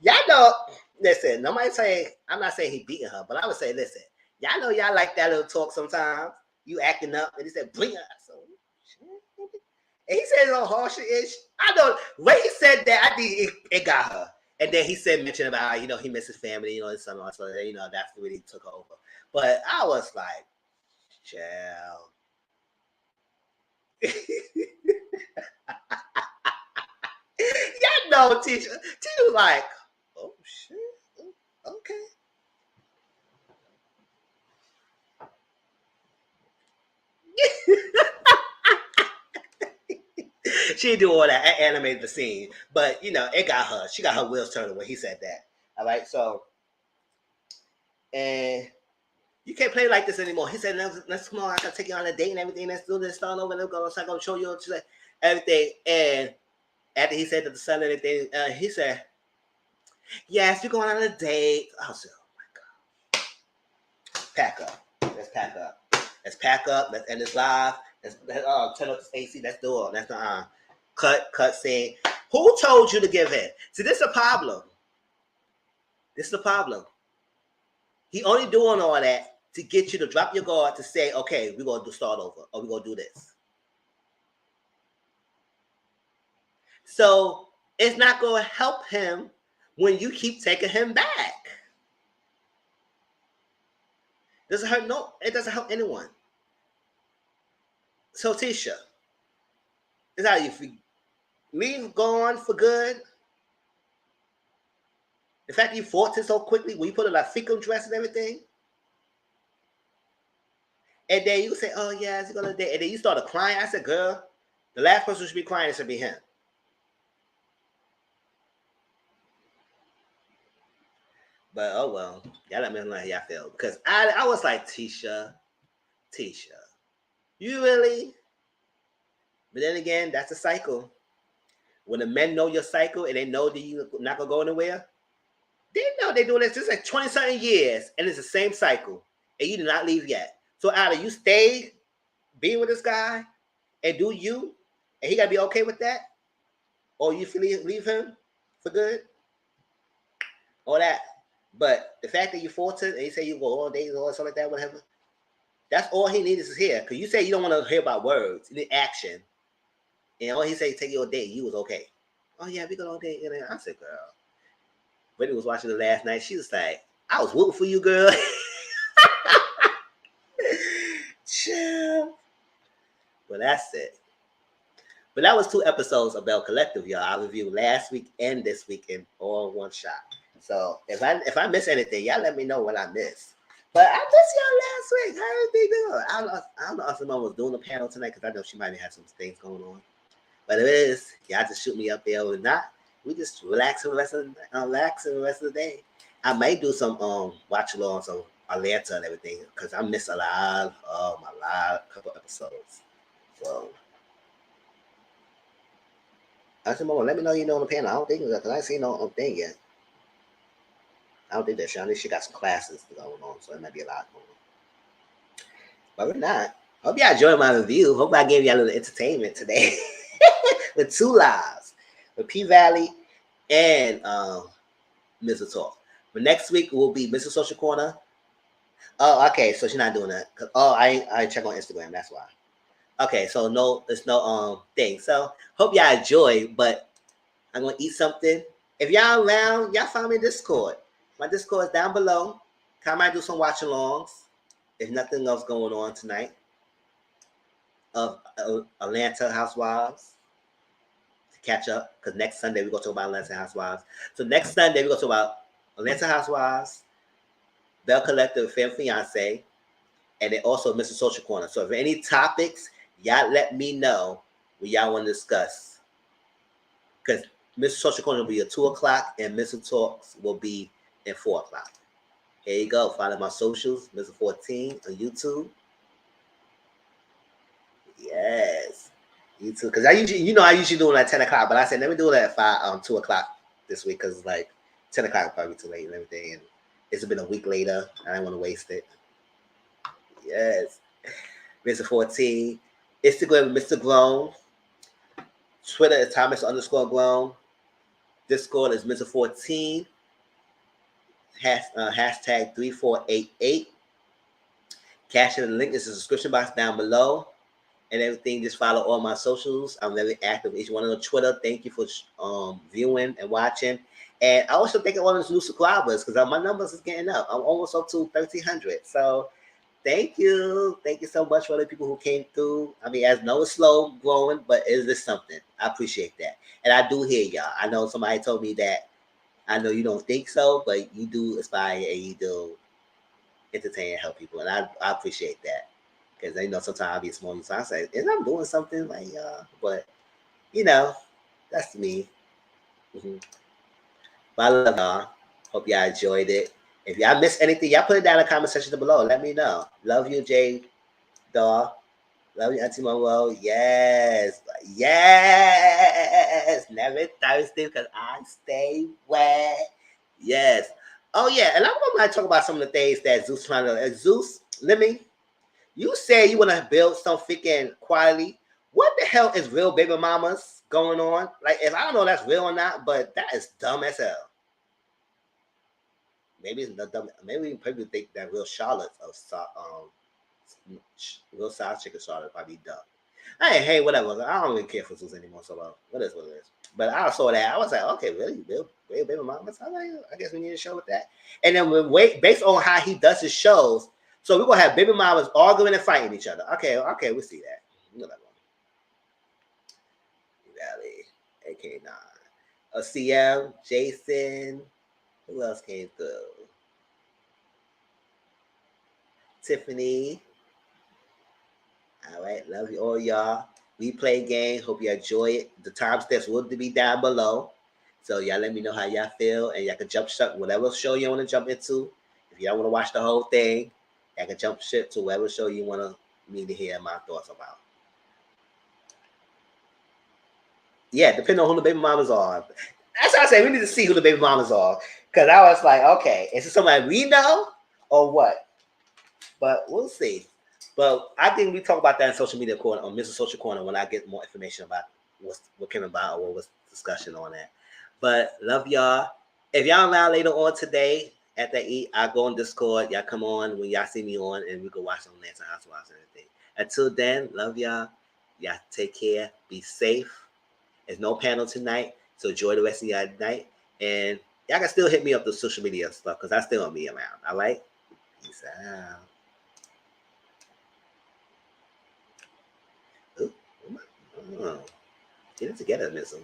A: Y'all know, listen, nobody say, I'm not saying he beating her, but I would say, listen, y'all know y'all like that little talk sometimes. You acting up, and he said, bring her. So, and he said a little harsher-ish. I know, when he said that, I think it got her. And then he said, mention about how, you know, he missed his family, you know, his son, so, you know, that's really took her over. But I was like, child. Y'all know, teacher was like, oh, shit, okay. She didn't do all that. I animated the scene. But, you know, it got her. She got her wheels turning when he said that. All right, so, and you can't play like this anymore. He said, let's come on, I can take you on a date and everything. Let's do this, start over. I'm going to show you everything. And after he said to the son and everything, he said, yes, you're going on a date. I said, oh, my God. Pack up. Let's pack up. Let's pack up. Let's end this live. Let's turn up this AC. Let's do it. Let's cut scene. Who told you to give in? See, this is a problem. This is a problem. He only doing all that to get you to drop your guard to say, okay, we're going to start over or we're going to do this. So it's not going to help him when you keep taking him back. Doesn't hurt. No, it doesn't help anyone. So Tisha, is how you leave gone for good. The fact that you fought it so quickly, when you put a like fecal dress and everything, and then you say, "Oh yeah, it's gonna date," and then you started crying. I said, "Girl, the last person who should be crying should be him." But oh well, y'all let me know how y'all feel because I was like, Tisha, you really? But then again, that's a cycle. When the men know your cycle and they know that you're not gonna go anywhere, they know they're doing this. This is like 20-something years, and it's the same cycle, and you did not leave yet. So either you stay being with this guy and do you, and he gotta be okay with that, or you leave him for good, or that. But the fact that you fought it and you say you go all days or something like that, whatever, that's all he needs is here. Because you say you don't want to hear about words, you need action. And all he said, take your date, you was okay. Oh yeah, we go on date. And I said, girl. Brittany was watching it last night. She was like, I was whooping for you, girl. Chill. But that's it. But that was 2 episodes of Belle Collective, y'all. I reviewed last week and this week in all one shot. So if I miss anything, y'all let me know what I missed. But I missed y'all last week. How everything doing? I don't know if Simone was doing the panel tonight because I know she might have had some things going on. But if it is, y'all just shoot me up there or not. We just relax for the rest of the day. I might do some watch alongs on Atlanta and everything because I missed a couple episodes. So I said, Mama, let me know you know on the panel. I don't think it was because I ain't seen no thing yet. I don't think that she got some classes going on, so it might be a lot going on. But we're not. Hope y'all enjoyed my review. Hope I gave y'all a little entertainment today with 2 lives with P Valley and Mizzle Talk. But next week will be Mr. Social Corner. Oh, okay. So she's not doing that. I check on Instagram. That's why. Okay, so there's no thing. So hope y'all enjoy. But I'm gonna eat something. If y'all around, y'all find me in Discord. My Discord is down below. I might do some watch alongs if nothing else going on tonight of Atlanta Housewives to catch up because next Sunday we go talk about Atlanta Housewives. So next Sunday we go talk about Atlanta Housewives, Belle Collective, Fiance, and then also Mr. Social Corner. So if any topics, y'all let me know what y'all want to discuss because Mr. Social Corner will be at 2:00 and Mr. Talks will be at 4:00. Here you go. Follow my socials, Mr. 14 on YouTube. Yes, YouTube. Because I usually do it at 10:00, but I said let me do it at 2:00 this week because like 10:00 is probably too late and everything, and it's been a week later. I didn't want to waste it. Yes, Mr. 14, Instagram Mr. Grown, Twitter is Thomas_Grown, Discord is Mr. 14. Hashtag 3488. Cash in the link is the description box down below. And everything, just follow all my socials. I'm very active. Each one on Twitter. Thank you for viewing and watching. And I also thank all those new subscribers because my numbers is getting up. I'm almost up to 1,300. So thank you. Thank you so much for the people who came through. I mean, as no it's slow growing, but is this something? I appreciate that. And I do hear y'all. I know somebody told me that. I know you don't think so, but you do inspire and you do entertain and help people. And I appreciate that. Because I know sometimes I'll be small. So I say, and I'm doing something like, but that's me. Mm-hmm. But I love y'all. Hope y'all enjoyed it. If y'all missed anything, y'all put it down in the comment section below. Let me know. Love you, Jay Daw. Love you, Auntie Monroe. Yes. Yes. Never thirsty because I stay wet. Yes. Oh, yeah. And I'm going to talk about some of the things that Zeus trying to... Zeus, let me... You say you want to build some freaking quality. What the hell is real baby mamas going on? Like, if I don't know if that's real or not, but that is dumb as hell. Maybe it's not dumb. Maybe people think that real Charlotte's real size chicken Charlotte probably dumb. Hey, whatever. I don't even care for Zeus anymore. So what is what it is. But I saw that. I was like, okay, really, real baby mamas. I guess we need a show with that. And then based on how he does his shows, so we're gonna have baby mamas arguing and fighting each other. Okay, we'll see that. Whatever. Valley, AK9. CM, Jason. Who else came through? Tiffany. All right, love you all, y'all. We play game. Hope you enjoy it. The timestamps will be down below. So y'all let me know how y'all feel, and y'all can jump ship whatever show you want to jump into. If y'all want to watch the whole thing, y'all can jump ship to whatever show you want me to hear my thoughts about. Yeah, depending on who the baby mamas are. That's why I say we need to see who the baby mamas are. Because I was like, okay, is it somebody we know or what? But we'll see. But I think we talk about that in social media corner on Mr. Social Corner when I get more information about what came about or what was discussion on that. But love y'all. If y'all allow later on today at the eat, I go on Discord. Y'all come on when y'all see me on and we can watch some Lance and Housewives and everything. Until then, love y'all. Y'all take care. Be safe. There's no panel tonight, so enjoy the rest of your night. And y'all can still hit me up the social media stuff because I still want me around. All right? Peace out. Ooh, get it together, Mizzle.